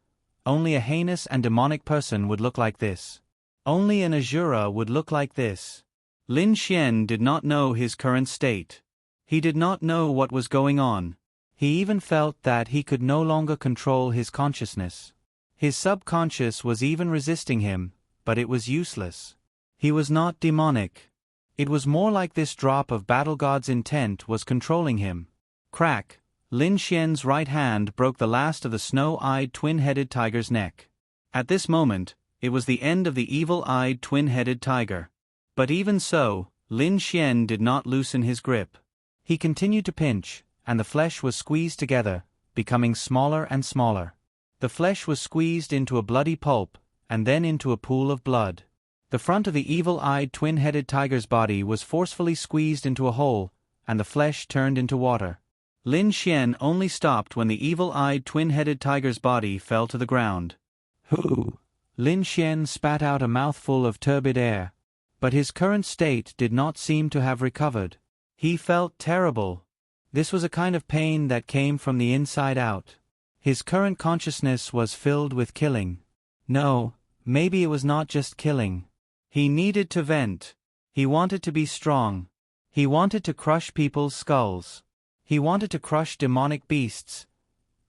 Only a heinous and demonic person would look like this. Only an Asura would look like this. Lin Xian did not know his current state. He did not know what was going on. He even felt that he could no longer control his consciousness. His subconscious was even resisting him, but it was useless. He was not demonic. It was more like this drop of battle god's intent was controlling him. Crack! Lin Xian's right hand broke the last of the snow-eyed twin-headed tiger's neck. At this moment, it was the end of the evil-eyed twin-headed tiger. But even so, Lin Xian did not loosen his grip. He continued to pinch, and the flesh was squeezed together, becoming smaller and smaller. The flesh was squeezed into a bloody pulp, and then into a pool of blood. The front of the evil-eyed twin-headed tiger's body was forcefully squeezed into a hole, and the flesh turned into water. Lin Xian only stopped when the evil-eyed twin-headed tiger's body fell to the ground. Hoo! Lin Xian spat out a mouthful of turbid air. But his current state did not seem to have recovered. He felt terrible. This was a kind of pain that came from the inside out. His current consciousness was filled with killing. No, maybe it was not just killing. He needed to vent. He wanted to be strong. He wanted to crush people's skulls. He wanted to crush demonic beasts.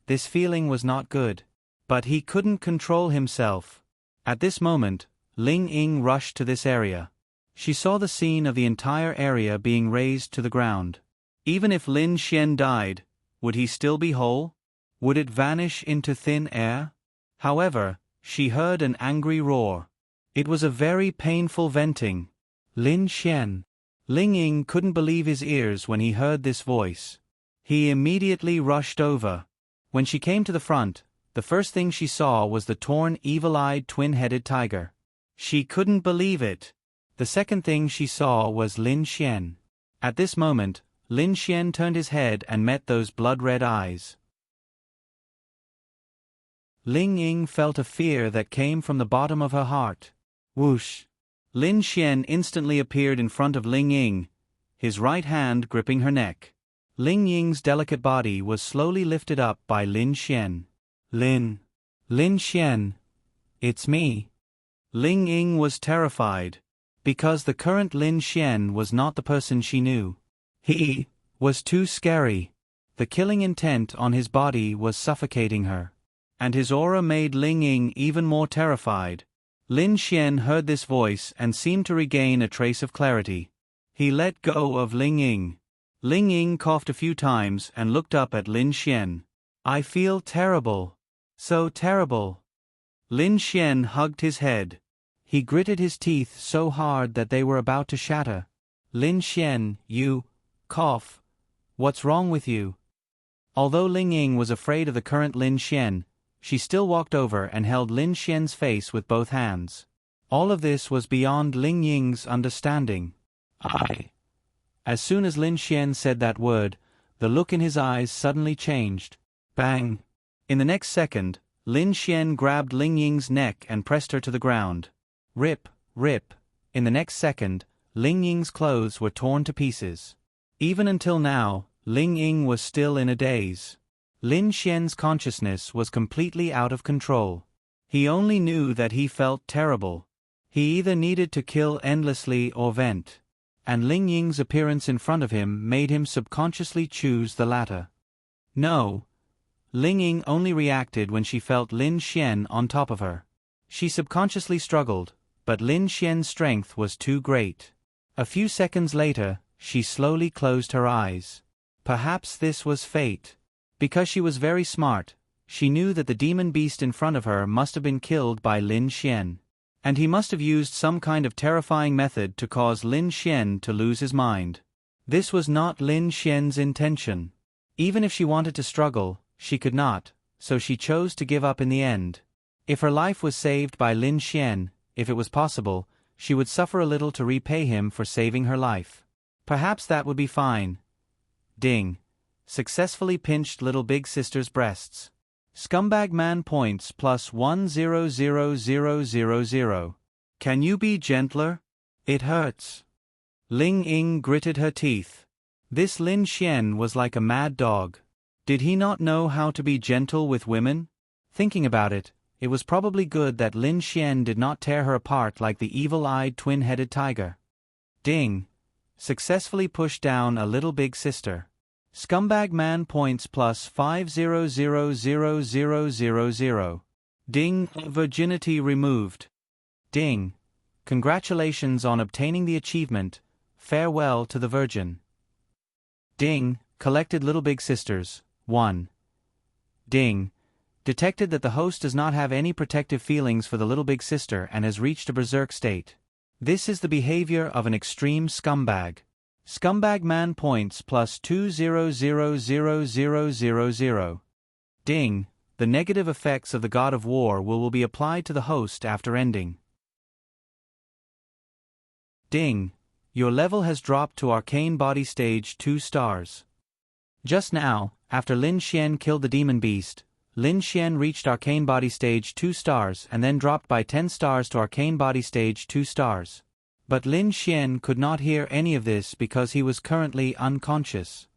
This feeling was not good. But he couldn't control himself. At this moment, Ling Ying rushed to this area. She saw the scene of the entire area being razed to the ground. Even if Lin Xian died, would he still be whole? Would it vanish into thin air? However, she heard an angry roar. It was a very painful venting. Lin Xian. Ling Ying couldn't believe his ears when he heard this voice. He immediately rushed over. When she came to the front, the first thing she saw was the torn, evil-eyed twin-headed tiger. She couldn't believe it. The second thing she saw was Lin Xian. At this moment, Lin Xian turned his head and met those blood-red eyes. Ling Ying felt a fear that came from the bottom of her heart. Whoosh! Lin Xian instantly appeared in front of Ling Ying, his right hand gripping her neck. Ling Ying's delicate body was slowly lifted up by Lin Xian. Lin Xian. It's me. Ling Ying was terrified. Because the current Lin Xian was not the person she knew. He was too scary. The killing intent on his body was suffocating her. and his aura made Ling Ying even more terrified. Lin Xian heard this voice and seemed to regain a trace of clarity. He let go of Ling Ying. Ling Ying coughed a few times and looked up at Lin Xian. I feel terrible. So terrible. Lin Xian hugged his head. He gritted his teeth so hard that they were about to shatter. Lin Xian, you cough. What's wrong with you? Although Ling Ying was afraid of the current Lin Xian, she still walked over and held Lin Xian's face with both hands. All of this was beyond Ling Ying's understanding. As soon as Lin Xian said that word, the look in his eyes suddenly changed. Bang! In the next second, Lin Xian grabbed Ling Ying's neck and pressed her to the ground. Rip, rip. In the next second, Ling Ying's clothes were torn to pieces. Even until now, Ling Ying was still in a daze. Lin Xian's consciousness was completely out of control. He only knew that he felt terrible. He either needed to kill endlessly or vent. And Ling Ying's appearance in front of him made him subconsciously choose the latter. No. Ling Ying only reacted when she felt Lin Xian on top of her. She subconsciously struggled, but Lin Xian's strength was too great. A few seconds later, she slowly closed her eyes. Perhaps this was fate. Because she was very smart, she knew that the demon beast in front of her must have been killed by Lin Xian. And he must have used some kind of terrifying method to cause Lin Xian to lose his mind. This was not Lin Xian's intention. Even if she wanted to struggle, she could not, so she chose to give up in the end. If her life was saved by Lin Xian, if it was possible, she would suffer a little to repay him for saving her life. Perhaps that would be fine. Ding. Successfully pinched little big sister's breasts. Scumbag man points plus 100,000. Can you be gentler? It hurts. Ling Ying gritted her teeth. This Lin Xian was like a mad dog. Did he not know how to be gentle with women? Thinking about it, it was probably good that Lin Xian did not tear her apart like the evil-eyed twin-headed tiger. Ding. Successfully pushed down a little big sister. Scumbag man points plus 500,000. Ding. Virginity removed. Ding. Congratulations on obtaining the achievement. Farewell to the virgin. Ding. Collected little big sisters. 1. Ding. Detected that the host does not have any protective feelings for the little big sister and has reached a berserk state. This is the behavior of an extreme scumbag. Scumbag man points plus 200,000. Ding. The negative effects of the God of War will be applied to the host after ending. Ding. Your level has dropped to Arcane Body Stage 2 stars. Just now, after Lin Xian killed the demon beast, Lin Xian reached Arcane Body Stage 2 stars and then dropped by 10 stars to Arcane Body Stage 2 stars. But Lin Xian could not hear any of this because he was currently unconscious.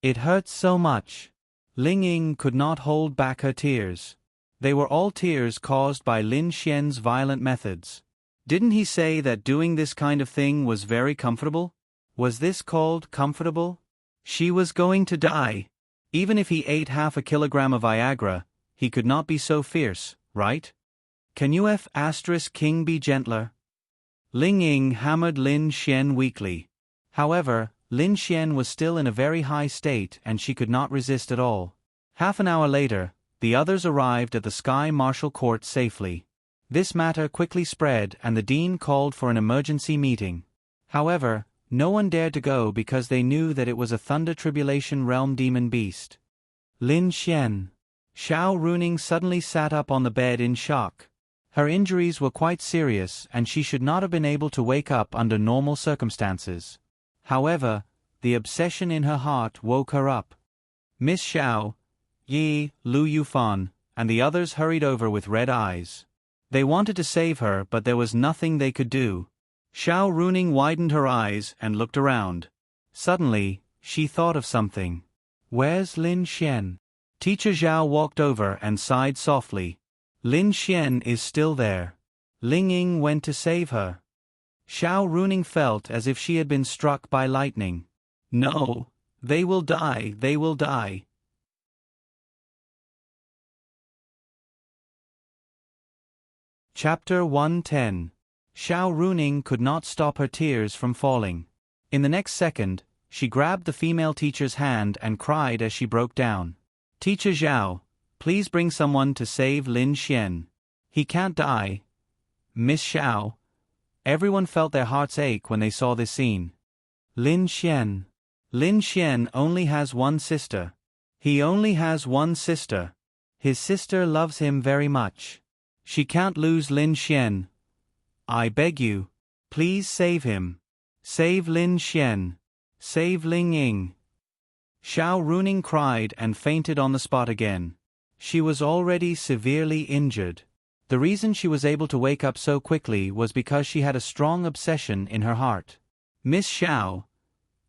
It hurt so much. Ling Ying could not hold back her tears. They were all tears caused by Lin Xian's violent methods. Didn't he say that doing this kind of thing was very comfortable? Was this called comfortable? She was going to die. Even if he ate half a kilogram of Viagra, he could not be so fierce, right? Can you King be gentler? Ling Ying hammered Lin Xian weakly. However, Lin Xian was still in a very high state and she could not resist at all. Half an hour later, the others arrived at the Sky Marshal Court safely. This matter quickly spread and the dean called for an emergency meeting. However, no one dared to go because they knew that it was a Thunder Tribulation Realm demon beast. Lin Xian. Xiao Runing suddenly sat up on the bed in shock. Her injuries were quite serious and she should not have been able to wake up under normal circumstances. However, the obsession in her heart woke her up. Miss Xiao, Yi, Lu Yufan, and the others hurried over with red eyes. They wanted to save her but there was nothing they could do. Xiao Runing widened her eyes and looked around. Suddenly, she thought of something. Where's Lin Xian? Teacher Zhao walked over and sighed softly. Lin Xian is still there. Ling Ying went to save her. Xiao Runing felt as if she had been struck by lightning. No, they will die, they will die. Chapter 110. Xiao Runing could not stop her tears from falling. In the next second, she grabbed the female teacher's hand and cried as she broke down. "Teacher Zhao, please bring someone to save Lin Xian. He can't die. Miss Xiao." Everyone felt their hearts ache when they saw this scene. Lin Xian. Lin Xian only has one sister. He only has one sister. His sister loves him very much. She can't lose Lin Xian. I beg you, please save him. Save Lin Xian. Save Ling Ying." Xiao Runing cried and fainted on the spot again. She was already severely injured. The reason she was able to wake up so quickly was because she had a strong obsession in her heart. Miss Xiao,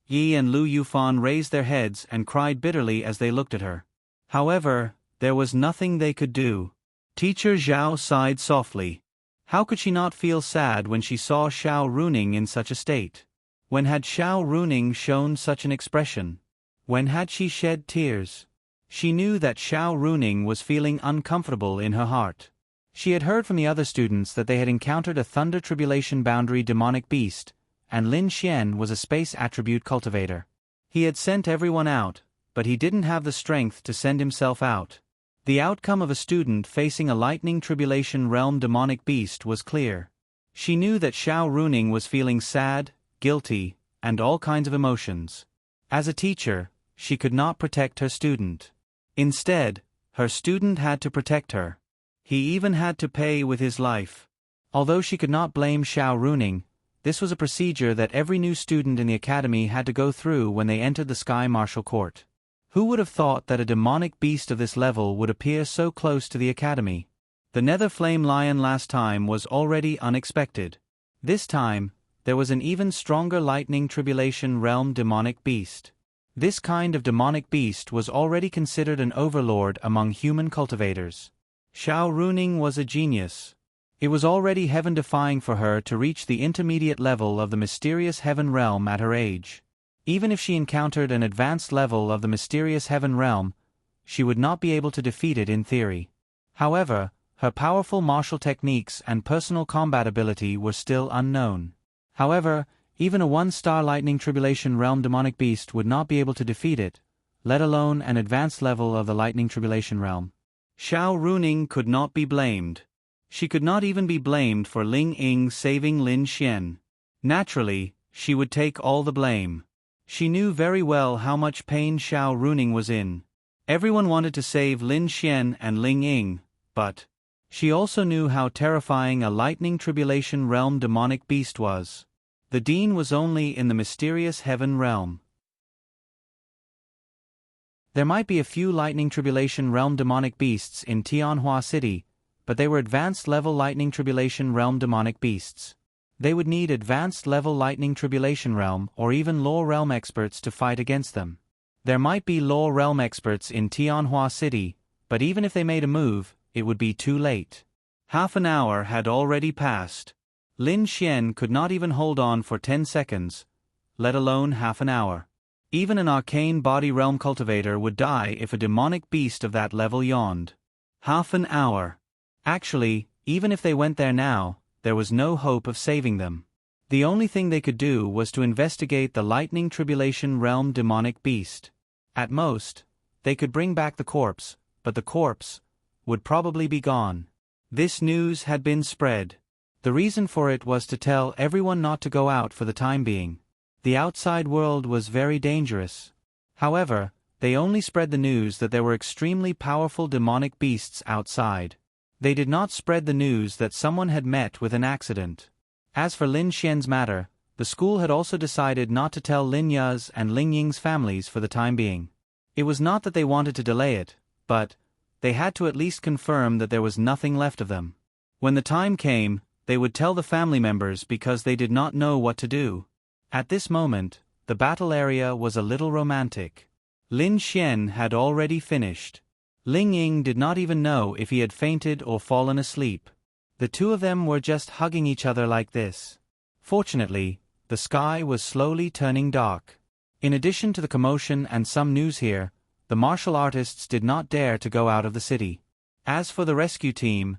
Yi and Lu Yufan raised their heads and cried bitterly as they looked at her. However, there was nothing they could do. Teacher Zhao sighed softly. How could she not feel sad when she saw Xiao Runing in such a state? When had Xiao Runing shown such an expression? When had she shed tears? She knew that Xiao Runing was feeling uncomfortable in her heart. She had heard from the other students that they had encountered a Thunder Tribulation boundary demonic beast, and Lin Xian was a space attribute cultivator. He had sent everyone out, but he didn't have the strength to send himself out. The outcome of a student facing a Lightning Tribulation realm demonic beast was clear. She knew that Xiao Runing was feeling sad, guilty, and all kinds of emotions. As a teacher, she could not protect her student. Instead, her student had to protect her. He even had to pay with his life. Although she could not blame Xiao Runing, this was a procedure that every new student in the academy had to go through when they entered the Sky Martial Court. Who would have thought that a demonic beast of this level would appear so close to the academy? The Nether Flame Lion last time was already unexpected. This time, there was an even stronger Lightning Tribulation realm demonic beast. This kind of demonic beast was already considered an overlord among human cultivators. Xiao Runing was a genius. It was already heaven-defying for her to reach the intermediate level of the mysterious heaven realm at her age. Even if she encountered an advanced level of the mysterious heaven realm, she would not be able to defeat it in theory. However, her powerful martial techniques and personal combat ability were still unknown. However, even a one-star Lightning Tribulation realm demonic beast would not be able to defeat it, let alone an advanced level of the Lightning Tribulation realm. Xiao Runing could not be blamed. She could not even be blamed for Ling Ying saving Lin Xian. Naturally, she would take all the blame. She knew very well how much pain Xiao Runing was in. Everyone wanted to save Lin Xian and Ling Ying, but she also knew how terrifying a Lightning Tribulation realm demonic beast was. The Dean was only in the mysterious heaven realm. There might be a few Lightning Tribulation realm demonic beasts in Tianhua City, but they were advanced level Lightning Tribulation realm demonic beasts. They would need advanced level Lightning Tribulation realm or even Law realm experts to fight against them. There might be Law realm experts in Tianhua City, but even if they made a move, it would be too late. Half an hour had already passed. Lin Xian could not even hold on for 10 seconds, let alone half an hour. Even an arcane body realm cultivator would die if a demonic beast of that level yawned. Half an hour. Actually, even if they went there now, there was no hope of saving them. The only thing they could do was to investigate the Lightning Tribulation realm demonic beast. At most, they could bring back the corpse, but the corpse would probably be gone. This news had been spread. The reason for it was to tell everyone not to go out for the time being. The outside world was very dangerous. However, they only spread the news that there were extremely powerful demonic beasts outside. They did not spread the news that someone had met with an accident. As for Lin Xian's matter, the school had also decided not to tell Lin Ya's and Ling Ying's families for the time being. It was not that they wanted to delay it, but they had to at least confirm that there was nothing left of them. When the time came, they would tell the family members because they did not know what to do. At this moment, the battle area was a little romantic. Lin Xian had already finished. Ling Ying did not even know if he had fainted or fallen asleep. The two of them were just hugging each other like this. Fortunately, the sky was slowly turning dark. In addition to the commotion and some news here, the martial artists did not dare to go out of the city. As for the rescue team,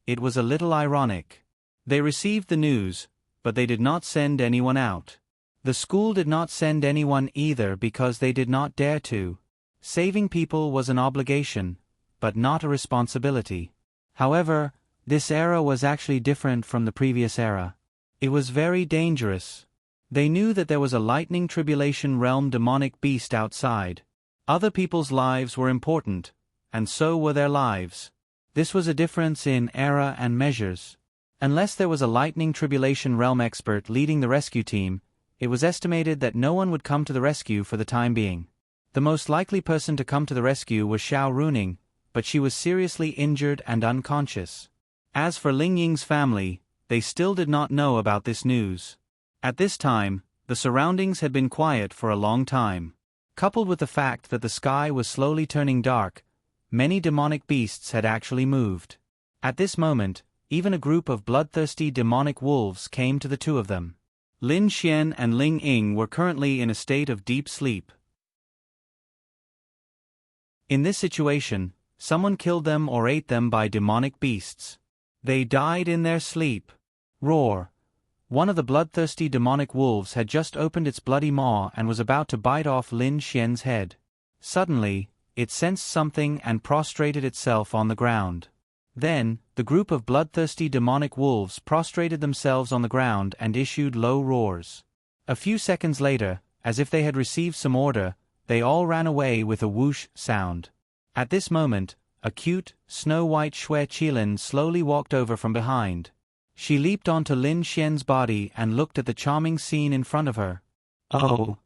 it was a little ironic. They received the news, but they did not send anyone out. The school did not send anyone either because they did not dare to. Saving people was an obligation, but not a responsibility. However, this era was actually different from the previous era. It was very dangerous. They knew that there was a lightning tribulation realm demonic beast outside. Other people's lives were important, and so were their lives. This was a difference in era and measures. Unless there was a lightning tribulation realm expert leading the rescue team, it was estimated that no one would come to the rescue for the time being. The most likely person to come to the rescue was Xiao Runing, but she was seriously injured and unconscious. As for Ling Ying's family, they still did not know about this news. At this time, the surroundings had been quiet for a long time. Coupled with the fact that the sky was slowly turning dark, many demonic beasts had actually moved. At this moment, even a group of bloodthirsty demonic wolves came to the two of them. Lin Xian and Ling Ying were currently in a state of deep sleep. In this situation, someone killed them or ate them by demonic beasts. They died in their sleep. Roar! One of the bloodthirsty demonic wolves had just opened its bloody maw and was about to bite off Lin Xian's head. Suddenly, it sensed something and prostrated itself on the ground. Then, the group of bloodthirsty demonic wolves prostrated themselves on the ground and issued low roars. A few seconds later, as if they had received some order, they all ran away with a whoosh sound. At this moment, a cute, snow-white Xue Qilin slowly walked over from behind. She leaped onto Lin Xian's body and looked at the charming scene in front of her. "Oh!"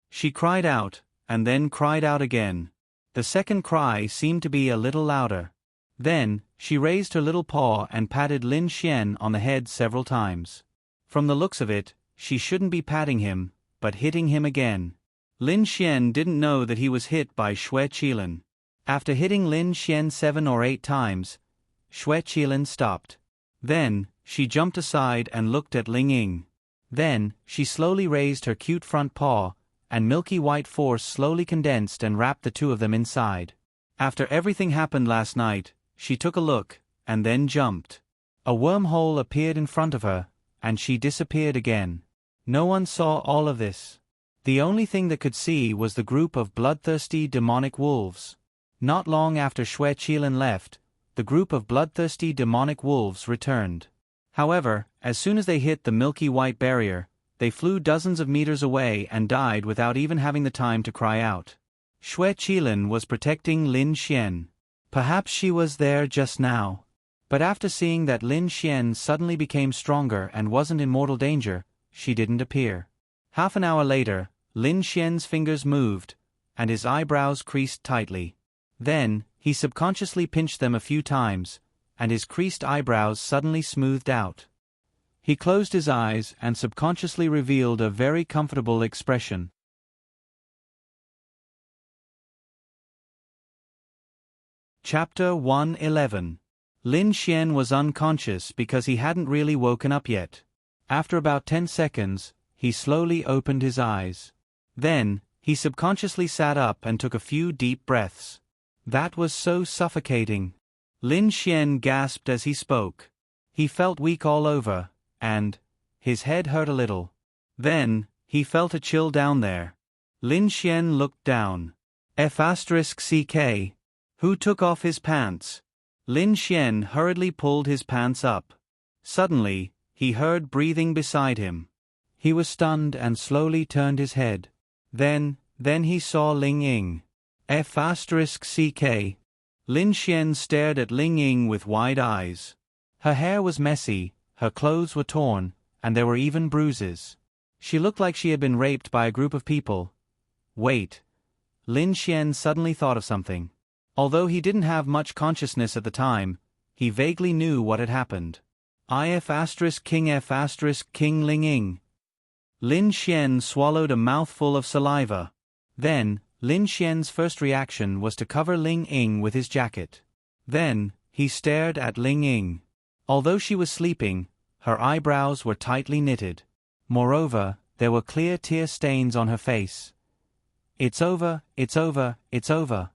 She cried out, and then cried out again. The second cry seemed to be a little louder. Then, she raised her little paw and patted Lin Xian on the head several times. From the looks of it, she shouldn't be patting him, but hitting him again. Lin Xian didn't know that he was hit by Xue Qilin. After hitting Lin Xian 7 or 8 times, Xue Qilin stopped. Then, she jumped aside and looked at Ling Ying. Then, she slowly raised her cute front paw, and milky white force slowly condensed and wrapped the two of them inside. After everything happened last night, she took a look, and then jumped. A wormhole appeared in front of her, and she disappeared again. No one saw all of this. The only thing that could see was the group of bloodthirsty demonic wolves. Not long after Xue Qilin left, the group of bloodthirsty demonic wolves returned. However, as soon as they hit the milky white barrier, they flew dozens of meters away and died without even having the time to cry out. Xue Qilin was protecting Lin Xian. Perhaps she was there just now. But after seeing that Lin Xian suddenly became stronger and wasn't in mortal danger, she didn't appear. Half an hour later, Lin Xian's fingers moved, and his eyebrows creased tightly. Then, he subconsciously pinched them a few times, and his creased eyebrows suddenly smoothed out. He closed his eyes and subconsciously revealed a very comfortable expression. Chapter 111. Lin Xian was unconscious because he hadn't really woken up yet. After about 10 seconds, he slowly opened his eyes. Then, he subconsciously sat up and took a few deep breaths. That was so suffocating. Lin Xian gasped as he spoke. He felt weak all over, and his head hurt a little. Then, he felt a chill down there. Lin Xian looked down. F***CK. Who took off his pants? Lin Xian hurriedly pulled his pants up. Suddenly, he heard breathing beside him. He was stunned and slowly turned his head. Then he saw Ling Ying. F***CK. Lin Xian stared at Ling Ying with wide eyes. Her hair was messy, her clothes were torn, and there were even bruises. She looked like she had been raped by a group of people. Wait. Lin Xian suddenly thought of something. Although he didn't have much consciousness at the time, he vaguely knew what had happened. King Ling Ying. Lin Xian swallowed a mouthful of saliva. Then, Lin Xian's first reaction was to cover Ling Ying with his jacket. Then, he stared at Ling Ying. Although she was sleeping, her eyebrows were tightly knitted. Moreover, there were clear tear stains on her face. It's over, it's over, it's over.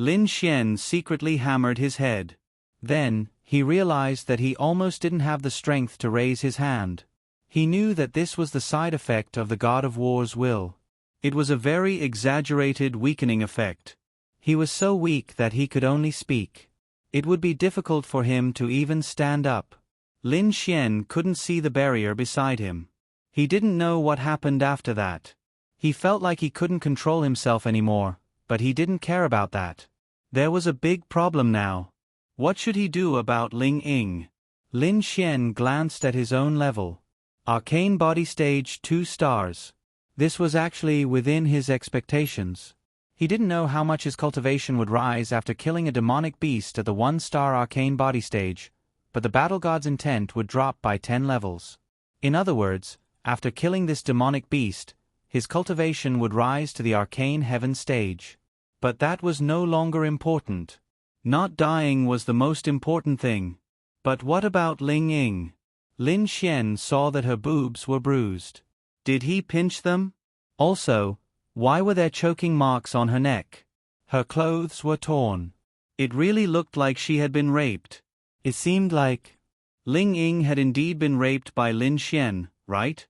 Lin Xian secretly hammered his head. Then, he realized that he almost didn't have the strength to raise his hand. He knew that this was the side effect of the God of War's will. It was a very exaggerated weakening effect. He was so weak that he could only speak. It would be difficult for him to even stand up. Lin Xian couldn't see the barrier beside him. He didn't know what happened after that. He felt like he couldn't control himself anymore, but he didn't care about that. There was a big problem now. What should he do about Ling Ying? Lin Xian glanced at his own level. Arcane Body Stage 2 stars. This was actually within his expectations. He didn't know how much his cultivation would rise after killing a demonic beast at the 1-star Arcane Body Stage, but the Battle God's intent would drop by 10 levels. In other words, after killing this demonic beast, his cultivation would rise to the Arcane Heaven Stage. But that was no longer important. Not dying was the most important thing. But what about Ling Ying? Lin Xian saw that her boobs were bruised. Did he pinch them? Also, why were there choking marks on her neck? Her clothes were torn. It really looked like she had been raped. It seemed like Ling Ying had indeed been raped by Lin Xian, right?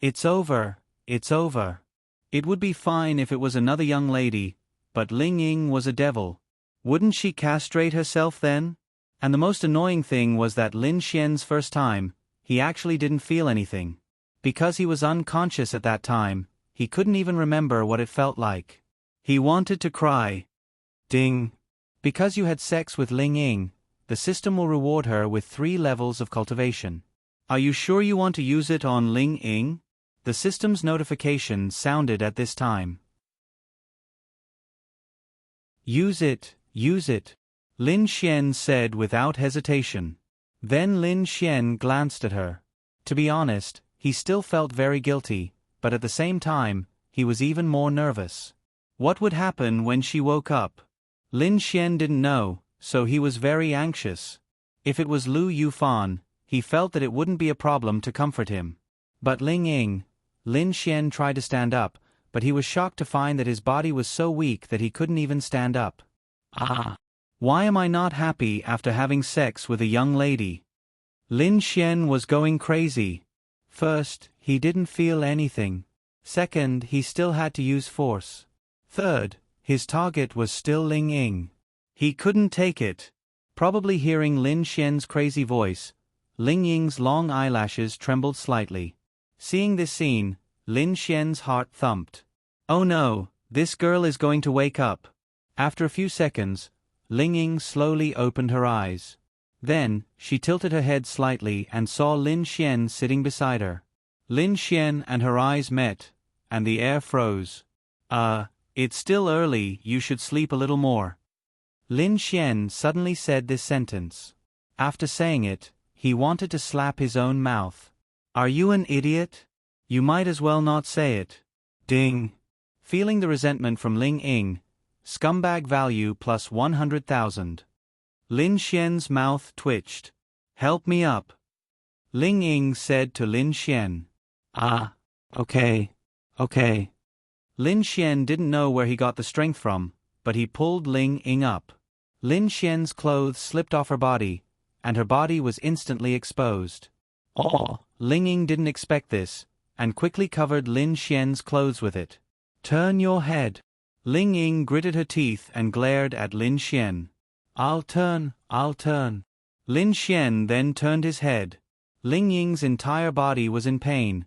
It's over, it's over. It would be fine if it was another young lady, but Ling Ying was a devil. Wouldn't she castrate herself then? And the most annoying thing was that Lin Xian's first time, he actually didn't feel anything. Because he was unconscious at that time, he couldn't even remember what it felt like. He wanted to cry. Ding. Because you had sex with Ling Ying, the system will reward her with 3 levels of cultivation. Are you sure you want to use it on Ling Ying? The system's notification sounded at this time. Use it, Lin Xian said without hesitation. Then Lin Xian glanced at her. To be honest, he still felt very guilty, but at the same time, he was even more nervous. What would happen when she woke up? Lin Xian didn't know, so he was very anxious. If it was Lu Yufan, he felt that it wouldn't be a problem to comfort him. But Ling Ying, Lin Xian tried to stand up, but he was shocked to find that his body was so weak that he couldn't even stand up. Why am I not happy after having sex with a young lady? Lin Xian was going crazy. First, he didn't feel anything. Second, he still had to use force. Third, his target was still Ling Ying. He couldn't take it. Probably hearing Lin Xian's crazy voice, Ling Ying's long eyelashes trembled slightly. Seeing this scene, Lin Xian's heart thumped. Oh no, this girl is going to wake up. After a few seconds, Ling Ying slowly opened her eyes. Then, she tilted her head slightly and saw Lin Xian sitting beside her. Lin Xian and her eyes met, and the air froze. It's still early, you should sleep a little more. Lin Xian suddenly said this sentence. After saying it, he wanted to slap his own mouth. Are you an idiot? You might as well not say it. Ding. Feeling the resentment from Ling Ying, scumbag value plus 100,000. Lin Xian's mouth twitched. Help me up. Ling Ying said to Lin Xian. Okay. Lin Xian didn't know where he got the strength from, but he pulled Ling Ying up. Lin Xian's clothes slipped off her body, and her body was instantly exposed. Ling Ying didn't expect this, and quickly covered Lin Xian's clothes with it. Turn your head. Ling Ying gritted her teeth and glared at Lin Xian. I'll turn. Lin Xian then turned his head. Ling Ying's entire body was in pain,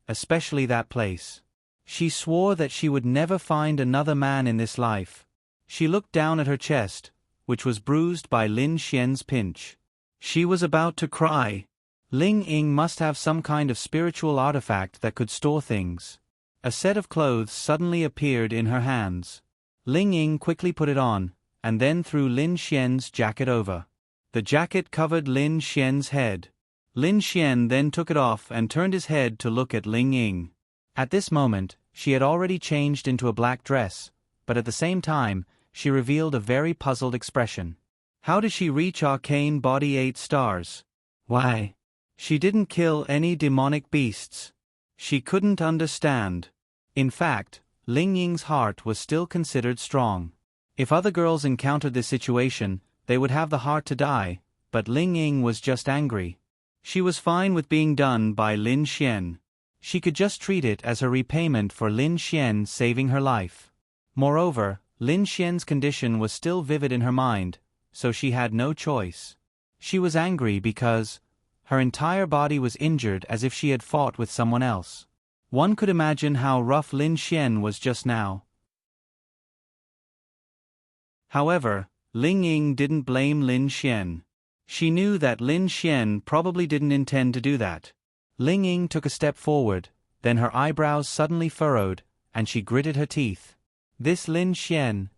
especially that place. She swore that she would never find another man in this life. She looked down at her chest, which was bruised by Lin Xian's pinch. She was about to cry. Ling Ying must have some kind of spiritual artifact that could store things. A set of clothes suddenly appeared in her hands. Ling Ying quickly put it on, and then threw Lin Xian's jacket over. The jacket covered Lin Xian's head. Lin Xian then took it off and turned his head to look at Ling Ying. At this moment, she had already changed into a black dress, but at the same time, she revealed a very puzzled expression. How did she reach Arcane Body 8 stars? Why? She didn't kill any demonic beasts. She couldn't understand. In fact, Ling Ying's heart was still considered strong. If other girls encountered this situation, they would have the heart to die, but Ling Ying was just angry. She was fine with being done by Lin Xian. She could just treat it as her repayment for Lin Xian saving her life. Moreover, Lin Xian's condition was still vivid in her mind, so she had no choice. She was angry because her entire body was injured as if she had fought with someone else. One could imagine how rough Lin Xian was just now. However, Ling Ying didn't blame Lin Xian. She knew that Lin Xian probably didn't intend to do that. Ling Ying took a step forward, then her eyebrows suddenly furrowed, and she gritted her teeth. This Lin Xian.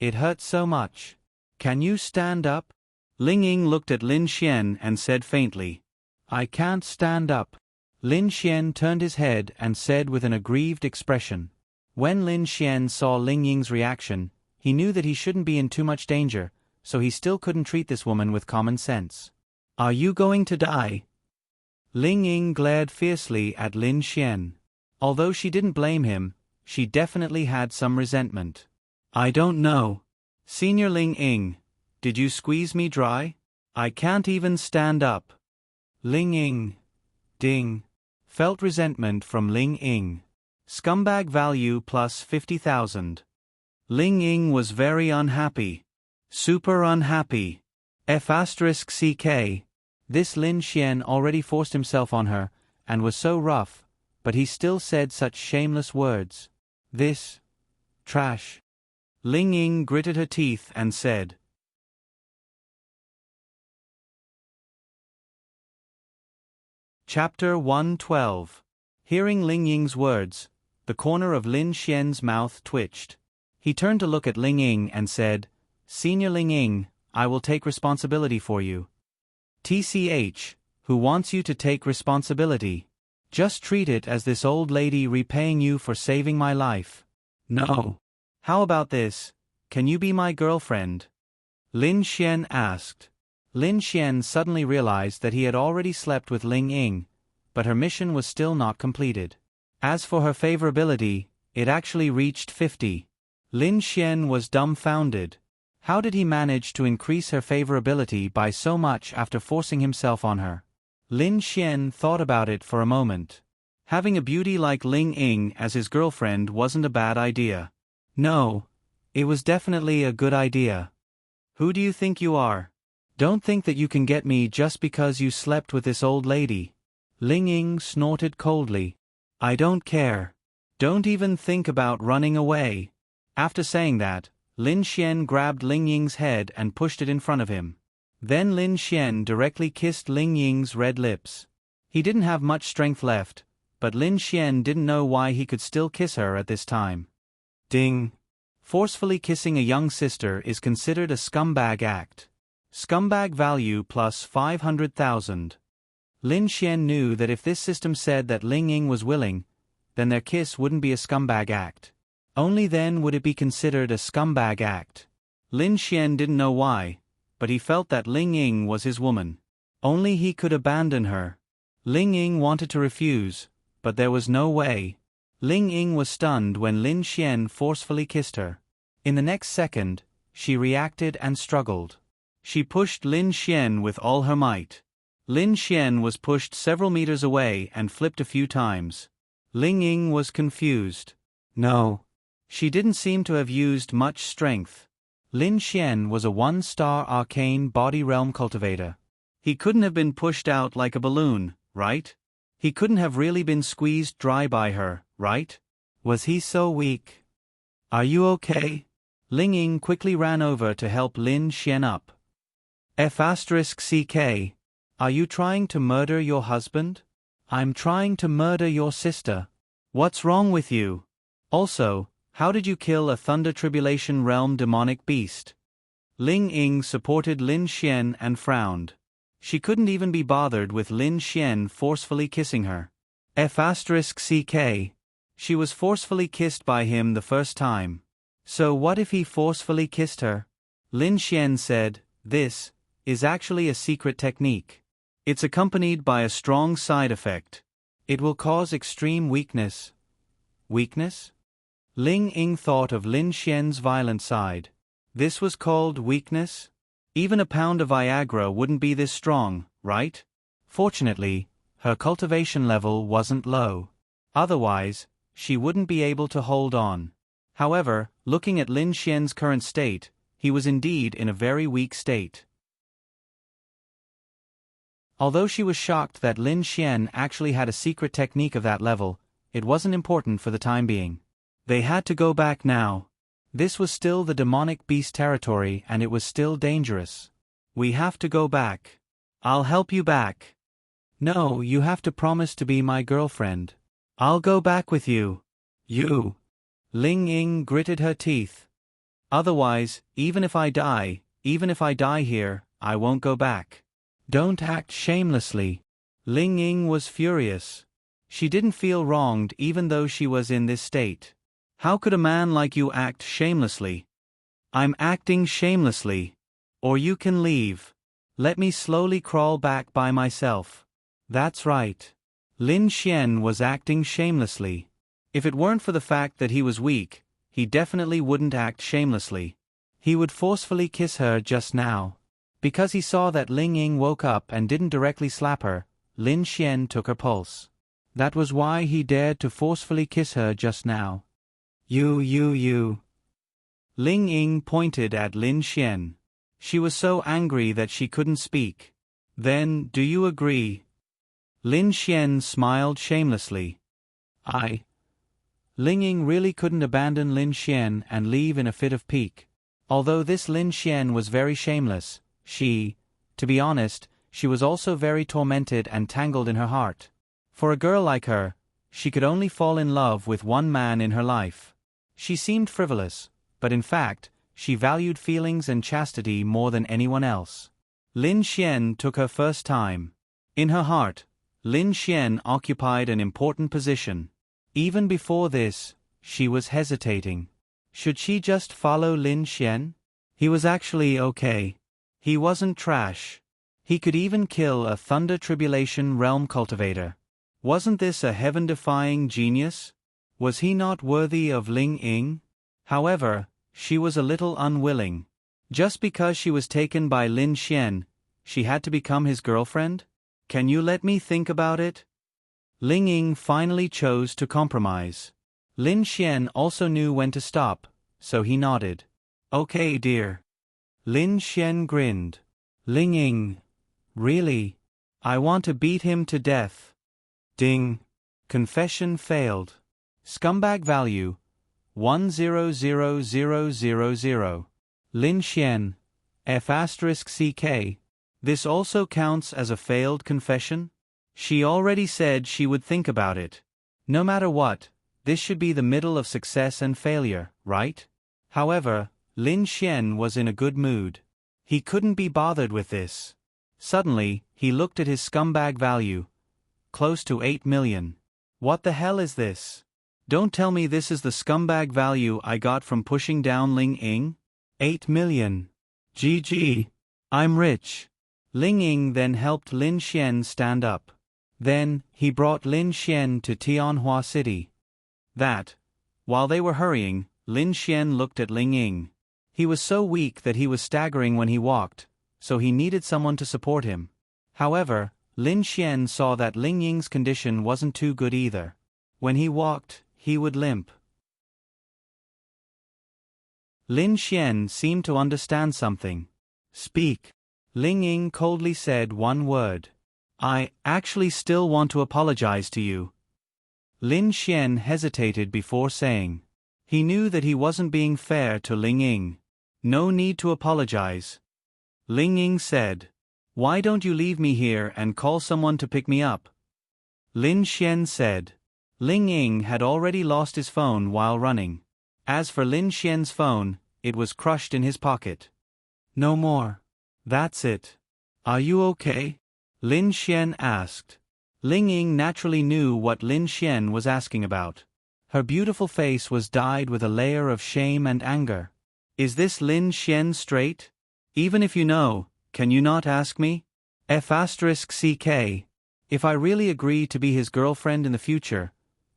It hurts so much. Can you stand up? Ling Ying looked at Lin Xian and said faintly, I can't stand up. Lin Xian turned his head and said with an aggrieved expression. When Lin Xian saw Ling Ying's reaction, he knew that he shouldn't be in too much danger, so he still couldn't treat this woman with common sense. Are you going to die? Ling Ying glared fiercely at Lin Xian. Although she didn't blame him, she definitely had some resentment. I don't know. Senior Ling Ying, did you squeeze me dry? I can't even stand up. Ling Ying. Ding. Felt resentment from Ling Ying. Scumbag value plus 50,000. Ling Ying was very unhappy. Super unhappy. F***CK. This Lin Xian already forced himself on her, and was so rough, but he still said such shameless words. This. Trash. Ling Ying gritted her teeth and said. Chapter 112. Hearing Ling Ying's words, the corner of Lin Xian's mouth twitched. He turned to look at Ling Ying and said, Senior Ling Ying, I will take responsibility for you. TCH, who wants you to take responsibility? Just treat it as this old lady repaying you for saving my life. No. How about this? Can you be my girlfriend? Lin Xian asked. Lin Xian suddenly realized that he had already slept with Ling Ying, but her mission was still not completed. As for her favorability, it actually reached 50. Lin Xian was dumbfounded. How did he manage to increase her favorability by so much after forcing himself on her? Lin Xian thought about it for a moment. Having a beauty like Ling Ying as his girlfriend wasn't a bad idea. No, it was definitely a good idea. Who do you think you are? Don't think that you can get me just because you slept with this old lady. Ling Ying snorted coldly. I don't care. Don't even think about running away. After saying that, Lin Xian grabbed Ling Ying's head and pushed it in front of him. Then Lin Xian directly kissed Ling Ying's red lips. He didn't have much strength left, but Lin Xian didn't know why he could still kiss her at this time. Ding. Forcefully kissing a young sister is considered a scumbag act. Scumbag value plus 500,000. Lin Xian knew that if this system said that Ling Ying was willing, then their kiss wouldn't be a scumbag act. Only then would it be considered a scumbag act. Lin Xian didn't know why, but he felt that Ling Ying was his woman. Only he could abandon her. Ling Ying wanted to refuse, but there was no way. Ling Ying was stunned when Lin Xian forcefully kissed her. In the next second, she reacted and struggled. She pushed Lin Xian with all her might. Lin Xian was pushed several meters away and flipped a few times. Ling Ying was confused. No. She didn't seem to have used much strength. Lin Xian was a one-star arcane body realm cultivator. He couldn't have been pushed out like a balloon, right? He couldn't have really been squeezed dry by her, right? Was he so weak? Are you okay? Ling Ying quickly ran over to help Lin Xian up. F***CK. Are you trying to murder your husband? I'm trying to murder your sister. What's wrong with you? Also, how did you kill a Thunder Tribulation Realm demonic beast? Ling Ying supported Lin Xian and frowned. She couldn't even be bothered with Lin Xian forcefully kissing her. F***CK. She was forcefully kissed by him the first time. So what if he forcefully kissed her? Lin Xian said, this is actually a secret technique. It's accompanied by a strong side effect. It will cause extreme weakness. Weakness? Ling Ying thought of Lin Xian's violent side. This was called weakness? Even a pound of Viagra wouldn't be this strong, right? Fortunately, her cultivation level wasn't low. Otherwise, she wouldn't be able to hold on. However, looking at Lin Xian's current state, he was indeed in a very weak state. Although she was shocked that Lin Xian actually had a secret technique of that level, it wasn't important for the time being. They had to go back now. This was still the demonic beast territory and it was still dangerous. We have to go back. I'll help you back. No, you have to promise to be my girlfriend. I'll go back with you. You. Ling Ying gritted her teeth. Otherwise, even if I die here, I won't go back. Don't act shamelessly. Ling Ying was furious. She didn't feel wronged even though she was in this state. How could a man like you act shamelessly? I'm acting shamelessly. Or you can leave. Let me slowly crawl back by myself. That's right. Lin Xian was acting shamelessly. If it weren't for the fact that he was weak, he definitely wouldn't act shamelessly. He would forcefully kiss her just now. Because he saw that Ling Ying woke up and didn't directly slap her, Lin Xian took her pulse. That was why he dared to forcefully kiss her just now. You. Ling Ying pointed at Lin Xian. She was so angry that she couldn't speak. Then, do you agree? Lin Xian smiled shamelessly. Ling Ying really couldn't abandon Lin Xian and leave in a fit of pique. Although this Lin Xian was very shameless, to be honest, she was also very tormented and tangled in her heart. For a girl like her, she could only fall in love with one man in her life. She seemed frivolous, but in fact, she valued feelings and chastity more than anyone else. Lin Xian took her first time. In her heart, Lin Xian occupied an important position. Even before this, she was hesitating. Should she just follow Lin Xian? He was actually okay. He wasn't trash. He could even kill a Thunder Tribulation Realm cultivator. Wasn't this a heaven-defying genius? Was he not worthy of Ling Ying? However, she was a little unwilling. Just because she was taken by Lin Xian, she had to become his girlfriend? Can you let me think about it? Ling Ying finally chose to compromise. Lin Xian also knew when to stop, so he nodded. Okay, dear. Lin Xian grinned. Ling Ying. Really? I want to beat him to death. Ding. Confession failed. Scumbag value 100000. Lin Xian. F***CK. This also counts as a failed confession? She already said she would think about it. No matter what, this should be the middle of success and failure, right? However, Lin Xian was in a good mood. He couldn't be bothered with this. Suddenly, he looked at his scumbag value. Close to 8 million. What the hell is this? Don't tell me this is the scumbag value I got from pushing down Ling Ying? 8 million. GG. I'm rich. Ling Ying then helped Lin Xian stand up. Then, he brought Lin Xian to Tianhua City. While they were hurrying, Lin Xian looked at Ling Ying. He was so weak that he was staggering when he walked, so he needed someone to support him. However, Lin Xian saw that Ling Ying's condition wasn't too good either. When he walked, he would limp. Lin Xian seemed to understand something. Speak. Ling Ying coldly said one word. I actually still want to apologize to you. Lin Xian hesitated before saying. He knew that he wasn't being fair to Ling Ying. No need to apologize. Ling Ying said. Why don't you leave me here and call someone to pick me up? Lin Xian said. Ling Ying had already lost his phone while running. As for Lin Xian's phone, it was crushed in his pocket. No more. That's it. Are you okay? Lin Xian asked. Ling Ying naturally knew what Lin Xian was asking about. Her beautiful face was dyed with a layer of shame and anger. Is this Lin Xian straight? Even if you know, can you not ask me? F***CK. If I really agree to be his girlfriend in the future,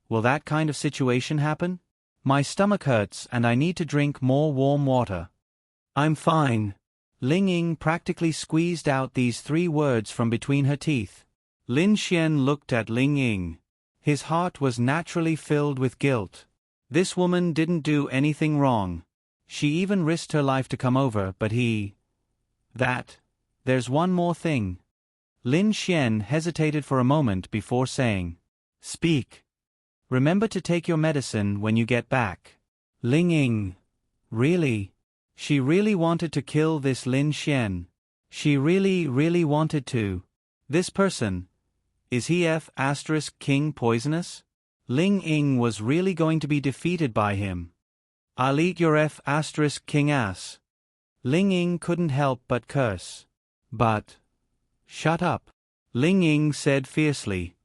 will that kind of situation happen? My stomach hurts and I need to drink more warm water. I'm fine. Ling Ying practically squeezed out these 3 words from between her teeth. Lin Xian looked at Ling Ying. His heart was naturally filled with guilt. This woman didn't do anything wrong. She even risked her life to come over, but there's one more thing. Lin Xian hesitated for a moment before saying, "Speak. Remember to take your medicine when you get back." Ling Ying. Really? She really wanted to kill this Lin Xian. She really wanted to. This person. Is he King poisonous? Ling Ying was really going to be defeated by him. "I'll eat your King ass." Ling Ying couldn't help but curse. But, shut up, Ling Ying said fiercely.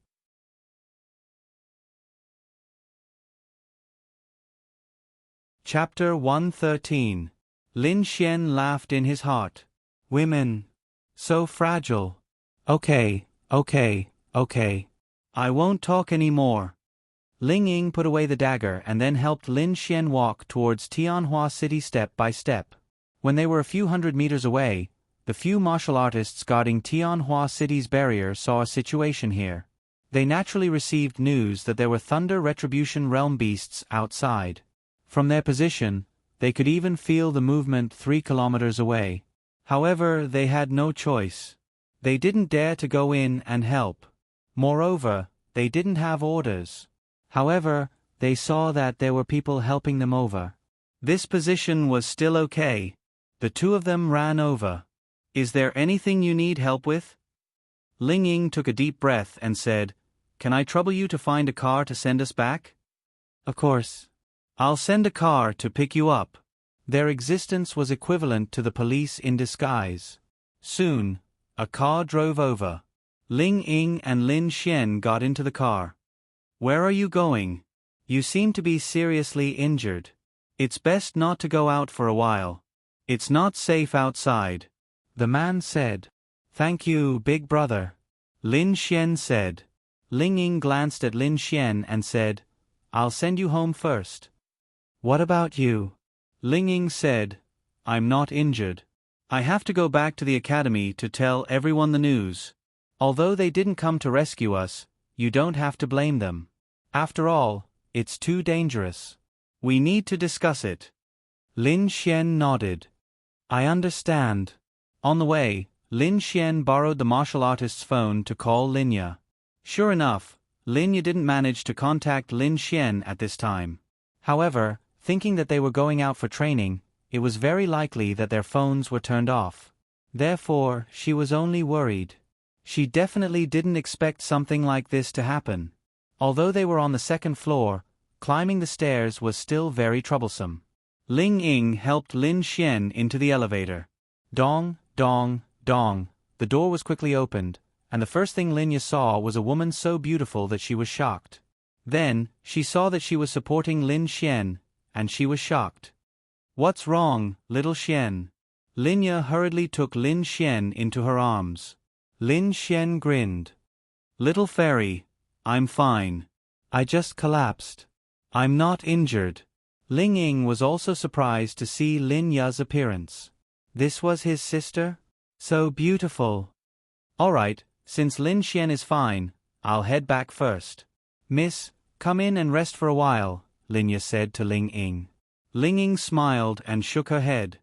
Chapter 113. Lin Xian laughed in his heart. Women. So fragile. Okay. I won't talk anymore. Ling Ying put away the dagger and then helped Lin Xian walk towards Tianhua City step by step. When they were a few hundred meters away, the few martial artists guarding Tianhua City's barrier saw a situation here. They naturally received news that there were Thunder Retribution Realm beasts outside. From their position, they could even feel the movement 3 kilometers away. However, they had no choice. They didn't dare to go in and help. Moreover, they didn't have orders. However, they saw that there were people helping them over. This position was still okay. The 2 of them ran over. "Is there anything you need help with?" Ling Ying took a deep breath and said, "Can I trouble you to find a car to send us back?" "Of course. I'll send a car to pick you up." Their existence was equivalent to the police in disguise. Soon, a car drove over. Ling Ying and Lin Xian got into the car. "Where are you going? You seem to be seriously injured. It's best not to go out for a while. It's not safe outside," the man said. "Thank you, big brother," Lin Xian said. Ling Ying glanced at Lin Xian and said, "I'll send you home first." "What about you?" Ling Ying said, "I'm not injured. I have to go back to the academy to tell everyone the news. Although they didn't come to rescue us, you don't have to blame them. After all, it's too dangerous. We need to discuss it." Lin Xian nodded. "I understand." On the way, Lin Xian borrowed the martial artist's phone to call Linya. Sure enough, Linya didn't manage to contact Lin Xian at this time. However, thinking that they were going out for training, it was very likely that their phones were turned off. Therefore, she was only worried. She definitely didn't expect something like this to happen. Although they were on the 2nd floor, climbing the stairs was still very troublesome. Ling Ying helped Lin Xian into the elevator. Dong, dong, dong. The door was quickly opened, and the first thing Linya saw was a woman so beautiful that she was shocked. Then, she saw that she was supporting Lin Xian, and she was shocked. "What's wrong, little Xian?" Linya hurriedly took Lin Xian into her arms. Lin Xian grinned. "Little fairy, I'm fine. I just collapsed. I'm not injured." Ling Ying was also surprised to see Lin Ya's appearance. This was his sister? So beautiful. "All right, since Lin Xian is fine, I'll head back first." "Miss, come in and rest for a while," Linya said to Ling Ying. Ling Ying smiled and shook her head.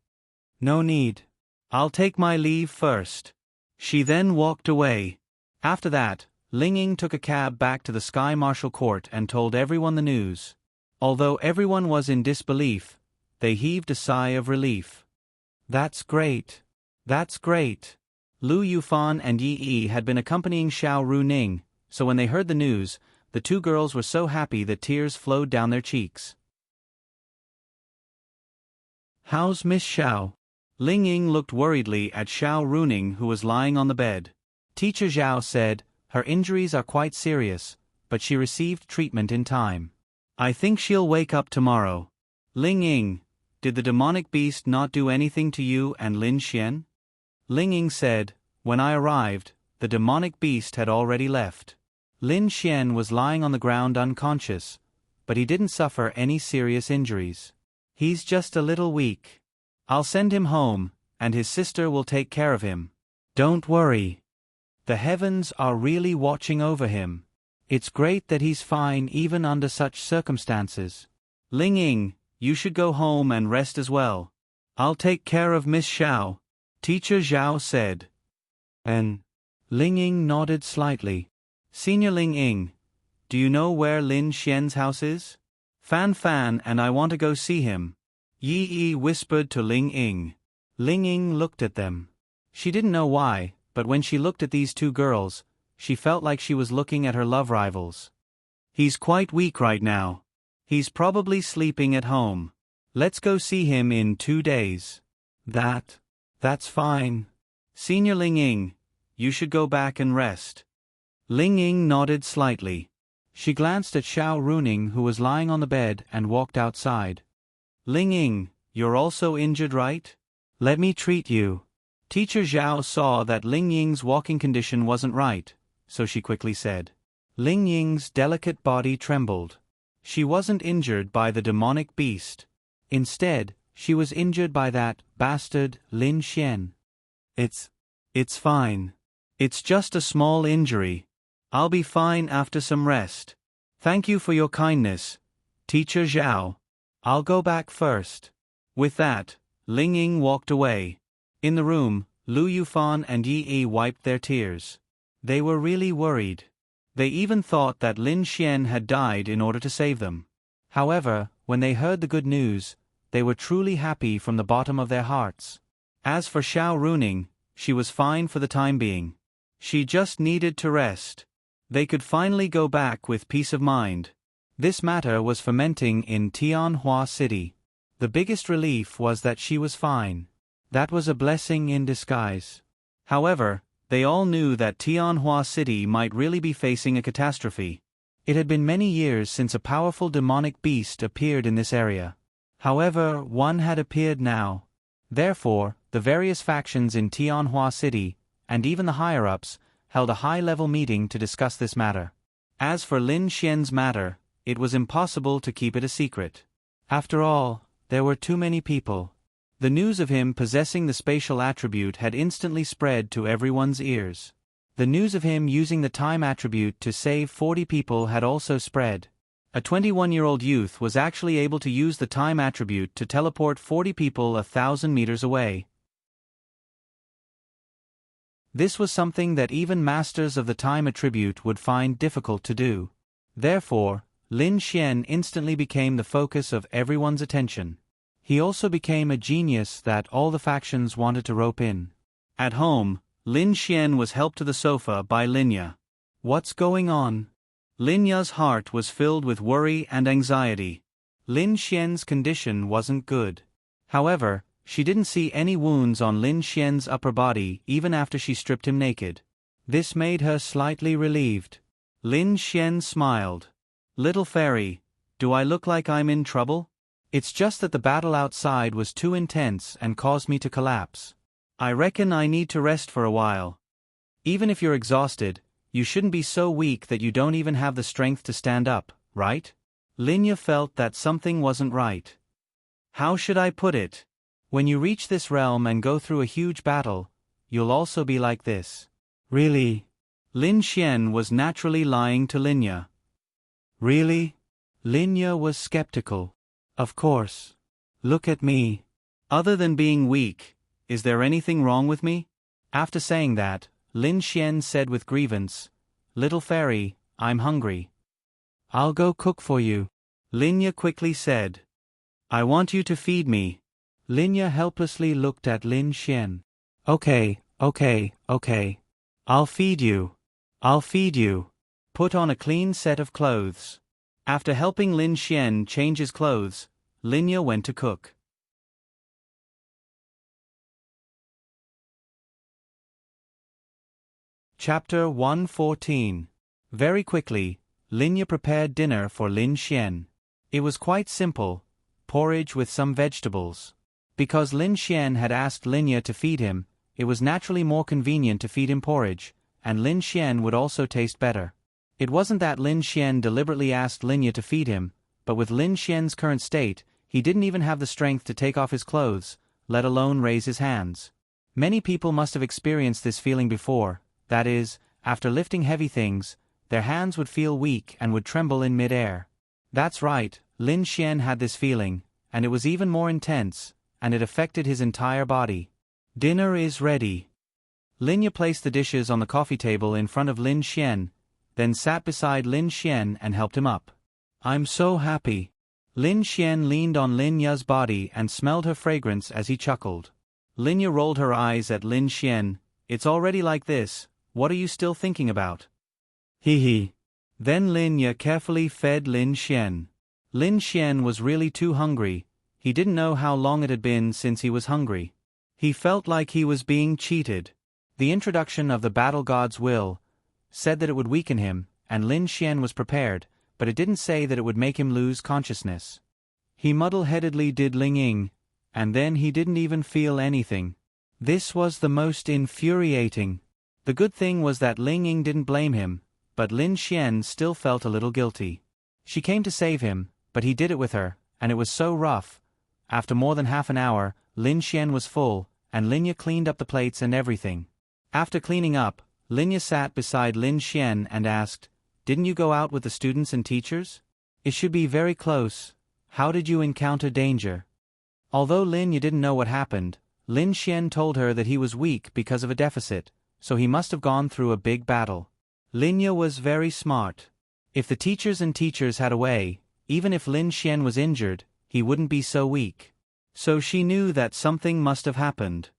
"No need. I'll take my leave first." She then walked away. After that, Ling Ying took a cab back to the Sky Marshal Court and told everyone the news. Although everyone was in disbelief, they heaved a sigh of relief. "That's great. That's great." Lu Yufan and Yi Yi had been accompanying Xiao Runing, so when they heard the news, the 2 girls were so happy that tears flowed down their cheeks. "How's Miss Xiao?" Ling Ying looked worriedly at Xiao Runing, who was lying on the bed. Teacher Zhao said, "Her injuries are quite serious, but she received treatment in time. I think she'll wake up tomorrow." Ling Ying, did the demonic beast not do anything to you and Lin Xian? Ling Ying said, "When I arrived, the demonic beast had already left. Lin Xian was lying on the ground unconscious, but he didn't suffer any serious injuries. He's just a little weak. I'll send him home, and his sister will take care of him. Don't worry. The heavens are really watching over him. It's great that he's fine even under such circumstances. Ling Ying, you should go home and rest as well. I'll take care of Miss Xiao, Teacher Zhao said. And Ling Ying nodded slightly. Senior Ling Ying, do you know where Lin Xian's house is? Fan Fan and I want to go see him. Yi Yi whispered to Ling Ying. Ling Ying looked at them. She didn't know why, but when she looked at these two girls, she felt like she was looking at her love rivals. He's quite weak right now. He's probably sleeping at home. Let's go see him in 2 days. That's fine. Senior Ling Ying, you should go back and rest. Ling Ying nodded slightly. She glanced at Xiao Runing who was lying on the bed and walked outside. Ling Ying, you're also injured, right? Let me treat you. Teacher Zhao saw that Ling Ying's walking condition wasn't right, so she quickly said. Ling Ying's delicate body trembled. She wasn't injured by the demonic beast. Instead, she was injured by that bastard Lin Xian. It's fine. It's just a small injury. I'll be fine after some rest. Thank you for your kindness, Teacher Zhao. I'll go back first. With that, Ling Ying walked away. In the room, Lu Yufan and Yi Yi wiped their tears. They were really worried. They even thought that Lin Xian had died in order to save them. However, when they heard the good news, they were truly happy from the bottom of their hearts. As for Xiao Runing, she was fine for the time being. She just needed to rest. They could finally go back with peace of mind. This matter was fermenting in Tianhua City. The biggest relief was that she was fine. That was a blessing in disguise. However, they all knew that Tianhua City might really be facing a catastrophe. It had been many years since a powerful demonic beast appeared in this area. However, one had appeared now. Therefore, the various factions in Tianhua City, and even the higher-ups, held a high-level meeting to discuss this matter. As for Lin Xian's matter, it was impossible to keep it a secret. After all, there were too many people. The news of him possessing the spatial attribute had instantly spread to everyone's ears. The news of him using the time attribute to save 40 people had also spread. A 21-year-old youth was actually able to use the time attribute to teleport 40 people 1,000 meters away. This was something that even masters of the time attribute would find difficult to do. Therefore, Lin Xian instantly became the focus of everyone's attention. He also became a genius that all the factions wanted to rope in. At home, Lin Xian was helped to the sofa by Linya. What's going on? Linya's heart was filled with worry and anxiety. Lin Xian's condition wasn't good. However, she didn't see any wounds on Lin Xian's upper body even after she stripped him naked. This made her slightly relieved. Lin Xian smiled. Little fairy, do I look like I'm in trouble? It's just that the battle outside was too intense and caused me to collapse. I reckon I need to rest for a while. Even if you're exhausted, you shouldn't be so weak that you don't even have the strength to stand up, right? Linya felt that something wasn't right. How should I put it? When you reach this realm and go through a huge battle, you'll also be like this. Really? Lin Xian was naturally lying to Linya. Really? Linya was skeptical. Of course. Look at me. Other than being weak, is there anything wrong with me? After saying that, Lin Xian said with grievance, Little fairy, I'm hungry. I'll go cook for you. Linya quickly said. I want you to feed me. Linya helplessly looked at Lin Xian. Okay. I'll feed you. Put on a clean set of clothes. After helping Lin Xian change his clothes, Linya went to cook. Chapter 114. Very quickly, Linya prepared dinner for Lin Xian. It was quite simple, porridge with some vegetables. Because Lin Xian had asked Linya to feed him, it was naturally more convenient to feed him porridge, and Lin Xian would also taste better. It wasn't that Lin Xian deliberately asked Linya to feed him, but with Lin Xian's current state, he didn't even have the strength to take off his clothes, let alone raise his hands. Many people must have experienced this feeling before, that is, after lifting heavy things, their hands would feel weak and would tremble in mid-air. That's right, Lin Xian had this feeling, and it was even more intense, and it affected his entire body. Dinner is ready. Linya placed the dishes on the coffee table in front of Lin Xian, then sat beside Lin Xian and helped him up. I'm so happy. Lin Xian leaned on Linya's body and smelled her fragrance as he chuckled. Linya rolled her eyes at Lin Xian. It's already like this, what are you still thinking about? Hee hee. Then Linya carefully fed Lin Xian. Lin Xian was really too hungry. He didn't know how long it had been since he was hungry. He felt like he was being cheated. The introduction of the battle god's will said that it would weaken him, and Lin Xian was prepared, but it didn't say that it would make him lose consciousness. He muddle-headedly did Ling Ying, and then he didn't even feel anything. This was the most infuriating. The good thing was that Ling Ying didn't blame him, but Lin Xian still felt a little guilty. She came to save him, but he did it with her, and it was so rough. After more than half an hour, Lin Xian was full, and Linya cleaned up the plates and everything. After cleaning up, Linya sat beside Lin Xian and asked, "Didn't you go out with the students and teachers? It should be very close. How did you encounter danger?" Although Linya didn't know what happened, Lin Xian told her that he was weak because of a deficit, so he must have gone through a big battle. Linya was very smart. If the teachers had a way, even if Lin Xian was injured, he wouldn't be so weak. So she knew that something must have happened.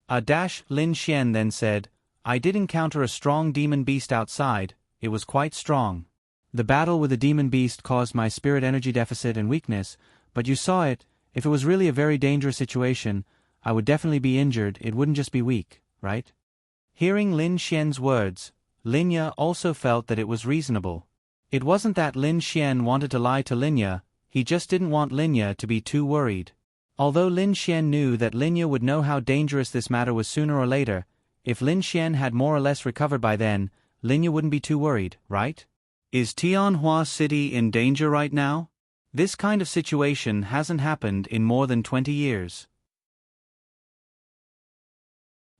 Lin Xian then said, "I did encounter a strong demon beast outside, it was quite strong. The battle with the demon beast caused my spirit energy deficit and weakness, but you saw it, if it was really a very dangerous situation, I would definitely be injured, it wouldn't just be weak, right?" Hearing Lin Xian's words, Linya also felt that it was reasonable. It wasn't that Lin Xian wanted to lie to Linya, he just didn't want Linya to be too worried. Although Lin Xian knew that Linya would know how dangerous this matter was sooner or later, if Lin Xian had more or less recovered by then, Linya wouldn't be too worried, right? Is Tianhua City in danger right now? This kind of situation hasn't happened in more than 20 years.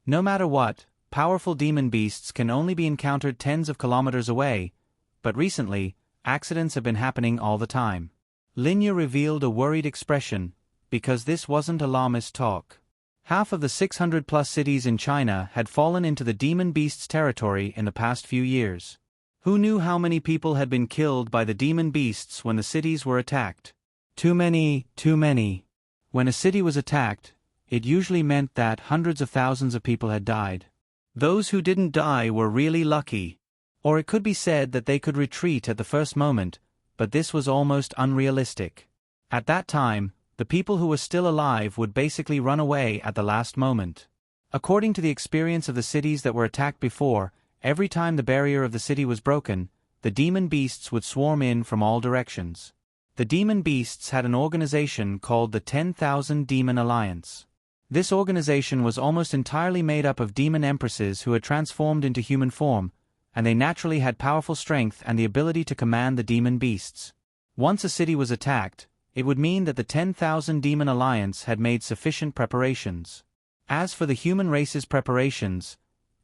No matter what, powerful demon beasts can only be encountered tens of kilometers away, but recently, accidents have been happening all the time. Linya revealed a worried expression, because this wasn't alarmist talk. Half of the 600-plus cities in China had fallen into the demon beast's territory in the past few years. Who knew how many people had been killed by the demon beasts when the cities were attacked? Too many, too many. When a city was attacked, it usually meant that hundreds of thousands of people had died. Those who didn't die were really lucky. Or it could be said that they could retreat at the first moment, but this was almost unrealistic. At that time, the people who were still alive would basically run away at the last moment. According to the experience of the cities that were attacked before, every time the barrier of the city was broken, the demon beasts would swarm in from all directions. The demon beasts had an organization called the 10,000 Demon Alliance. This organization was almost entirely made up of demon empresses who had transformed into human form, and they naturally had powerful strength and the ability to command the demon beasts. Once a city was attacked, it would mean that the 10,000 Demon Alliance had made sufficient preparations. As for the human race's preparations,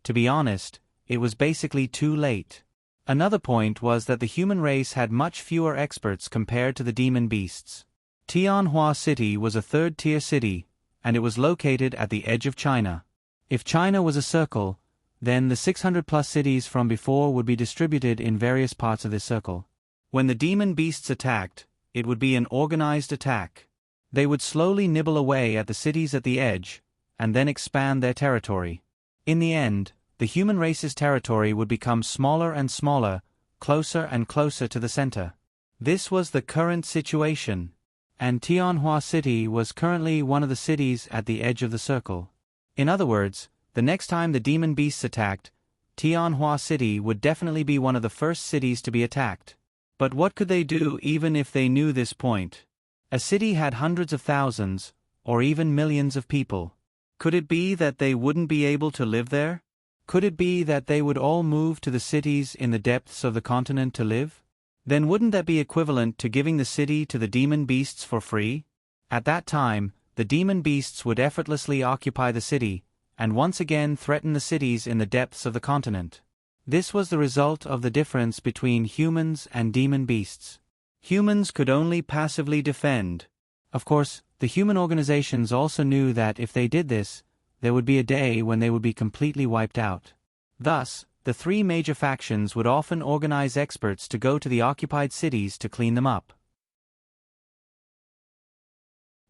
to be honest, it was basically too late. Another point was that the human race had much fewer experts compared to the demon beasts. Tianhua City was a third-tier city, and it was located at the edge of China. If China was a circle, then the 600-plus cities from before would be distributed in various parts of this circle. When the demon beasts attacked, it would be an organized attack. They would slowly nibble away at the cities at the edge, and then expand their territory. In the end, the human race's territory would become smaller and smaller, closer and closer to the center. This was the current situation, and Tianhua City was currently one of the cities at the edge of the circle. In other words, the next time the demon beasts attacked, Tianhua City would definitely be one of the first cities to be attacked. But what could they do even if they knew this point? A city had hundreds of thousands, or even millions of people. Could it be that they wouldn't be able to live there? Could it be that they would all move to the cities in the depths of the continent to live? Then wouldn't that be equivalent to giving the city to the demon beasts for free? At that time, the demon beasts would effortlessly occupy the city, and once again threaten the cities in the depths of the continent. This was the result of the difference between humans and demon beasts. Humans could only passively defend. Of course, the human organizations also knew that if they did this, there would be a day when they would be completely wiped out. Thus, the three major factions would often organize experts to go to the occupied cities to clean them up.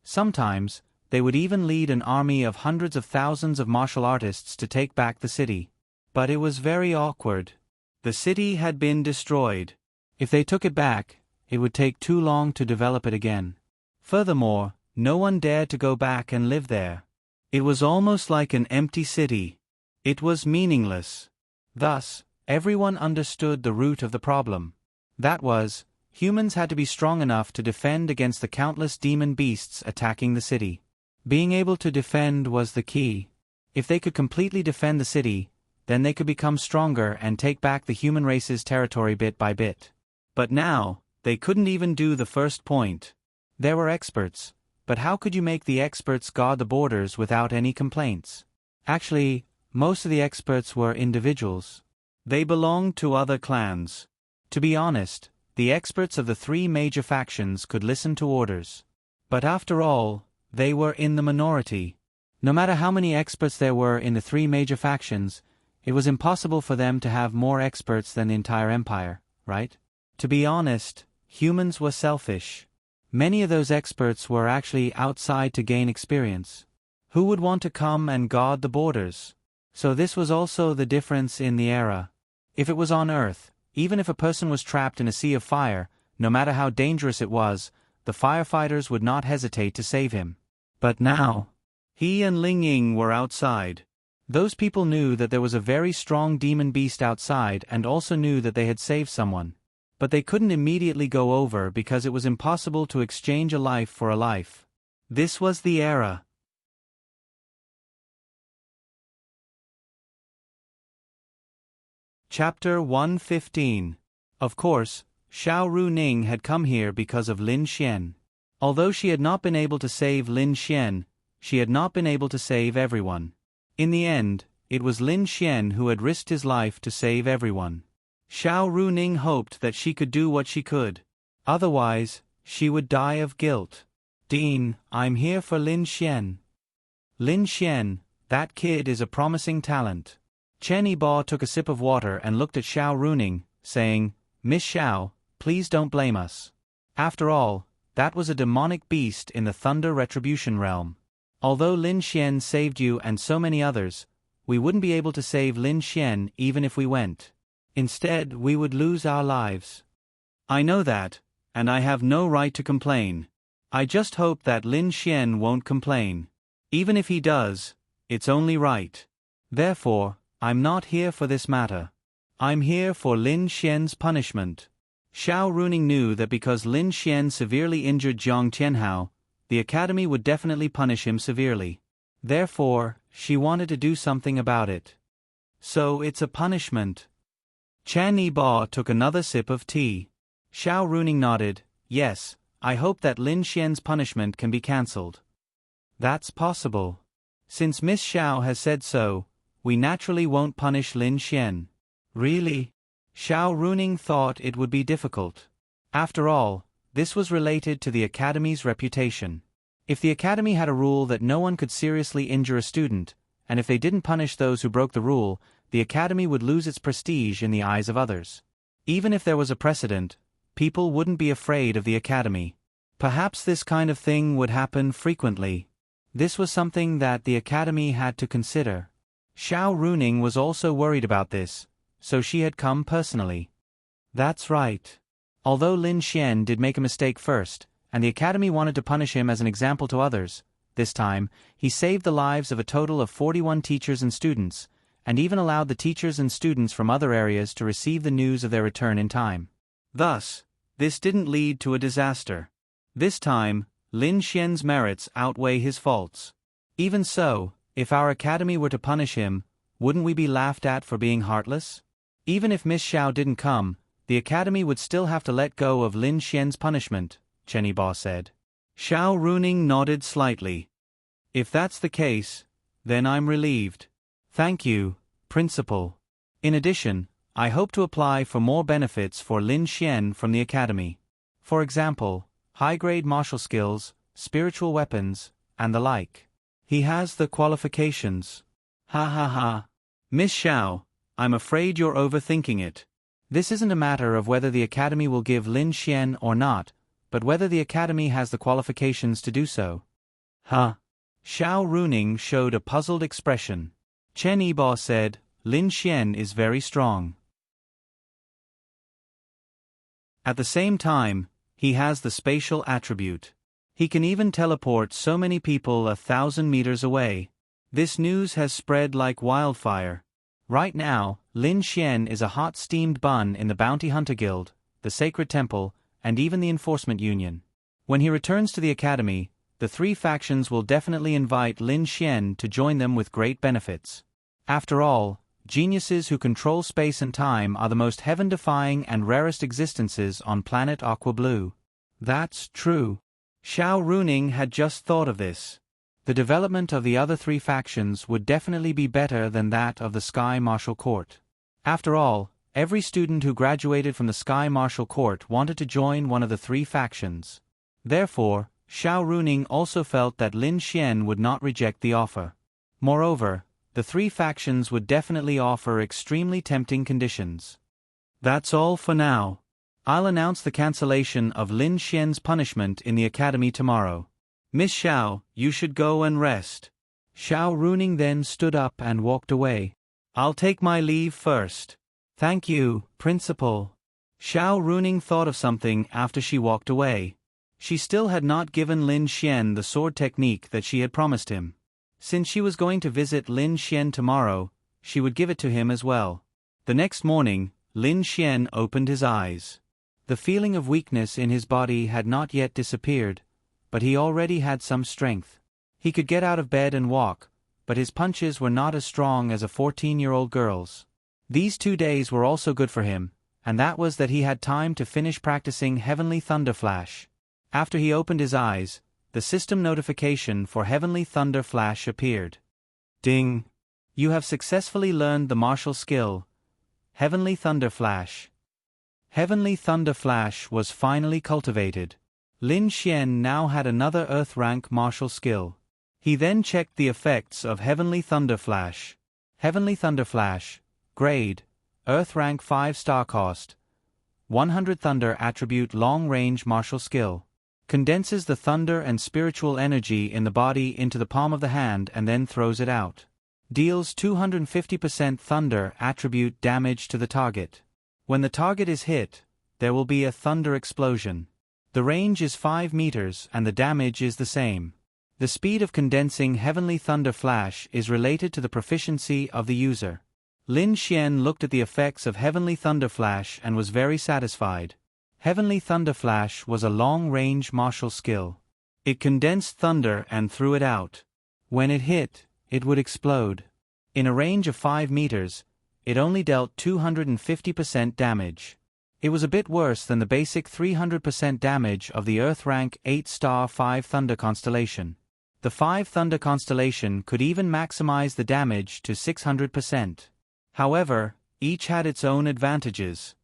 Sometimes, they would even lead an army of hundreds of thousands of martial artists to take back the city. But it was very awkward. The city had been destroyed. If they took it back, it would take too long to develop it again. Furthermore, no one dared to go back and live there. It was almost like an empty city. It was meaningless. Thus, everyone understood the root of the problem. That was, humans had to be strong enough to defend against the countless demon beasts attacking the city. Being able to defend was the key. If they could completely defend the city, then they could become stronger and take back the human race's territory bit by bit. But now, they couldn't even do the first point. There were experts, but how could you make the experts guard the borders without any complaints? Actually, most of the experts were individuals. They belonged to other clans. To be honest, the experts of the three major factions could listen to orders. But after all, they were in the minority. No matter how many experts there were in the three major factions, it was impossible for them to have more experts than the entire empire, right? To be honest, humans were selfish. Many of those experts were actually outside to gain experience. Who would want to come and guard the borders? So this was also the difference in the era. If it was on Earth, even if a person was trapped in a sea of fire, no matter how dangerous it was, the firefighters would not hesitate to save him. But now, he and Ling Ying were outside. Those people knew that there was a very strong demon beast outside and also knew that they had saved someone. But they couldn't immediately go over because it was impossible to exchange a life for a life. This was the era. Chapter 115. Of course, Xiao Runing had come here because of Lin Xian. Although she had not been able to save Lin Xian, she had not been able to save everyone. In the end, it was Lin Xian who had risked his life to save everyone. Xiao Runing hoped that she could do what she could. Otherwise, she would die of guilt. Dean, I'm here for Lin Xian. Lin Xian, that kid is a promising talent. Chen Yibo took a sip of water and looked at Xiao Runing, saying, Miss Xiao, please don't blame us. After all, that was a demonic beast in the Thunder Retribution realm. Although Lin Xian saved you and so many others, we wouldn't be able to save Lin Xian even if we went. Instead, we would lose our lives. I know that, and I have no right to complain. I just hope that Lin Xian won't complain. Even if he does, it's only right. Therefore, I'm not here for this matter. I'm here for Lin Xian's punishment. Xiao Runing knew that because Lin Xian severely injured Jiang Tianhao, the academy would definitely punish him severely. Therefore, she wanted to do something about it. So it's a punishment. Chen Yibo took another sip of tea. Xiao Runing nodded, yes, I hope that Lin Xian's punishment can be cancelled. That's possible. Since Miss Xiao has said so, we naturally won't punish Lin Xian. Really? Xiao Runing thought it would be difficult. After all, this was related to the academy's reputation. If the academy had a rule that no one could seriously injure a student, and if they didn't punish those who broke the rule, the academy would lose its prestige in the eyes of others. Even if there was a precedent, people wouldn't be afraid of the academy. Perhaps this kind of thing would happen frequently. This was something that the academy had to consider. Xiao Runing was also worried about this, so she had come personally. That's right. Although Lin Xian did make a mistake first, and the academy wanted to punish him as an example to others, this time, he saved the lives of a total of 41 teachers and students, and even allowed the teachers and students from other areas to receive the news of their return in time. Thus, this didn't lead to a disaster. This time, Lin Xian's merits outweigh his faults. Even so, if our academy were to punish him, wouldn't we be laughed at for being heartless? Even if Miss Xiao didn't come, the academy would still have to let go of Lin Xian's punishment, Chen Yibo said. Xiao Runing nodded slightly. If that's the case, then I'm relieved. Thank you, Principal. In addition, I hope to apply for more benefits for Lin Xian from the Academy. For example, high-grade martial skills, spiritual weapons, and the like. He has the qualifications. Ha ha ha. Miss Xiao, I'm afraid you're overthinking it. This isn't a matter of whether the Academy will give Lin Xian or not, but whether the Academy has the qualifications to do so. Huh? Xiao Runing showed a puzzled expression. Chen Yibo said, Lin Xian is very strong. At the same time, he has the spatial attribute. He can even teleport so many people 1,000 meters away. This news has spread like wildfire. Right now, Lin Xian is a hot steamed bun in the Bounty Hunter Guild, the Sacred Temple, and even the Enforcement Union. When he returns to the Academy, the three factions will definitely invite Lin Xian to join them with great benefits. After all, geniuses who control space and time are the most heaven-defying and rarest existences on planet Aqua Blue. That's true. Xiao Runing had just thought of this. The development of the other three factions would definitely be better than that of the Sky Martial Court. After all, every student who graduated from the Sky Martial Court wanted to join one of the three factions. Therefore, Xiao Runing also felt that Lin Xian would not reject the offer. Moreover, the three factions would definitely offer extremely tempting conditions. That's all for now. I'll announce the cancellation of Lin Xian's punishment in the Academy tomorrow. Miss Xiao, you should go and rest. Xiao Runing then stood up and walked away. I'll take my leave first. Thank you, Principal. Xiao Runing thought of something after she walked away. She still had not given Lin Xian the sword technique that she had promised him. Since she was going to visit Lin Xian tomorrow, she would give it to him as well. The next morning, Lin Xian opened his eyes. The feeling of weakness in his body had not yet disappeared, but he already had some strength. He could get out of bed and walk, but his punches were not as strong as a 14-year-old girl's. These 2 days were also good for him, and that was that he had time to finish practicing Heavenly Thunder Flash. After he opened his eyes, the system notification for Heavenly Thunder Flash appeared. Ding! You have successfully learned the martial skill, Heavenly Thunder Flash. Heavenly Thunder Flash was finally cultivated. Lin Xian now had another Earth rank martial skill. He then checked the effects of Heavenly Thunder Flash. Heavenly Thunder Flash, Grade, Earth rank 5-star cost, 100 Thunder attribute long-range martial skill. Condenses the thunder and spiritual energy in the body into the palm of the hand and then throws it out. Deals 250% thunder attribute damage to the target. When the target is hit, there will be a thunder explosion. The range is 5 meters and the damage is the same. The speed of condensing Heavenly Thunder Flash is related to the proficiency of the user. Lin Xian looked at the effects of Heavenly Thunder Flash and was very satisfied. Heavenly Thunder Flash was a long-range martial skill. It condensed thunder and threw it out. When it hit, it would explode. In a range of 5 meters, it only dealt 250% damage. It was a bit worse than the basic 300% damage of the Earth rank 8-star 5 Thunder Constellation. The 5 Thunder Constellation could even maximize the damage to 600%. However, each had its own advantages.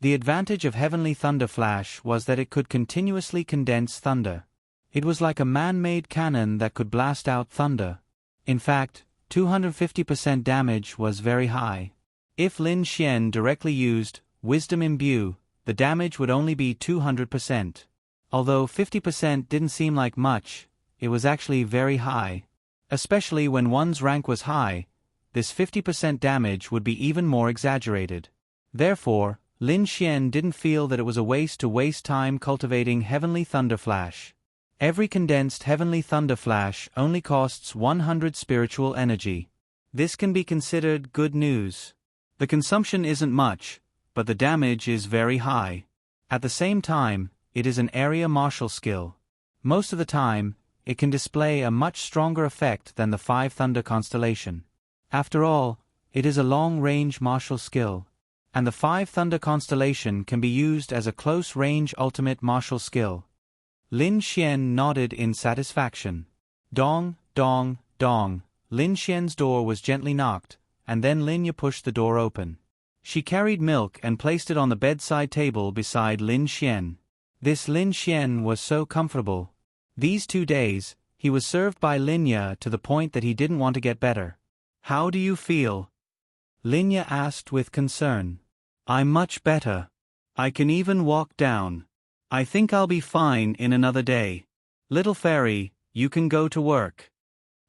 The advantage of Heavenly Thunder Flash was that it could continuously condense thunder. It was like a man-made cannon that could blast out thunder. In fact, 250% damage was very high. If Lin Xian directly used Wisdom Imbue, the damage would only be 200%. Although 50% didn't seem like much, it was actually very high. Especially when one's rank was high, this 50% damage would be even more exaggerated. Therefore, Lin Xian didn't feel that it was a waste to waste time cultivating Heavenly Thunder Flash. Every condensed Heavenly Thunder Flash only costs 100 spiritual energy. This can be considered good news. The consumption isn't much, but the damage is very high. At the same time, it is an area martial skill. Most of the time, it can display a much stronger effect than the 5 Thunder Constellation. After all, it is a long-range martial skill. And the 5 Thunder Constellation can be used as a close-range ultimate martial skill. Lin Xian nodded in satisfaction. Dong, dong, dong. Lin Xian's door was gently knocked, and then Linya pushed the door open. She carried milk and placed it on the bedside table beside Lin Xian. This Lin Xian was so comfortable. These 2 days, he was served by Linya to the point that he didn't want to get better. How do you feel? Linya asked with concern. I'm much better. I can even walk down. I think I'll be fine in another day. Little fairy, you can go to work.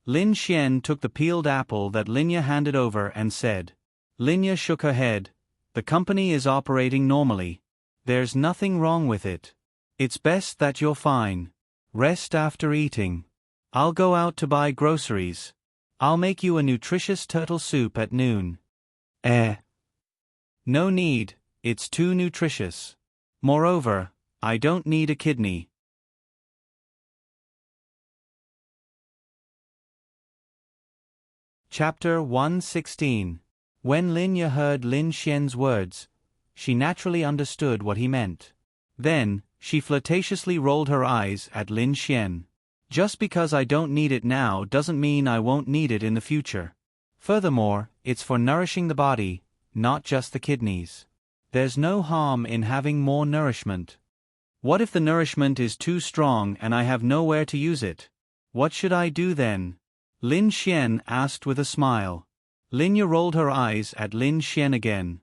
Lin Xian took the peeled apple that Linya handed over and said. Linya shook her head. The company is operating normally. There's nothing wrong with it. It's best that you're fine. Rest after eating. I'll go out to buy groceries. I'll make you a nutritious turtle soup at noon. No need, it's too nutritious. Moreover, I don't need a kidney. Chapter 116. When Linya heard Lin Xian's words, she naturally understood what he meant. Then, she flirtatiously rolled her eyes at Lin Xian. Just because I don't need it now doesn't mean I won't need it in the future. Furthermore, it's for nourishing the body, not just the kidneys. There's no harm in having more nourishment. What if the nourishment is too strong and I have nowhere to use it? What should I do then? Lin Xian asked with a smile. Linya rolled her eyes at Lin Xian again.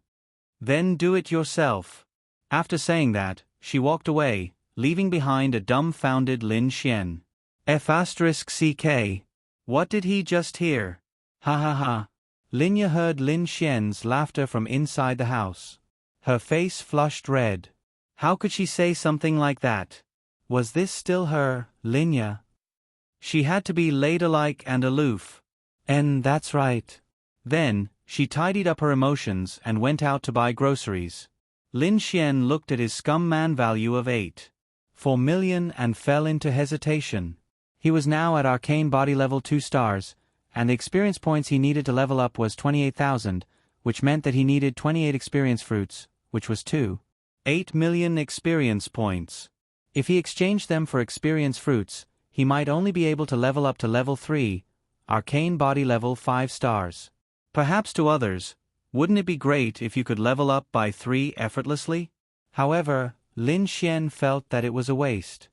Then do it yourself. After saying that, she walked away, leaving behind a dumbfounded Lin Xian. F***ck. What did he just hear? Ha ha ha. Linya heard Lin Xian's laughter from inside the house. Her face flushed red. How could she say something like that? Was this still her, Linya? She had to be ladylike and aloof. That's right. Then, she tidied up her emotions and went out to buy groceries. Lin Xian looked at his scum man value of 8.4 million and fell into hesitation. He was now at arcane body level 2 stars, and the experience points he needed to level up was 28,000, which meant that he needed 28 experience fruits, which was 2.8 million experience points. If he exchanged them for experience fruits, he might only be able to level up to level 3, arcane body level 5 stars. Perhaps to others, wouldn't it be great if you could level up by 3 effortlessly? However, Lin Xian felt that it was a waste.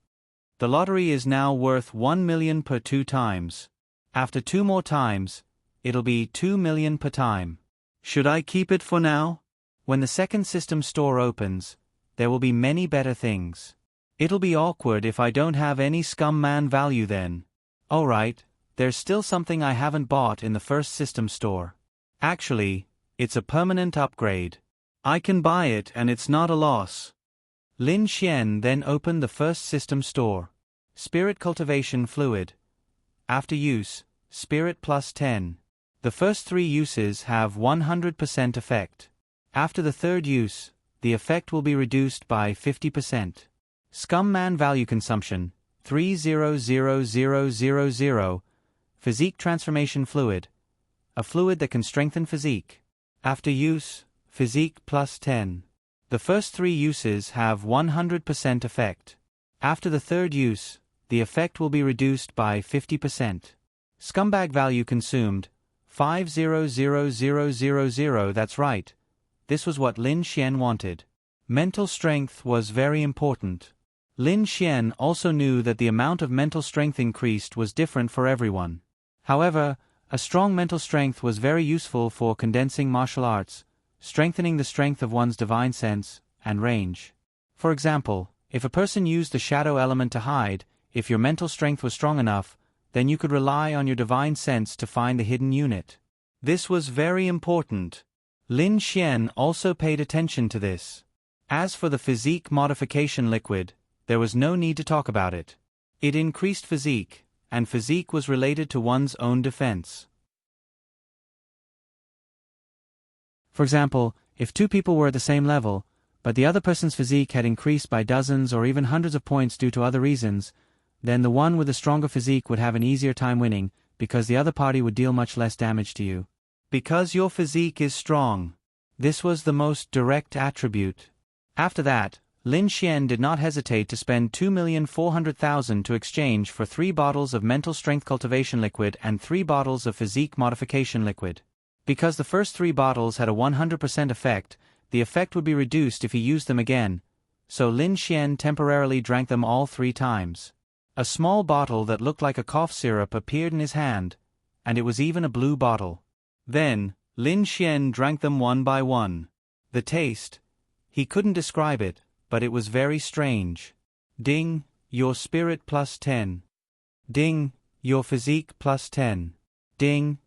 The lottery is now worth 1 million per 2 times. After 2 more times, it'll be 2 million per time. Should I keep it for now? When the second system store opens, there will be many better things. It'll be awkward if I don't have any scum man value then. Alright, there's still something I haven't bought in the first system store. Actually, it's a permanent upgrade. I can buy it and it's not a loss. Lin Xian then opened the first system store. Spirit Cultivation Fluid. After use, Spirit plus 10. The first 3 uses have 100% effect. After the third use, the effect will be reduced by 50%. Scum Man Value Consumption, 300000. Physique Transformation Fluid. A fluid that can strengthen physique. After use, Physique plus 10. The first 3 uses have 100% effect. After the third use, the effect will be reduced by 50%. Scumbag Value Consumed, 500000. That's right. This was what Lin Xian wanted. Mental strength was very important. Lin Xian also knew that the amount of mental strength increased was different for everyone. However, a strong mental strength was very useful for condensing martial arts, strengthening the strength of one's divine sense and range. For example, if a person used the shadow element to hide, if your mental strength was strong enough, then you could rely on your divine sense to find the hidden unit. This was very important. Lin Xian also paid attention to this. As for the physique modification liquid, there was no need to talk about it. It increased physique, and physique was related to one's own defense. For example, if 2 people were at the same level, but the other person's physique had increased by dozens or even hundreds of points due to other reasons, then the one with the stronger physique would have an easier time winning, because the other party would deal much less damage to you. Because your physique is strong. This was the most direct attribute. After that, Lin Xian did not hesitate to spend 2,400,000 to exchange for 3 bottles of mental strength cultivation liquid and 3 bottles of physique modification liquid. Because the first 3 bottles had a 100% effect, the effect would be reduced if he used them again, so Lin Xian temporarily drank them all 3 times. A small bottle that looked like a cough syrup appeared in his hand, and it was even a blue bottle. Then, Lin Xian drank them one by one. The taste, he couldn't describe it, but it was very strange. Ding, your spirit plus 10. Ding, your physique plus 10. Ding,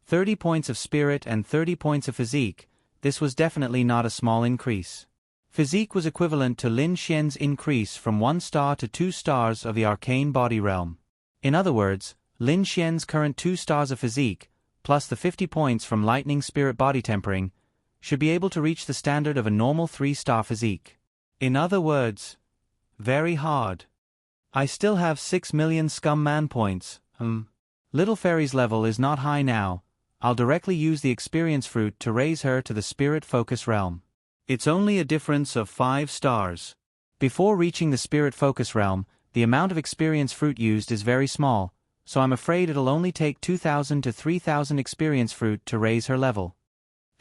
30 points of spirit and 30 points of physique. This was definitely not a small increase. Physique was equivalent to Lin Xian's increase from 1 star to 2 stars of the arcane body realm. In other words, Lin Xian's current 2 stars of physique, plus the 50 points from lightning spirit body tempering, should be able to reach the standard of a normal 3-star physique. In other words, very hard. I still have 6 million scum man points. Little Fairy's level is not high now. I'll directly use the experience fruit to raise her to the spirit focus realm. It's only a difference of 5 stars. Before reaching the spirit focus realm, the amount of experience fruit used is very small, so I'm afraid it'll only take 2,000 to 3,000 experience fruit to raise her level.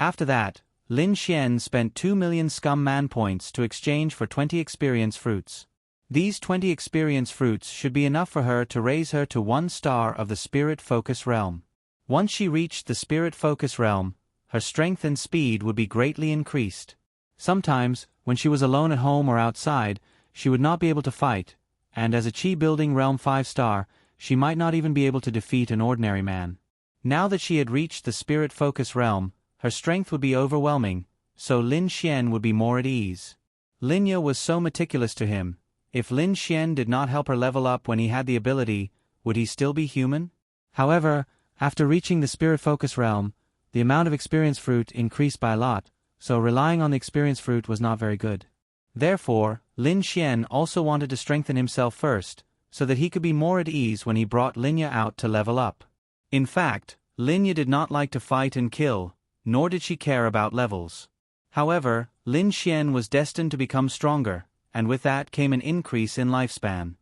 After that, Lin Xian spent 2 million scum man points to exchange for 20 experience fruits. These 20 experience fruits should be enough for her to raise her to 1 star of the spirit focus realm. Once she reached the spirit focus realm, her strength and speed would be greatly increased. Sometimes, when she was alone at home or outside, she would not be able to fight, and as a Qi building realm 5-star, she might not even be able to defeat an ordinary man. Now that she had reached the spirit focus realm, her strength would be overwhelming, so Lin Xian would be more at ease. Linya was so meticulous to him. If Lin Xian did not help her level up when he had the ability, would he still be human? However, after reaching the spirit focus realm, the amount of experience fruit increased by a lot, so relying on the experience fruit was not very good. Therefore, Lin Xian also wanted to strengthen himself first, so that he could be more at ease when he brought Linya out to level up. In fact, Linya did not like to fight and kill, nor did she care about levels. However, Lin Xian was destined to become stronger, and with that came an increase in lifespan.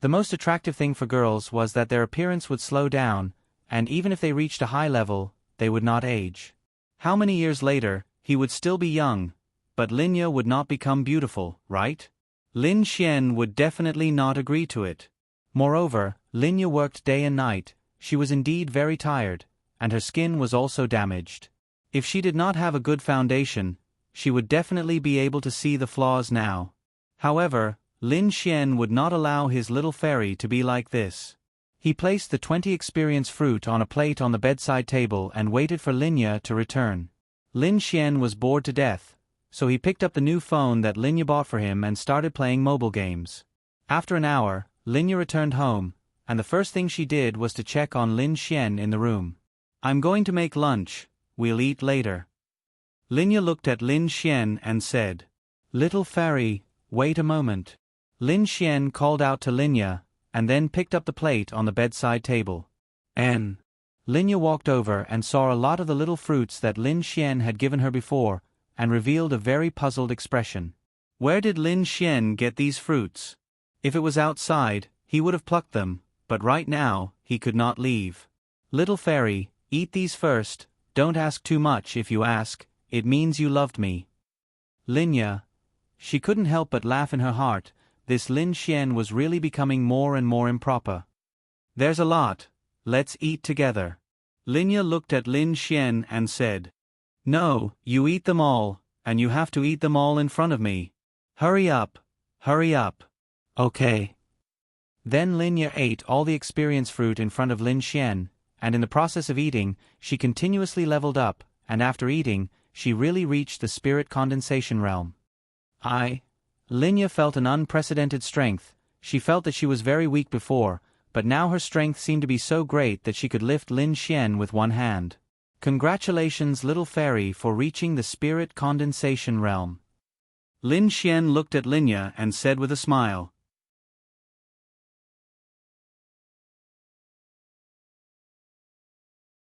The most attractive thing for girls was that their appearance would slow down, and even if they reached a high level, they would not age. How many years later, he would still be young, but Linya would not become beautiful, right? Lin Xian would definitely not agree to it. Moreover, Linya worked day and night. She was indeed very tired, and her skin was also damaged. If she did not have a good foundation, she would definitely be able to see the flaws now. However, Lin Xian would not allow his little fairy to be like this. He placed the 20 experience fruit on a plate on the bedside table and waited for Linya to return. Lin Xian was bored to death, so he picked up the new phone that Linya bought for him and started playing mobile games. After an hour, Linya returned home, and the first thing she did was to check on Lin Xian in the room. "I'm going to make lunch, we'll eat later." Linya looked at Lin Xian and said, "Little fairy, wait a moment." Lin Xian called out to Linya, and then picked up the plate on the bedside table. Linya walked over and saw a lot of the little fruits that Lin Xian had given her before, and revealed a very puzzled expression. Where did Lin Xian get these fruits? If it was outside, he would have plucked them, but right now, he could not leave. "Little fairy, eat these first, don't ask too much. If you ask, it means you loved me." Linya. She couldn't help but laugh in her heart. This Lin Xian was really becoming more and more improper. "There's a lot, let's eat together." Linya looked at Lin Xian and said, "No, you eat them all, and you have to eat them all in front of me. Hurry up, hurry up." "Okay." Then Linya ate all the experience fruit in front of Lin Xian, and in the process of eating, she continuously leveled up, and after eating, she really reached the spirit condensation realm. Linya felt an unprecedented strength. She felt that she was very weak before, but now her strength seemed to be so great that she could lift Lin Xian with one hand. Congratulations, little fairy, for reaching the spirit condensation realm. Lin Xian looked at Linya and said with a smile.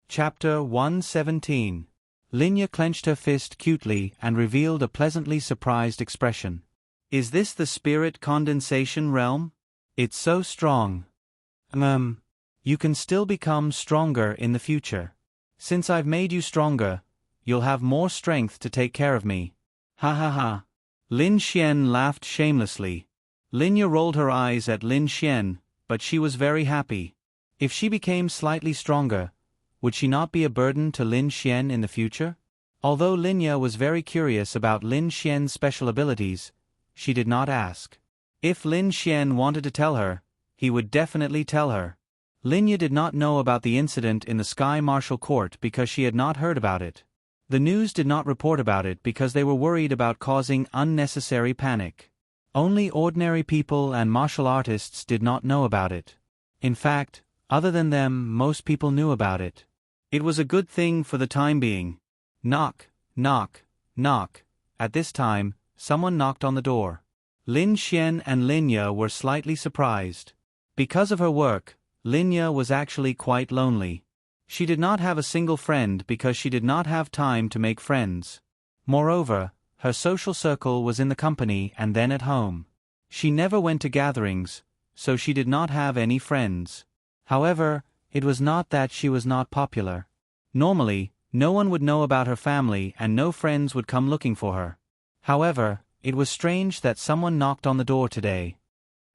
Chapter 117. Linya clenched her fist cutely and revealed a pleasantly surprised expression. Is this the spirit condensation realm? It's so strong. You can still become stronger in the future. Since I've made you stronger, you'll have more strength to take care of me. Ha ha ha. Lin Xian laughed shamelessly. Linya rolled her eyes at Lin Xian, but she was very happy. If she became slightly stronger, would she not be a burden to Lin Xian in the future? Although Linya was very curious about Lin Xian's special abilities, she did not ask. If Lin Xian wanted to tell her, he would definitely tell her. Linya did not know about the incident in the Sky Martial Court because she had not heard about it. The news did not report about it because they were worried about causing unnecessary panic. Only ordinary people and martial artists did not know about it. In fact, other than them, most people knew about it. It was a good thing for the time being. Knock, knock, knock. At this time, someone knocked on the door. Lin Xian and Linya were slightly surprised. Because of her work, Linya was actually quite lonely. She did not have a single friend because she did not have time to make friends. Moreover, her social circle was in the company and then at home. She never went to gatherings, so she did not have any friends. However, it was not that she was not popular. Normally, no one would know about her family and no friends would come looking for her. However, it was strange that someone knocked on the door today.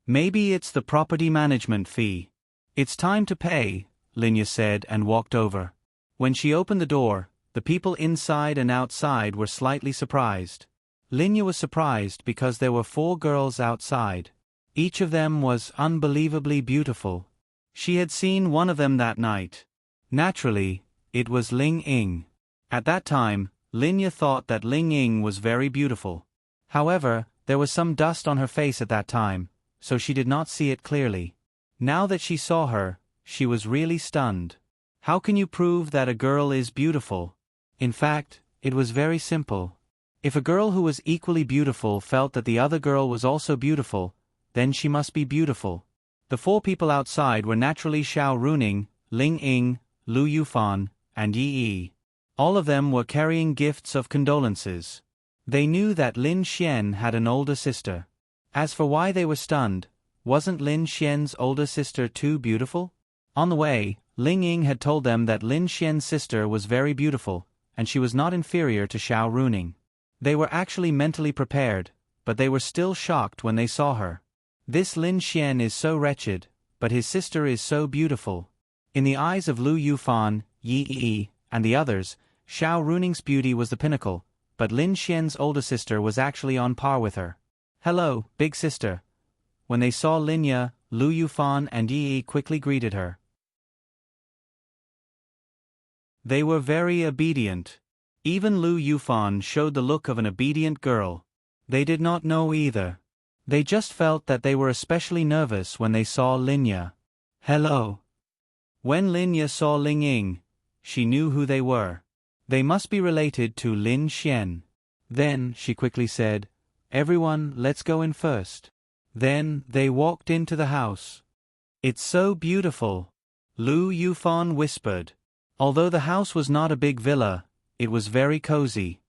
Maybe it's the property management fee. It's time to pay, Linya said and walked over. When she opened the door, the people inside and outside were slightly surprised. Linya was surprised because there were 4 girls outside. Each of them was unbelievably beautiful. She had seen one of them that night. Naturally, it was Ling Ying. At that time, Linya thought that Ling Ying was very beautiful. However, there was some dust on her face at that time, so she did not see it clearly. Now that she saw her, she was really stunned. How can you prove that a girl is beautiful? In fact, it was very simple. If a girl who was equally beautiful felt that the other girl was also beautiful, then she must be beautiful. The 4 people outside were naturally Xiao Runing, Ling Ying, Lu Yufan, and Yi Yi. All of them were carrying gifts of condolences. They knew that Lin Xian had an older sister. As for why they were stunned, wasn't Lin Xian's older sister too beautiful? On the way, Ling Ying had told them that Lin Xian's sister was very beautiful, and she was not inferior to Xiao Runing. They were actually mentally prepared, but they were still shocked when they saw her. This Lin Xian is so wretched, but his sister is so beautiful. In the eyes of Lu Yufan, Yi Yi, and the others, Xiao Runing's beauty was the pinnacle, but Lin Xian's older sister was actually on par with her. Hello, big sister. When they saw Linya, Lu Yufan and Yi Yi quickly greeted her. They were very obedient. Even Lu Yufan showed the look of an obedient girl. They did not know either. They just felt that they were especially nervous when they saw Linya. Hello. When Linya saw Ling Ying, she knew who they were. They must be related to Lin Xian. Then, she quickly said, "Everyone, let's go in first." Then, they walked into the house. "It's so beautiful," Lu Yufan whispered. Although the house was not a big villa, it was very cozy.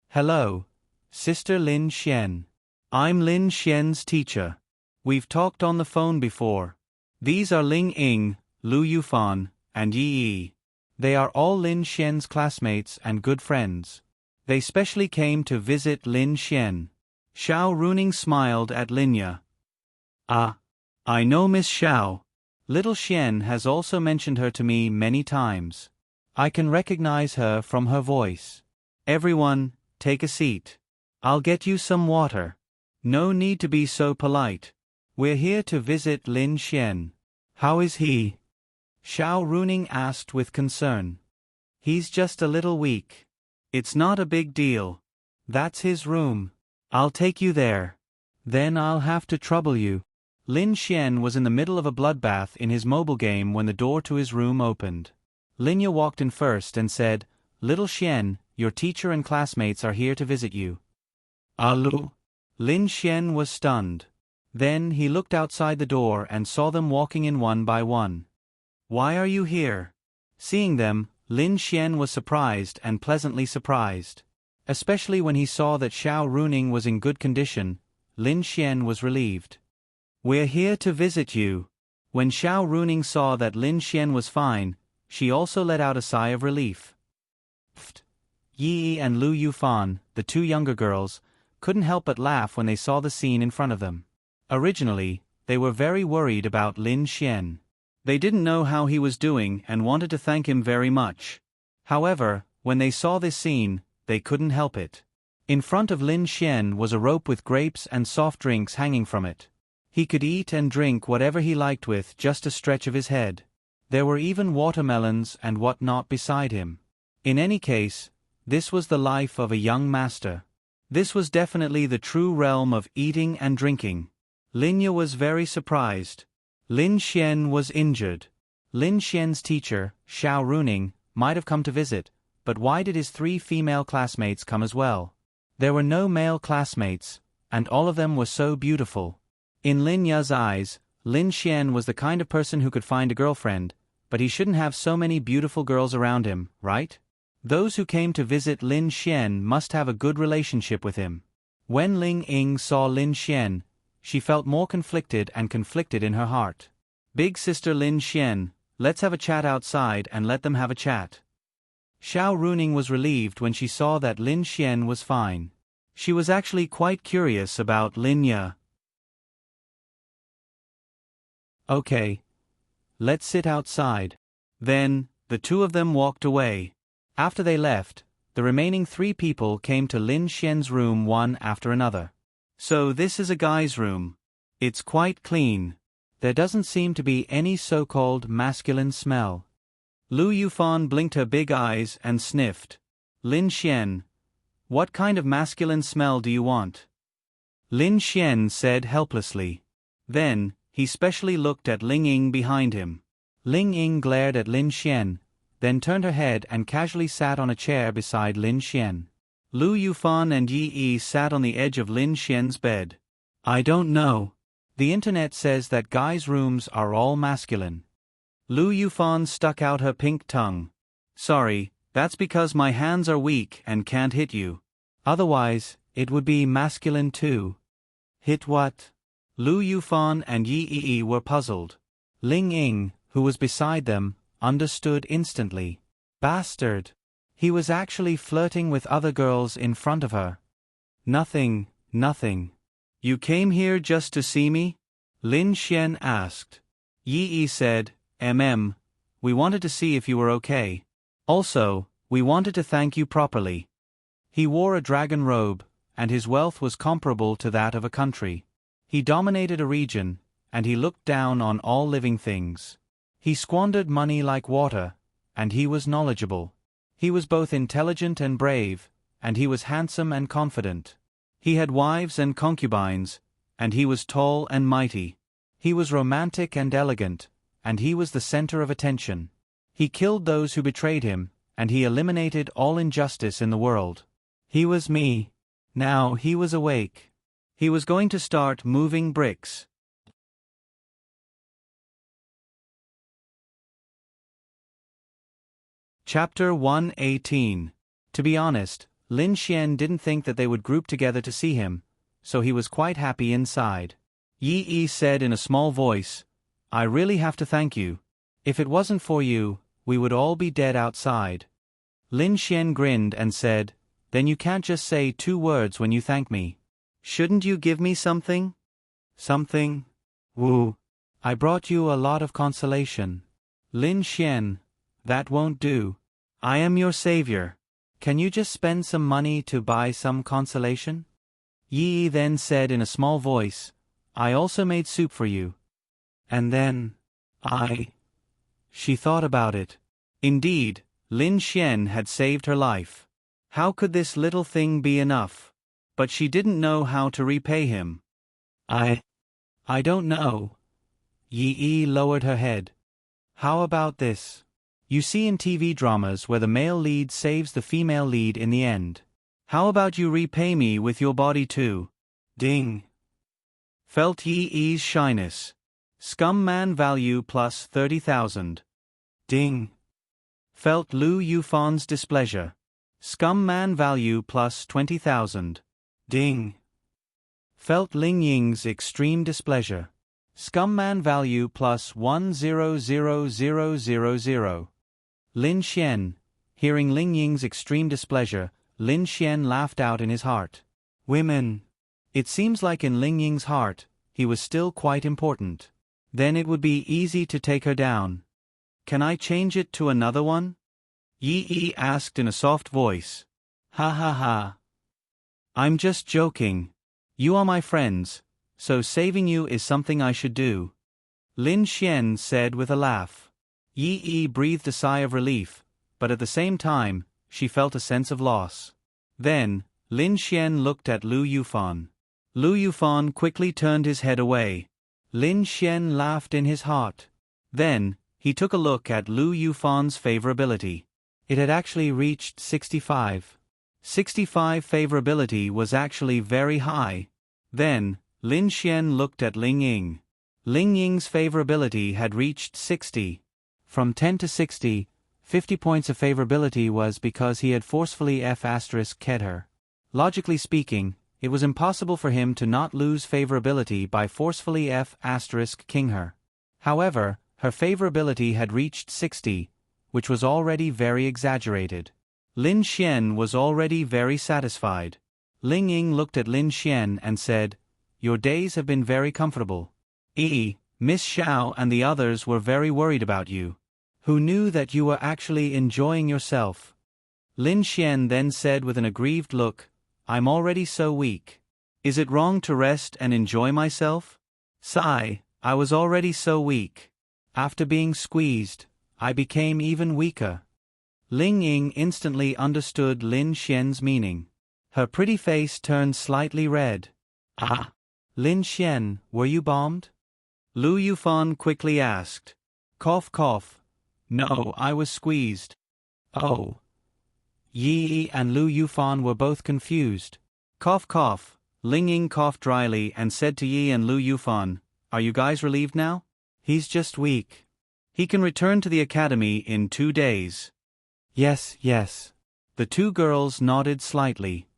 "Hello, Sister Lin Xian. I'm Lin Xian's teacher. We've talked on the phone before. These are Ling Ying, Lu Yufan, and Yi Yi. They are all Lin Xian's classmates and good friends. They specially came to visit Lin Xian." Xiao Runing smiled at Linya. "Ah, I know Miss Xiao. Little Xian has also mentioned her to me many times. I can recognize her from her voice. Everyone, take a seat. I'll get you some water. No need to be so polite. We're here to visit Lin Xian. How is he?" Xiao Runing asked with concern. "He's just a little weak. It's not a big deal. That's his room. I'll take you there. Then I'll have to trouble you." Lin Xian was in the middle of a bloodbath in his mobile game when the door to his room opened. Linya walked in first and said, "Little Xian, your teacher and classmates are here to visit you." "Allo?" Lin Xian was stunned. Then he looked outside the door and saw them walking in one by one. "Why are you here?" Seeing them, Lin Xian was surprised and pleasantly surprised. Especially when he saw that Xiao Runing was in good condition, Lin Xian was relieved. "We're here to visit you." When Xiao Runing saw that Lin Xian was fine, she also let out a sigh of relief. Yi and Lu Yufan, the two younger girls, couldn't help but laugh when they saw the scene in front of them. Originally, they were very worried about Lin Xian. They didn't know how he was doing and wanted to thank him very much. However, when they saw this scene, they couldn't help it. In front of Lin Xian was a rope with grapes and soft drinks hanging from it. He could eat and drink whatever he liked with just a stretch of his head. There were even watermelons and whatnot beside him. In any case, this was the life of a young master. This was definitely the true realm of eating and drinking. Linya was very surprised. Lin Xian was injured. Lin Xian's teacher, Xiao Runing, might have come to visit, but why did his 3 female classmates come as well? There were no male classmates, and all of them were so beautiful. In Lin Ya's eyes, Lin Xian was the kind of person who could find a girlfriend, but he shouldn't have so many beautiful girls around him, right? Those who came to visit Lin Xian must have a good relationship with him. When Ling Ying saw Lin Xian, she felt more conflicted in her heart. "Big sister Lin Xian, let's have a chat outside and let them have a chat." Xiao Runing was relieved when she saw that Lin Xian was fine. She was actually quite curious about Lin Ya. "Okay. Let's sit outside." Then, the two of them walked away. After they left, the remaining 3 people came to Lin Xian's room one after another. "So this is a guy's room. It's quite clean. There doesn't seem to be any so-called masculine smell." Lu Yufan blinked her big eyes and sniffed. "Lin Xian, what kind of masculine smell do you want?" Lin Xian said helplessly. Then, he specially looked at Ling Ying behind him. Ling Ying glared at Lin Xian, then turned her head and casually sat on a chair beside Lin Xian. Lu Yufan and Yi Yi sat on the edge of Lin Xian's bed. "I don't know. The internet says that guys' rooms are all masculine." Lu Yufan stuck out her pink tongue. "Sorry, that's because my hands are weak and can't hit you. Otherwise, it would be masculine too." "Hit what?" Lu Yufan and Yi Yi were puzzled. Ling Ying, who was beside them, understood instantly. Bastard! He was actually flirting with other girls in front of her. Nothing. "You came here just to see me?" Lin Xian asked. Yi Yi said, we wanted to see if you were okay. Also, we wanted to thank you properly." He wore a dragon robe, and his wealth was comparable to that of a country. He dominated a region, and he looked down on all living things. He squandered money like water, and he was knowledgeable. He was both intelligent and brave, and he was handsome and confident. He had wives and concubines, and he was tall and mighty. He was romantic and elegant, and he was the center of attention. He killed those who betrayed him, and he eliminated all injustice in the world. He was me. Now he was awake. He was going to start moving bricks. Chapter 118. To be honest, Lin Xian didn't think that they would group together to see him, so he was quite happy inside. Yi Yi said in a small voice, "I really have to thank you. If it wasn't for you, we would all be dead outside." Lin Xian grinned and said, "Then you can't just say 2 words when you thank me. Shouldn't you give me something?" "Something? Woo. I brought you a lot of consolation." Lin Xian, "That won't do. I am your savior. Can you just spend some money to buy some consolation?" Yi Yi then said in a small voice, "I also made soup for you. And then, She thought about it. Indeed, Lin Xian had saved her life. How could this little thing be enough? But she didn't know how to repay him. I don't know." Yi Yi lowered her head. "How about this? You see in TV dramas where the male lead saves the female lead in the end. How about you repay me with your body too?" Ding. Felt Yi Yi's shyness. Scum man value plus 30,000. Ding. Felt Lu Yufan's displeasure. Scum man value plus 20,000. Ding. Felt Ling Ying's extreme displeasure. Scum man value plus 100,000. Lin Xian. Hearing Ling Ying's extreme displeasure, Lin Xian laughed out in his heart. Women. It seems like in Ling Ying's heart, he was still quite important. Then it would be easy to take her down. Can I change it to another one? Yi Yi asked in a soft voice. Ha ha ha. I'm just joking. You are my friends, so saving you is something I should do. Lin Xian said with a laugh. Yi Yi breathed a sigh of relief, but at the same time, she felt a sense of loss. Then, Lin Xian looked at Lu Yufan. Lu Yufan quickly turned his head away. Lin Xian laughed in his heart. Then, he took a look at Lu Yufan's favorability. It had actually reached 65. 65 favorability was actually very high. Then, Lin Xian looked at Ling Ying. Ling Ying's favorability had reached 60. From 10 to 60, 50 points of favorability was because he had forcefully F***ed her. Logically speaking, it was impossible for him to not lose favorability by forcefully F***ing her. However, her favorability had reached 60, which was already very exaggerated. Lin Xian was already very satisfied. Ling Ying looked at Lin Xian and said, "Your days have been very comfortable. Miss Xiao and the others were very worried about you. Who knew that you were actually enjoying yourself?" Lin Xian then said with an aggrieved look, "I'm already so weak. Is it wrong to rest and enjoy myself? Sigh, I was already so weak. After being squeezed, I became even weaker." Ling Ying instantly understood Lin Xian's meaning. Her pretty face turned slightly red. "Ah! Lin Xian, were you bombed?" Lu Yufan quickly asked. Cough cough. "No, I was squeezed." "Oh." Yi Yi and Lu Yufan were both confused. Cough cough. Ling Ying coughed dryly and said to Yi and Lu Yufan, "Are you guys relieved now? He's just weak. He can return to the academy in 2 days." "Yes, yes." The two girls nodded slightly.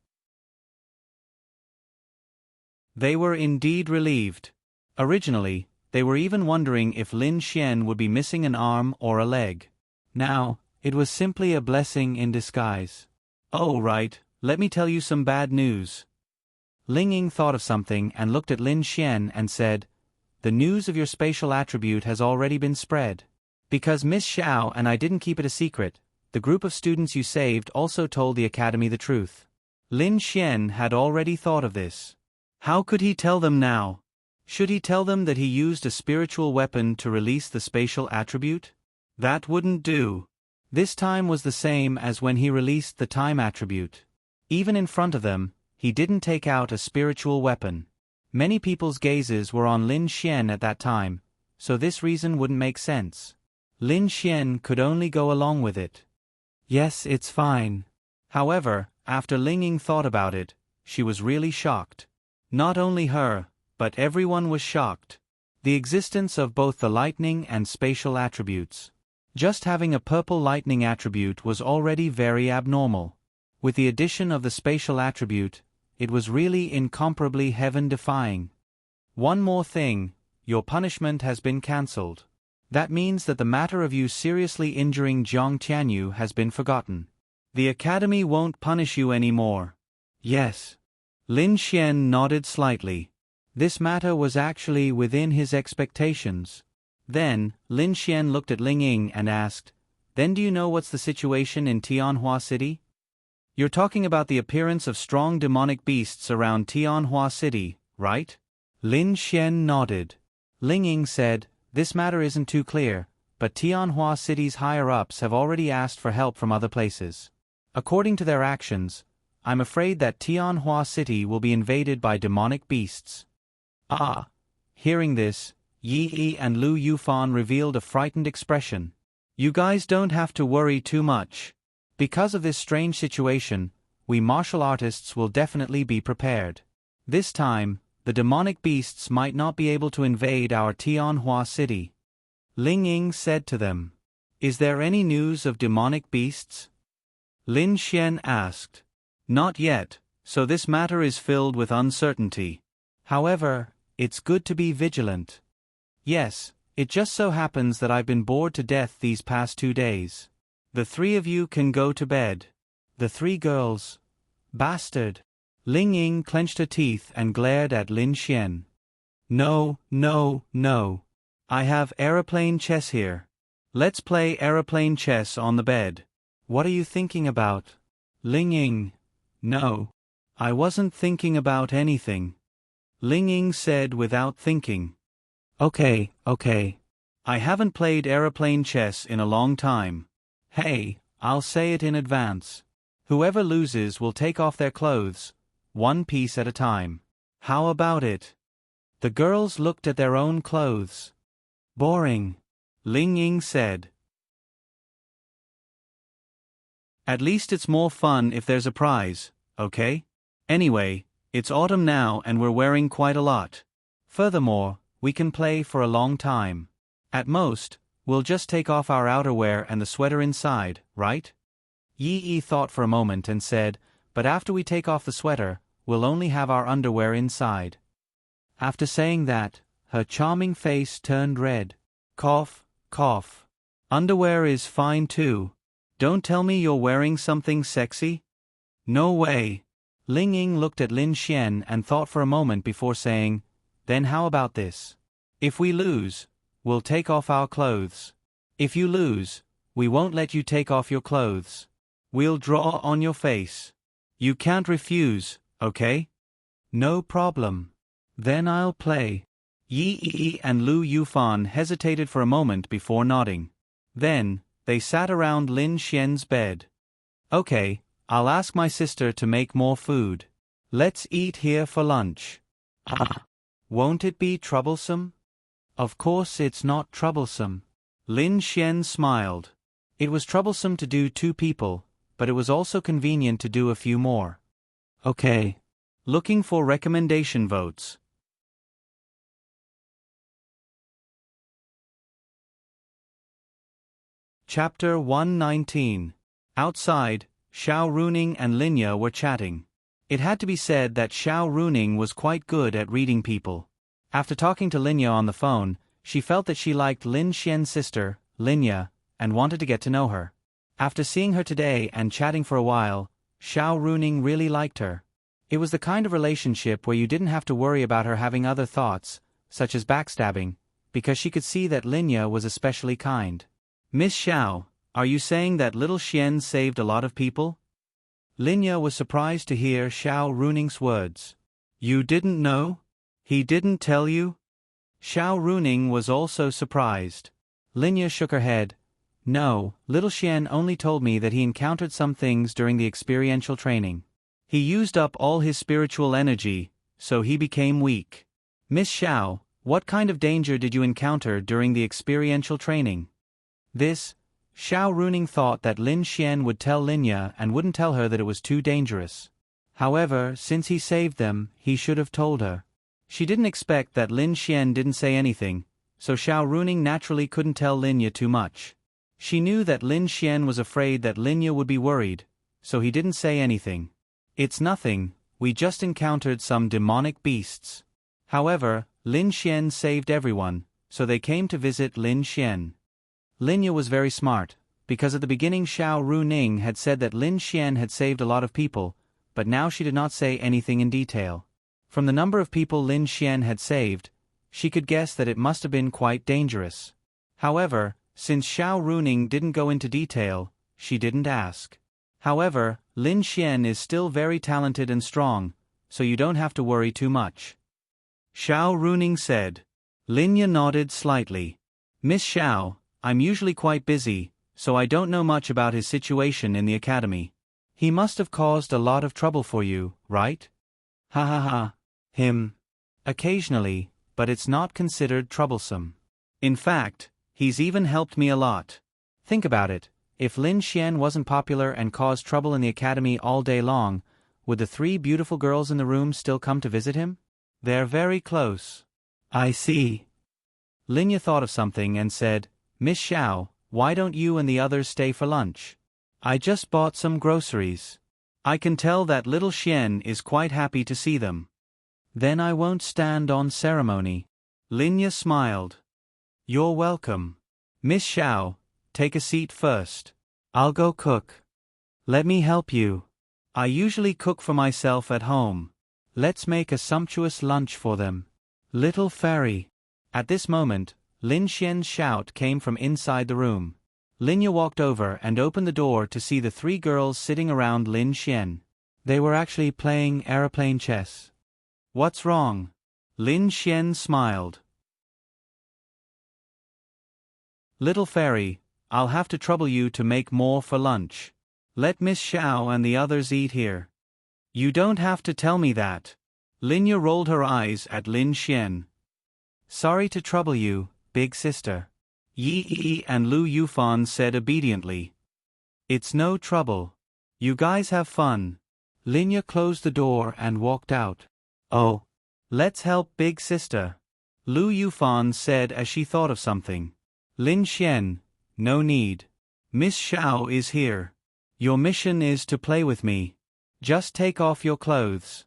They were indeed relieved. Originally, they were even wondering if Lin Xian would be missing an arm or a leg. Now, it was simply a blessing in disguise. "Oh right, let me tell you some bad news." Ling Ying thought of something and looked at Lin Xian and said, "The news of your spatial attribute has already been spread. Because Miss Xiao and I didn't keep it a secret, the group of students you saved also told the academy the truth." Lin Xian had already thought of this. How could he tell them now? Should he tell them that he used a spiritual weapon to release the spatial attribute? That wouldn't do. This time was the same as when he released the time attribute. Even in front of them, he didn't take out a spiritual weapon. Many people's gazes were on Lin Xian at that time, so this reason wouldn't make sense. Lin Xian could only go along with it. "Yes, it's fine." However, after Ling Ying thought about it, she was really shocked. Not only her, but everyone was shocked. The existence of both the lightning and spatial attributes. Just having a purple lightning attribute was already very abnormal. With the addition of the spatial attribute, it was really incomparably heaven-defying. One more thing, your punishment has been cancelled. That means that the matter of you seriously injuring Jiang Tianyu has been forgotten. The academy won't punish you anymore. Yes. Lin Xian nodded slightly. This matter was actually within his expectations. Then, Lin Xian looked at Ling Ying and asked, "Then do you know what's the situation in Tianhua City? You're talking about the appearance of strong demonic beasts around Tianhua City, right?" Lin Xian nodded. Ling Ying said, "This matter isn't too clear, but Tianhua City's higher-ups have already asked for help from other places. According to their actions, I'm afraid that Tianhua City will be invaded by demonic beasts." Ah! Hearing this, Yi Yi and Lu Yufan revealed a frightened expression. "You guys don't have to worry too much. Because of this strange situation, we martial artists will definitely be prepared. This time, the demonic beasts might not be able to invade our Tianhua City." Ling Ying said to them. Is there any news of demonic beasts? Lin Xian asked. Not yet, so this matter is filled with uncertainty. However, it's good to be vigilant. Yes, it just so happens that I've been bored to death these past 2 days. The 3 of you can go to bed. The 3 girls. Bastard. Ling Ying clenched her teeth and glared at Lin Xian. No, no, no. I have aeroplane chess here. Let's play aeroplane chess on the bed. What are you thinking about? Ling Ying. No. I wasn't thinking about anything. Ling Ying said without thinking. Okay. I haven't played aeroplane chess in a long time. Hey, I'll say it in advance. Whoever loses will take off their clothes, 1 piece at a time. How about it? The girls looked at their own clothes. Boring, Ling Ying said. At least it's more fun if there's a prize, okay? Anyway, it's autumn now and we're wearing quite a lot. Furthermore, we can play for a long time. At most, we'll just take off our outerwear and the sweater inside, right? Yi Yi thought for a moment and said, but after we take off the sweater, we'll only have our underwear inside. After saying that, her charming face turned red. Cough, cough. Underwear is fine too. Don't tell me you're wearing something sexy? No way. Ling Ying looked at Lin Xian and thought for a moment before saying, then how about this? If we lose, we'll take off our clothes. If you lose, we won't let you take off your clothes. We'll draw on your face. You can't refuse, okay? No problem. Then I'll play. Yi Yi and Lu Yufan hesitated for a moment before nodding. Then, they sat around Lin Xian's bed. Okay, I'll ask my sister to make more food. Let's eat here for lunch. Won't it be troublesome? Of course it's not troublesome. Lin Xian smiled. It was troublesome to do 2 people, but it was also convenient to do a few more. Okay. Looking for recommendation votes. Chapter 119. Outside, Xiao Runing and Linya were chatting. It had to be said that Xiao Runing was quite good at reading people. After talking to Linya on the phone, she felt that she liked Lin Xian's sister, Linya, and wanted to get to know her. After seeing her today and chatting for a while, Xiao Runing really liked her. It was the kind of relationship where you didn't have to worry about her having other thoughts, such as backstabbing, because she could see that Linya was especially kind. Miss Xiao, are you saying that little Xian saved a lot of people? Linya was surprised to hear Xiao Runing's words. You didn't know? He didn't tell you? Xiao Runing was also surprised. Linya shook her head. No, little Xian only told me that he encountered some things during the experiential training. He used up all his spiritual energy, so he became weak. Miss Xiao, what kind of danger did you encounter during the experiential training? This, Xiao Runing thought that Lin Xian would tell Linya and wouldn't tell her that it was too dangerous. However, since he saved them, he should have told her. She didn't expect that Lin Xian didn't say anything, so Xiao Runing naturally couldn't tell Linya too much. She knew that Lin Xian was afraid that Linya would be worried, so he didn't say anything. It's nothing, we just encountered some demonic beasts. However, Lin Xian saved everyone, so they came to visit Lin Xian. Linya was very smart, because at the beginning Xiao Runing had said that Lin Xian had saved a lot of people, but now she did not say anything in detail. From the number of people Lin Xian had saved, she could guess that it must have been quite dangerous. However, since Xiao Runing didn't go into detail, she didn't ask. However, Lin Xian is still very talented and strong, so you don't have to worry too much. Xiao Runing said. Linya nodded slightly. Miss Xiao, I'm usually quite busy, so I don't know much about his situation in the academy. He must have caused a lot of trouble for you, right? Ha ha ha. Him. Occasionally, but it's not considered troublesome. In fact, he's even helped me a lot. Think about it, if Lin Xian wasn't popular and caused trouble in the academy all day long, would the 3 beautiful girls in the room still come to visit him? They're very close. I see. Linya thought of something and said, Miss Xiao, why don't you and the others stay for lunch? I just bought some groceries. I can tell that little Xian is quite happy to see them. Then I won't stand on ceremony. Linya smiled. You're welcome. Miss Xiao, take a seat first. I'll go cook. Let me help you. I usually cook for myself at home. Let's make a sumptuous lunch for them. Little fairy. At this moment, Lin Xian's shout came from inside the room. Linya walked over and opened the door to see the three girls sitting around Lin Xian. They were actually playing aeroplane chess. What's wrong? Lin Xian smiled. Little fairy, I'll have to trouble you to make more for lunch. Let Miss Xiao and the others eat here. You don't have to tell me that. Linya rolled her eyes at Lin Xian. Sorry to trouble you, big sister. Yi Yi and Lu Yufan said obediently. It's no trouble. You guys have fun. Linya closed the door and walked out. Oh. Let's help big sister. Lu Yufan said as she thought of something. Lin Xian, no need. Miss Xiao is here. Your mission is to play with me. Just take off your clothes.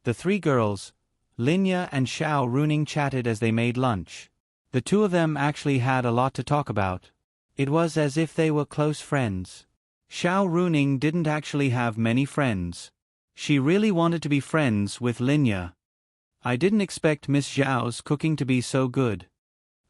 The three girls, Linya and Xiao Runing, chatted as they made lunch. The two of them actually had a lot to talk about. It was as if they were close friends. Xiao Runing didn't actually have many friends. She really wanted to be friends with Linya. I didn't expect Miss Xiao's cooking to be so good.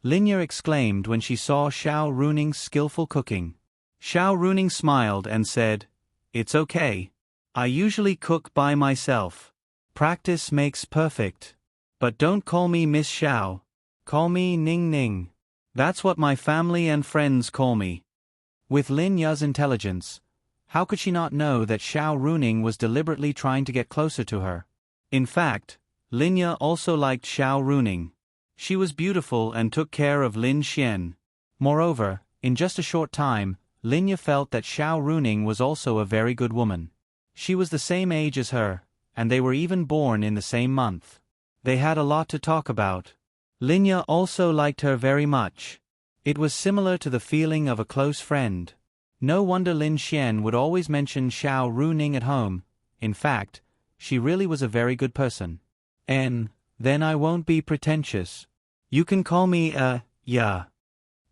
Linya exclaimed when she saw Xiao Runing's skillful cooking. Xiao Runing smiled and said, It's okay. I usually cook by myself. Practice makes perfect. But don't call me Miss Xiao. Call me Ning Ning. That's what my family and friends call me. With Linya's intelligence, how could she not know that Xiao Runing was deliberately trying to get closer to her? In fact, Linya also liked Xiao Runing. She was beautiful and took care of Lin Xian. Moreover, in just a short time, Linya felt that Xiao Runing was also a very good woman. She was the same age as her, and they were even born in the same month. They had a lot to talk about. Linya also liked her very much. It was similar to the feeling of a close friend. No wonder Lin Xian would always mention Xiao Runing at home. In fact, she really was a very good person. Then I won't be pretentious. You can call me ya.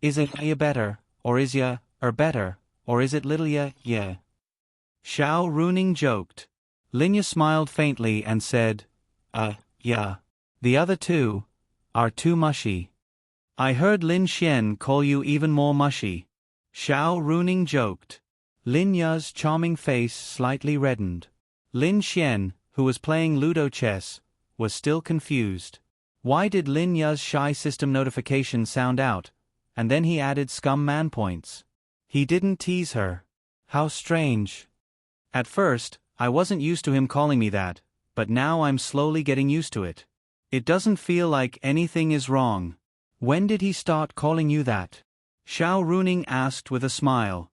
Is it ya better, or is ya better, or is it little ya? Xiao Runing joked. Linya smiled faintly and said, yeah. The other two are too mushy. I heard Lin Xian call you even more mushy. Xiao Runing joked. Linya's charming face slightly reddened. Lin Xian, who was playing Ludo chess, was still confused. Why did Linya's shy system notification sound out, and then he added scum man points? He didn't tease her. How strange. At first, I wasn't used to him calling me that, but now I'm slowly getting used to it. It doesn't feel like anything is wrong. When did he start calling you that? Xiao Runing asked with a smile.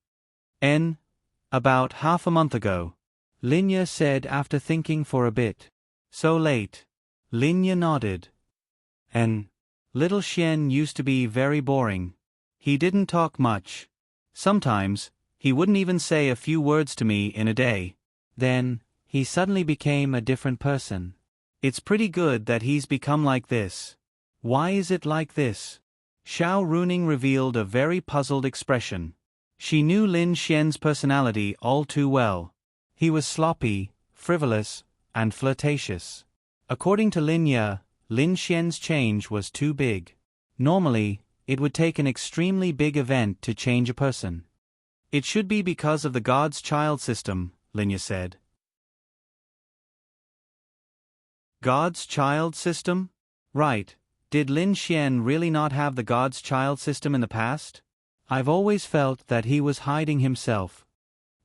About half a month ago. Linya said after thinking for a bit. So late. Linya nodded. Little Xian used to be very boring. He didn't talk much. Sometimes, he wouldn't even say a few words to me in a day. Then, he suddenly became a different person. It's pretty good that he's become like this. Why is it like this? Xiao Runing revealed a very puzzled expression. She knew Lin Xian's personality all too well. He was sloppy, frivolous, and flirtatious. According to Linya, Lin Xian's change was too big. Normally, it would take an extremely big event to change a person. It should be because of the God's child system, Linya said. God's child system? Right. Did Lin Xian really not have the God's child system in the past? I've always felt that he was hiding himself.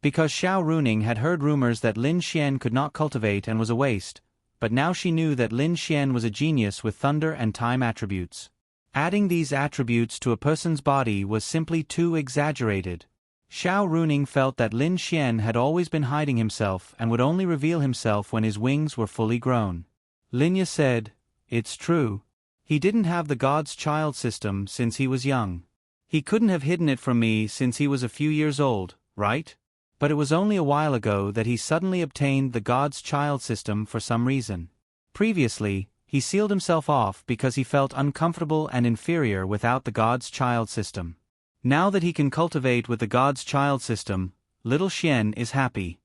Because Xiao Runing had heard rumors that Lin Xian could not cultivate and was a waste, but now she knew that Lin Xian was a genius with thunder and time attributes. Adding these attributes to a person's body was simply too exaggerated. Xiao Runing felt that Lin Xian had always been hiding himself and would only reveal himself when his wings were fully grown. Linya said, It's true. He didn't have the God's child system since he was young. He couldn't have hidden it from me since he was a few years old, right? But it was only a while ago that he suddenly obtained the God's Child system for some reason. Previously, he sealed himself off because he felt uncomfortable and inferior without the God's Child system. Now that he can cultivate with the God's Child system, little Xian is happy.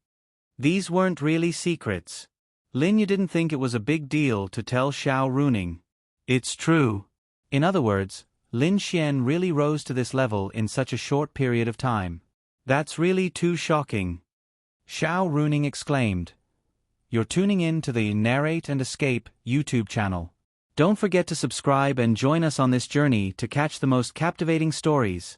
These weren't really secrets. Lin Yu didn't think it was a big deal to tell Xiao Runing. It's true. In other words, Lin Xian really rose to this level in such a short period of time. That's really too shocking. Xiao Runing exclaimed. You're tuning in to the Narrate and Escape YouTube channel. Don't forget to subscribe and join us on this journey to catch the most captivating stories.